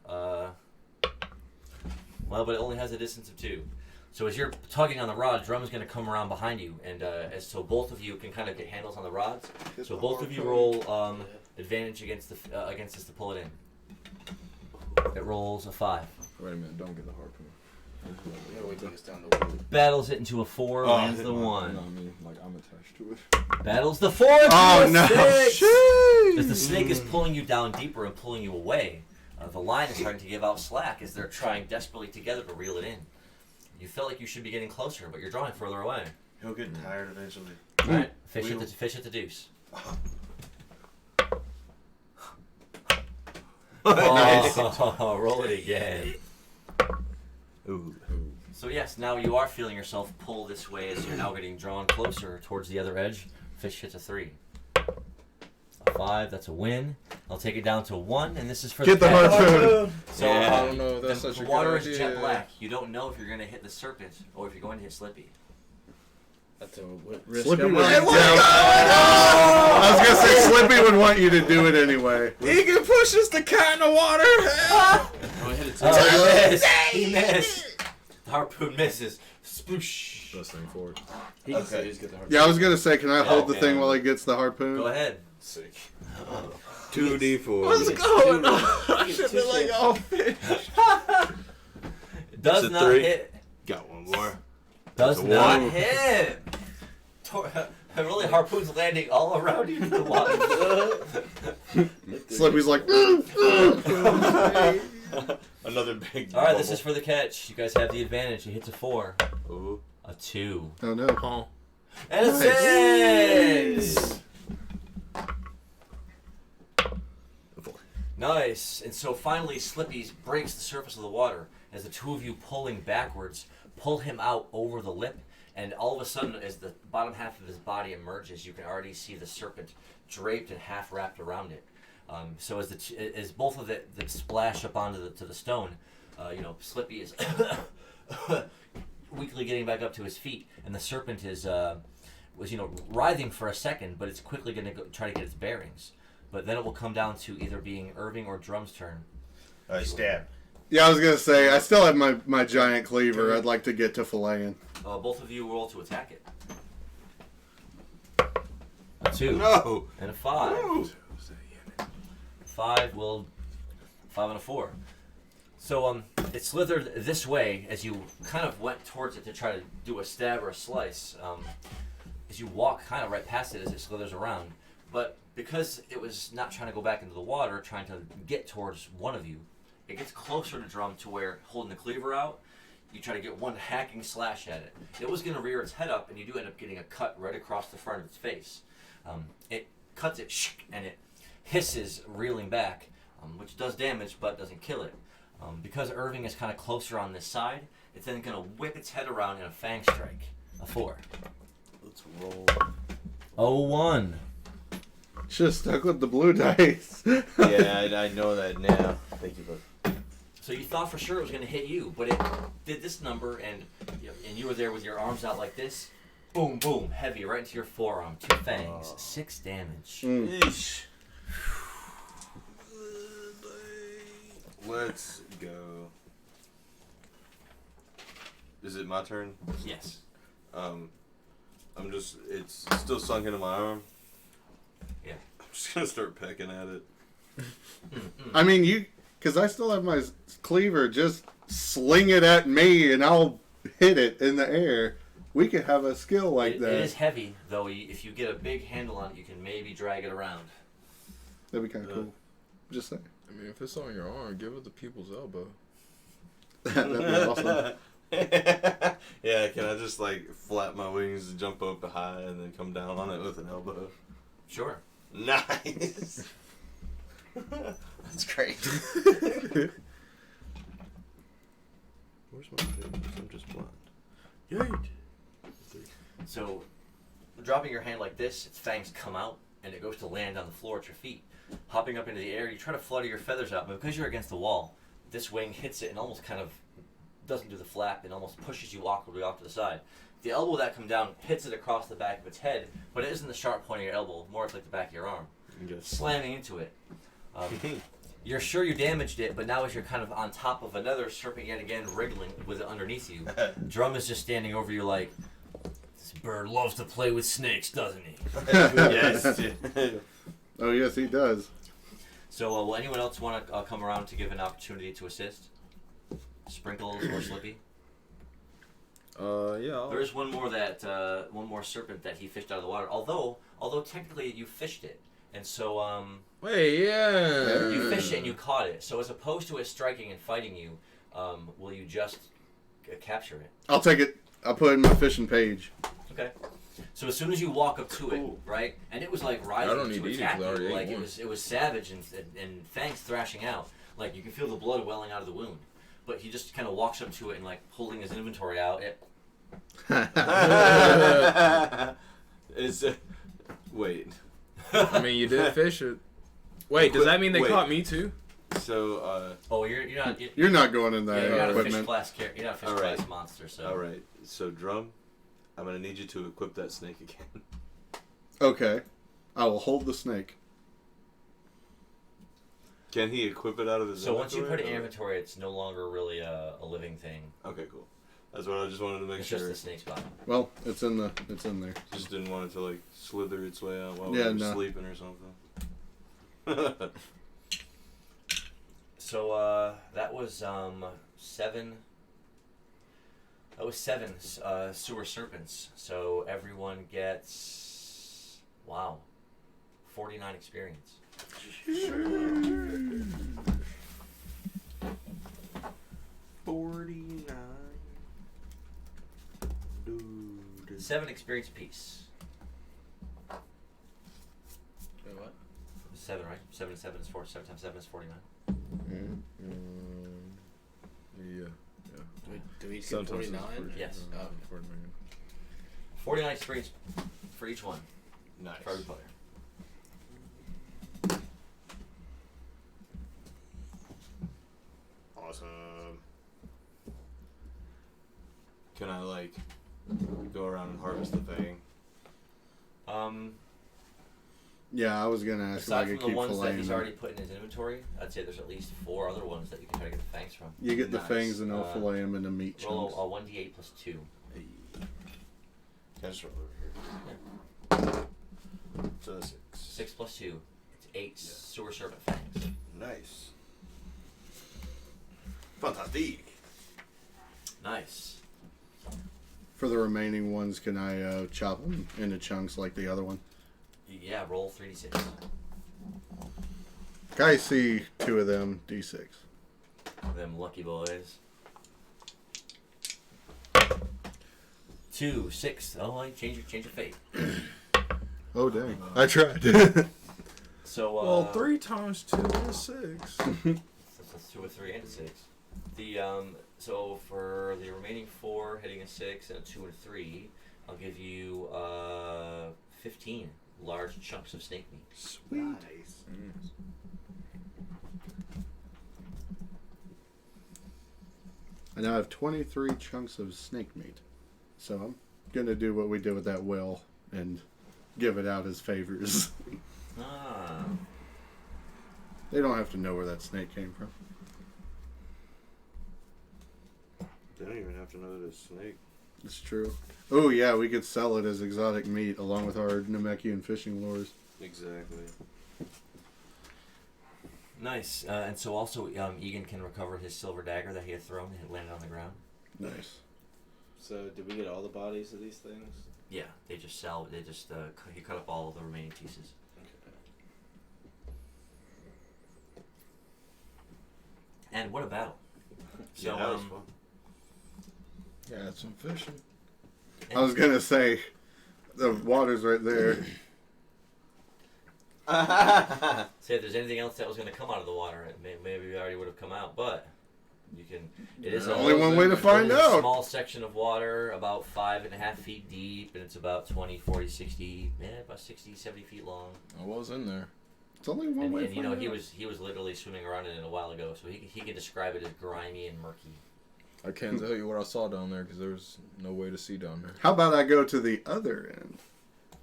Well, but it only has a distance of 2. So as you're tugging on the rod, Drum is going to come around behind you, and so both of you can kind of get handles on the rods. So both of you roll advantage against this to pull it in. It rolls a 5. Wait a minute! Don't get the harpoon. We gotta wait till it's down to 1. Battles it into a 4, lands the 1. No, I mean, like I'm attached to it. Battles the 4. Oh, to a no. 6. Sheesh. As the snake is pulling you down deeper and pulling you away, the line is starting to give out slack as they're trying desperately together to reel it in. You feel like you should be getting closer, but you're drawing further away. He'll get tired eventually. All right, fish at the deuce. Oh, roll it again. Ooh. So yes, now you are feeling yourself pull this way as you're now getting drawn closer towards the other edge. Fish hits a 3. A 5, that's a win. I'll take it down to 1, and this is for Get the cat. harpoon. So Yeah. I don't know if that's the such a water good is jet idea. black. You don't know if you're going to hit the serpent or if you're going to hit Slippy. That's a risk. Slippy I'm would like, I was gonna say Slippy would want you to do it anyway. He can push us the cat in the water. Oh, I hit it too. Oh, he missed! He missed! The harpoon misses. Sploosh! Best thing for it. He can say he's got the heart. Yeah, I was gonna say, can I hold the man. thing while he gets the harpoon? Go ahead. Sick. 2d4. What's going on? I should be like, oh, fish. Does It's a not 3. hit. Got one more. Does It's a not 1. hit. Really, harpoon's landing all around you in the water. Slippy's like, Another big. All right, this is for the catch. You guys have the advantage. He hits a 4, Ooh. a 2, oh no. and a 6. Nice. And so finally, Slippy breaks the surface of the water as the two of you pulling backwards pull him out over the lip. And all of a sudden, as the bottom half of his body emerges, you can already see the serpent draped and half wrapped around it. So as both of it that splash up onto the stone, Slippy is weakly getting back up to his feet, and the serpent was writhing for a second, but it's quickly going to try to get its bearings. But then it will come down to either being Irving or Drum's turn. Stab. Yeah, I was gonna say I still have my giant cleaver. I'd like to get to filleting. Both of you roll to attack it. A 2 No. and a 5. No. 5 and a 4. So it slithered this way as you kind of went towards it to try to do a stab or a slice. As you walk kind of right past it as it slithers around, but because it was not trying to go back into the water, trying to get towards one of you, it gets closer to Drum to where, holding the cleaver out, you try to get one hacking slash at it. It was going to rear its head up, and you do end up getting a cut right across the front of its face. It cuts it, and it hisses, reeling back, which does damage but doesn't kill it. Because Irving is kind of closer on this side, it's then going to whip its head around in a fang strike. A 4. Let's roll. 01. Should have stuck with the blue dice. Yeah, I know that now. Thank you, bud. So you thought for sure it was going to hit you, but it did this number, and you were there with your arms out like this. Boom, boom, heavy right into your forearm. 2 fangs, 6 damage. Eesh. Let's go. Is it my turn? Yes. It's still sunk into my arm. Yeah. I'm just gonna start pecking at it. I mean, because I still have my cleaver. Just sling it at me, and I'll hit it in the air. We could have a skill like that. It is heavy, though. If you get a big handle on it, you can maybe drag it around. That'd be kind of cool. Just saying. I mean, if it's on your arm, give it the people's elbow. That'd be awesome. Yeah, can I just flap my wings and jump up high and then come down on it with an elbow? Sure. Nice. That's great. Where's my face? I'm just blind. Yay! So, dropping your hand like this, its fangs come out, and it goes to land on the floor at your feet. Hopping up into the air, you try to flutter your feathers out, but because you're against the wall, this wing hits it and almost kind of doesn't do the flap and almost pushes you awkwardly off to the side. The elbow that comes down hits it across the back of its head, but it isn't the sharp point of your elbow, more it's like the back of your arm. Slamming into it. You're sure you damaged it, but now as you're kind of on top of another serpent yet again wriggling with it underneath you, Drum is just standing over you like, this bird loves to play with snakes, doesn't he? Yes. Oh, yes, he does. So will anyone else want to come around to give an opportunity to assist? Sprinkles or Slippy? Yeah. There is one more serpent that he fished out of the water. Although technically you fished it, and so Wait, yeah. you fished it and you caught it. So as opposed to it striking and fighting you, will you just capture it? I'll take it. I'll put it in my fishing page. Okay. So as soon as you walk up to it, right, and it was like rising to attack you, like it was savage and fangs thrashing out, like you can feel the blood welling out of the wound. But he just kind of walks up to it and pulling his inventory out. Wait. I mean, you did fish it. Wait, does that mean they caught me too? So, oh, you're not. You're not going in that you're not a fish equipment. class You're not a fish class monster. So. All right. So, Drum, I'm gonna need you to equip that snake again. Okay. I will hold the snake. Can he equip it out of his So inventory? once you put it in inventory, it's no longer really a living thing. Okay, cool. That's what I just wanted to make It's sure. just the snake's body. Well, it's in there. Just didn't want it to slither its way out while Yeah, we were no. sleeping or something. So that was 7. That was 7 sewer serpents. So everyone gets 49 experience. 49. Dude. 7 experience apiece. Wait, what? 7, right? 7 and 7 is 4. 7 times 7 is 49. Yeah. Do we each get Sometimes 49? it's 40. Yes. 49. 49 experience for each one. Nice. For every player. awesome. Can I like go around and harvest the fang? Yeah, I was gonna ask if I Aside could from the keep ones that he's filleting already them. put in his inventory, I'd say there's at least 4 other ones that you can try to get the fangs from. You get the Nice. fangs and I'll fillet them into meat Roll chunks. a 1d8 plus 2. Hey. Can I just roll over here? So that's 6. 6 plus 2. It's 8 Yeah. sewer serpent fangs. Nice. Fantastic. Nice. For the remaining ones, can I chop them into chunks like the other one? Yeah, roll 3d6. I see 2 of them, D6. Them lucky boys. 2, 6. Oh, I change your fate. Oh, dang. I tried. So, Well, 3 times 2 is 6. That's 2 or 3 and a 6. The so for the remaining 4 hitting a 6 and a 2 and a 3, I'll give you 15 large chunks of snake meat. Sweet. Nice. I now have 23 chunks of snake meat. So I'm going to do what we did with that whale and give it out as favors. Ah. They don't have to know where that snake came from. They don't even have to know that it's snake. It's true. Oh, yeah, we could sell it as exotic meat along with our Namekian fishing lures. Exactly. Nice. And so also Egan can recover his silver dagger that he had thrown and had landed on the ground. Nice. So, did we get all the bodies of these things? Yeah, they just he cut up all of the remaining pieces. And what a battle. So, Yeah, that was fun. Yeah, some fishing. I was going to say, the water's right there. say if there's anything else that was going to come out of the water, maybe it already would have come out, but you can. It is Only one way to find it is a out. small section of water, about 5.5 feet deep, and it's about 20, 40, 60, about 60, 70 feet long. I was in there. It's only one way And to you know, find he out. was literally swimming around in it a while ago, so he can describe it as grimy and murky. I can't tell you what I saw down there because there was no way to see down there. How about I go to the other end?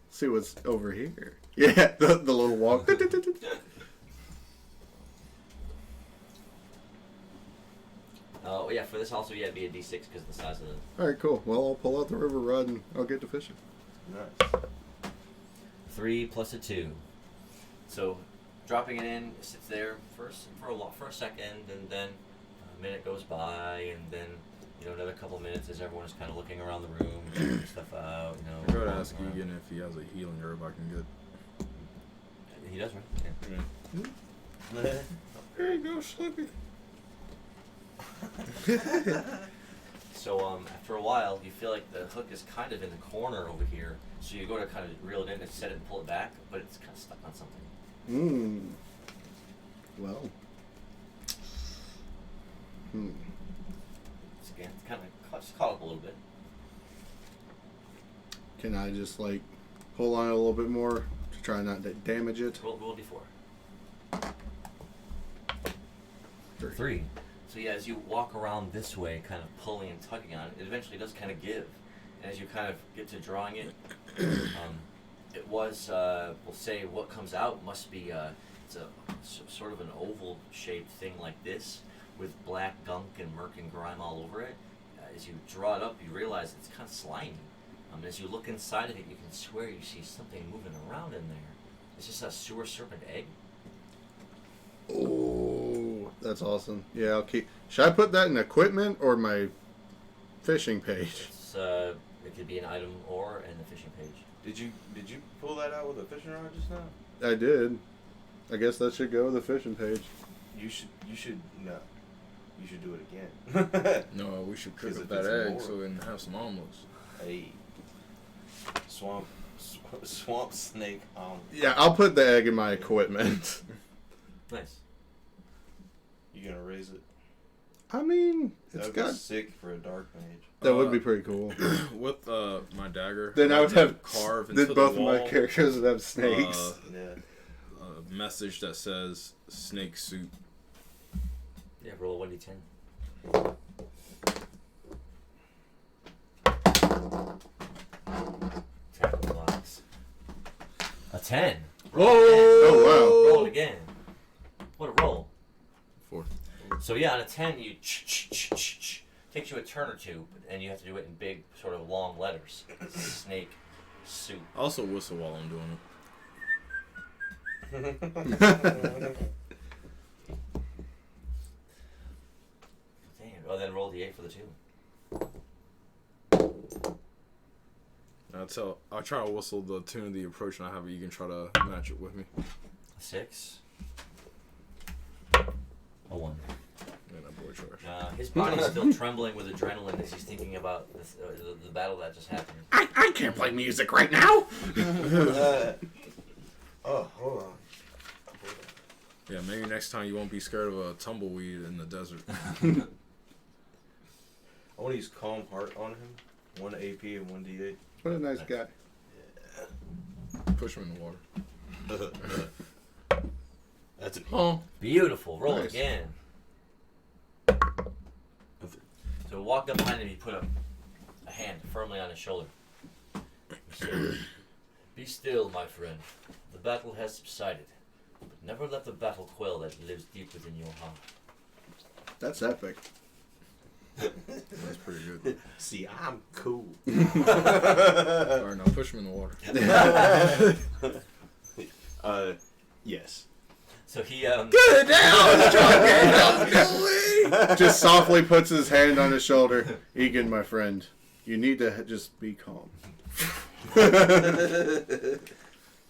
See what's over here. Yeah, the little walk. Oh yeah, for this also it'd be a D6 because of the size of the. All right, cool. Well, I'll pull out the river rod and I'll get to fishing. Nice. 3 plus a 2. So, dropping it in, it sits there for a second, and then a minute goes by, and then another couple minutes as everyone is kind of looking around the room, checking stuff out. I gotta ask Egan if he has a healing herb I can get. He does, right? Yeah. There you go, Slippy. So after a while, you feel like the hook is kind of in the corner over here, so you go to kind of reel it in and set it and pull it back, but it's kind of stuck on something. Well. It's kind of caught up a little bit. Can I just like hold on a little bit more to try not to damage it? Roll D4. 3. So yeah, as you walk around this way, kind of pulling and tugging on it, it eventually does kind of give. And as you kind of get to drawing it, it was, we'll say what comes out must be, it's a sort of an oval shaped thing like this with black gunk and murk and grime all over it. As you draw it up, you realize it's kind of slimy. As you look inside of it, you can swear you see something moving around in there. It's just a sewer serpent egg. Oh, that's awesome. Yeah, I'll keep. Should I put that in equipment or my fishing page? It's, it could be an item or in the fishing page. Did you pull that out with a fishing rod just now? I did. I guess that should go with the fishing page. You should no. You should do it again. No, we should cook 'Cause up if that it's egg more- so we can have some omelets. Hey. Swamp snake. Yeah, I'll put the egg in my equipment. Nice. You gonna raise it? I mean, That it's would be got. sick for a dark mage. That would be pretty cool. With my dagger, Then I would have carve into then both the of wall, my characters would have snakes. Yeah. a message that says snake soup. Yeah, roll a 1d10. Tackle box. A 10. Whoa! Oh, Roll it again. What a roll. 4. So yeah, on a 10, you takes you a turn or two, and you have to do it in big, sort of long letters. Snake soup. I also whistle while I'm doing it. Damn. Oh, then roll the 8 for the 2. I'll try to whistle the tune of the approach, and I have you can try to match it with me. A 6. A 1. Man, that boy trash. His body's still trembling with adrenaline as he's thinking about this, the battle that just happened. I can't play music right now. Oh, hold on. Yeah, maybe next time you won't be scared of a tumbleweed in the desert. I want to use Calm Heart on him. 1 AP and 1 D8. What a nice guy. Push him in the water. That's an Oh. Beautiful. Roll Nice. again. So walked up behind him. He put a hand firmly on his shoulder. He said, "Be still, my friend. The battle has subsided, but never let the battle quell that lives deep within your heart." That's epic. That's pretty good. See, I'm cool. Alright, now push him in the water. Yes. So he Get down, just softly puts his hand on his shoulder. Egan, my friend, you need to just be calm.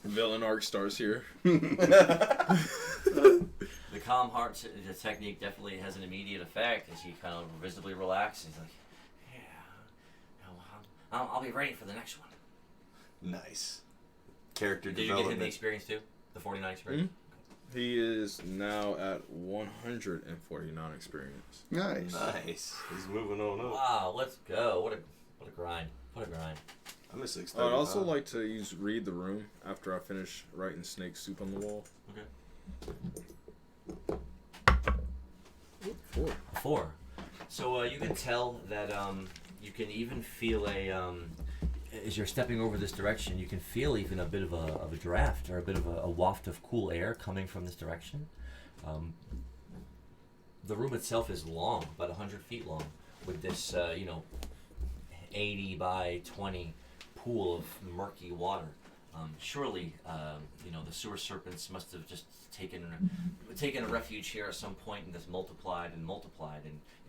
Villain arc starts here. the calm heart technique definitely has an immediate effect as he kind of visibly relaxes. He's like, "Yeah, I'll be ready for the next one." Nice. Character Did you development. get him the experience too? The 49 experience? He is now at 149 experience. Nice. Nice. He's moving on up. Wow, let's go. What a grind. What a grind. I'm at 635. I'd also like to read the room after I finish writing snake soup on the wall. Okay. 4. 4. So you can tell that you can even feel as you're stepping over this direction, you can feel even a bit of a draft or a bit of a waft of cool air coming from this direction. The room itself is long, about 100 feet long, with this 80 by 20 pool of murky water. Surely, the sewer serpents must have just taken a refuge here at some point and just multiplied, and you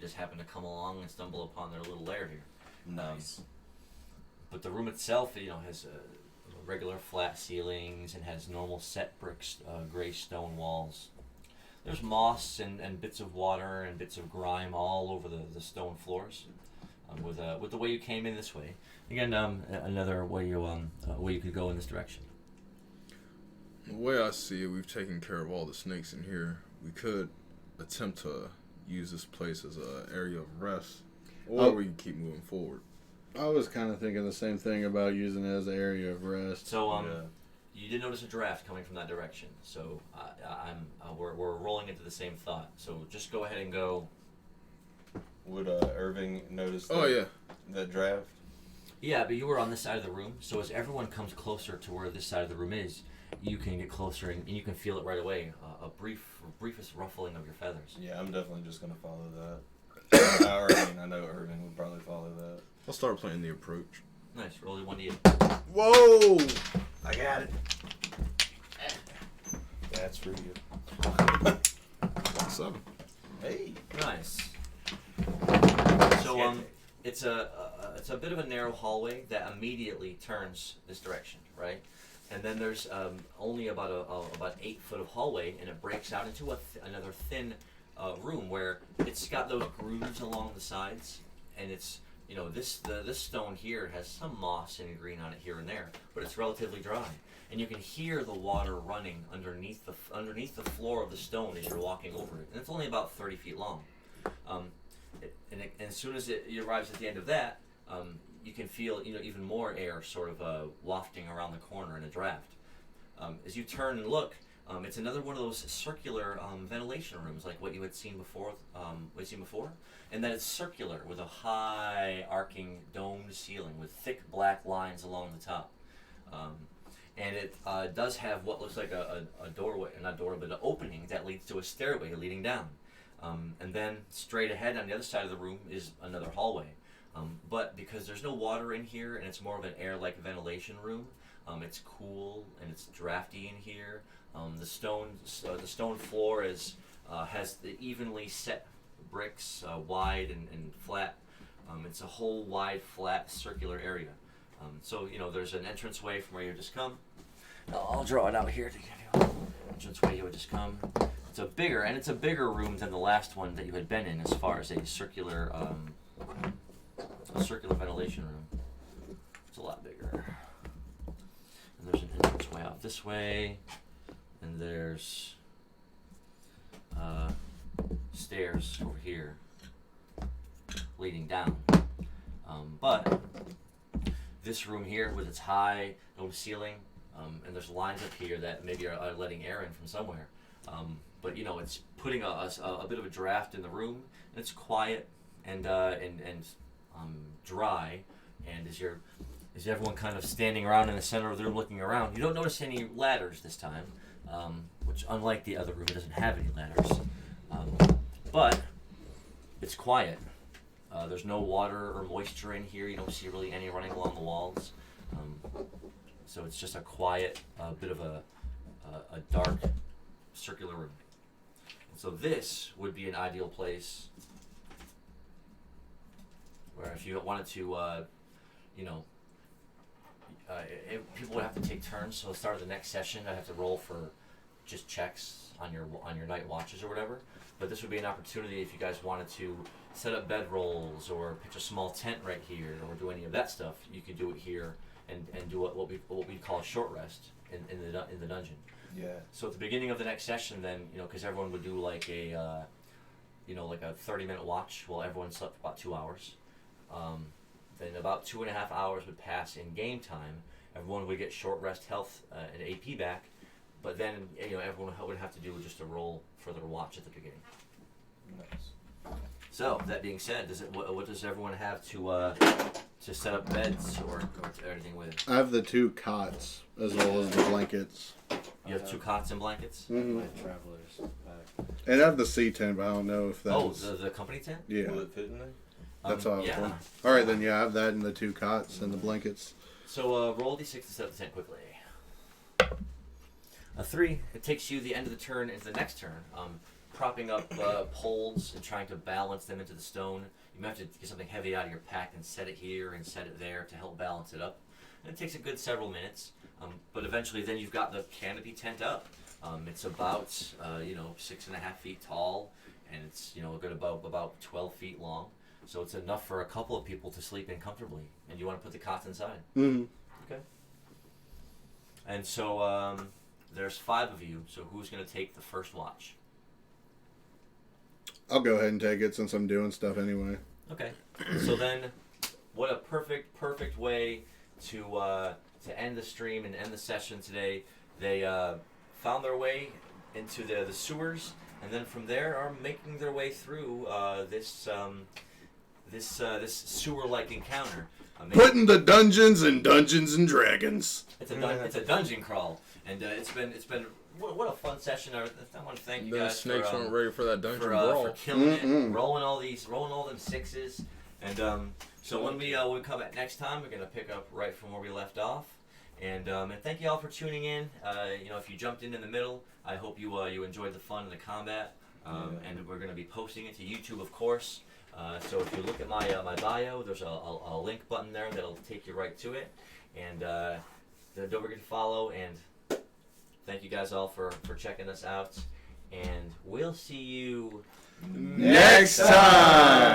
just happen to come along and stumble upon their little lair here. Nice. But the room itself, has regular flat ceilings and has normal set bricks, gray stone walls. There's moss and bits of water and bits of grime all over the stone floors. With the way you came in this way, again, another way you could go in this direction. The way I see it, we've taken care of all the snakes in here. We could attempt to use this place as an area of rest, or we can keep moving forward. I was kind of thinking the same thing about using it as an area of rest. So you did notice a draft coming from that direction. So we're rolling into the same thought. So just go ahead and go. Would Irving notice that draft? Yeah, but you were on this side of the room, so as everyone comes closer to where this side of the room is, you can get closer and you can feel it right away. A briefest ruffling of your feathers. Yeah, I'm definitely just going to follow that. I know Irving would probably follow that. I'll start playing the approach. Nice. Roll 1d8. Whoa! I got it. That's for you. 7. Hey. Nice. So it's a bit of a narrow hallway that immediately turns this direction, right? And then there's only about 8 foot of hallway, and it breaks out into another thin room where it's got those grooves along the sides, and it's this stone here has some moss and green on it here and there, but it's relatively dry, and you can hear the water running underneath the floor of the stone as you're walking over it, and it's only about 30 feet long. And as soon as it arrives at the end of that, you can feel even more air sort of wafting around the corner in a draft. As you turn and look, It's another one of those circular ventilation rooms, like what you had seen before. And then it's circular with a high arcing domed ceiling with thick black lines along the top. And it does have what looks like a doorway, not doorway, but an opening that leads to a stairway leading down. And then straight ahead on the other side of the room is another hallway. But because there's no water in here and it's more of an air-like ventilation room, it's cool and it's drafty in here. The stone floor has the evenly set bricks, wide and flat. It's a whole wide, flat, circular area. So there's an entranceway from where you just come. I'll draw it out here to give you entranceway you would just come. It's a bigger room than the last one that you had been in, as far as a circular ventilation room. It's a lot bigger. And there's an entranceway out this way, and there's stairs over here leading down. But this room here with its high dome ceiling, and there's lines up here that maybe are letting air in from somewhere. But it's putting a bit of a draft in the room, and it's quiet and dry. And as everyone kind of standing around in the center of the room looking around, you don't notice any ladders this time, which unlike the other room, it doesn't have any ladders. But it's quiet. There's no water or moisture in here. You don't see really any running along the walls. So it's just a quiet, bit of a dark, circular room. And so this would be an ideal place where if you wanted to, people would have to take turns. So at the start of the next session, I'd have to roll for just checks on your night watches or whatever. But this would be an opportunity if you guys wanted to set up bedrolls or pitch a small tent right here or do any of that stuff. You could do it here and do what we call a short rest in the dungeon. Yeah. So at the beginning of the next session, then because everyone would do like a 30-minute watch while everyone slept about 2 hours. Then about 2.5 hours would pass in game time. Everyone would get short rest, health, and AP back. But then everyone would have to do just a roll for their watch at the beginning. Nice. So that being said, what does everyone have to set up beds or anything with? I have the 2 cots as well as the blankets. You have 2 cots and blankets? Mm-hmm. My traveler's pack. And I have the C tent, but I don't know if that's... the company tent? Yeah. Will it fit in there? That's all. Yeah. All right, then, yeah, I have that and the 2 cots and the blankets. So roll d6 to set up the tent quickly. A 3. It takes you the end of the turn into the next turn. Propping up poles and trying to balance them into the stone. You might have to get something heavy out of your pack and set it here and set it there to help balance it up. And it takes a good several minutes. But eventually then you've got the canopy tent up. It's about 6.5 feet tall, and it's a good about 12 feet long. So it's enough for a couple of people to sleep in comfortably. And you want to put the cots inside. Mm-hmm. Okay. And so there's 5 of you. So who's going to take the first watch? I'll go ahead and take it since I'm doing stuff anyway. Okay. So then, what a perfect way to end the stream and end the session today. They found their way into the sewers, and then from there are making their way through this sewer-like encounter. Putting the dungeons in Dungeons and Dragons. It's a dungeon crawl, and it's been what a fun session. I want to thank you The guys snakes for, weren't ready for that dungeon for brawl. killing it, rolling all them 6s, and so when we come back next time, we're gonna pick up right from where we left off, and thank you all for tuning in. If you jumped in the middle, I hope you enjoyed the fun and the combat, and we're gonna be posting it to YouTube, of course. So if you look at my bio, there's a link button there that'll take you right to it, and don't forget to follow. And thank you guys all for checking us out, and we'll see you Next time!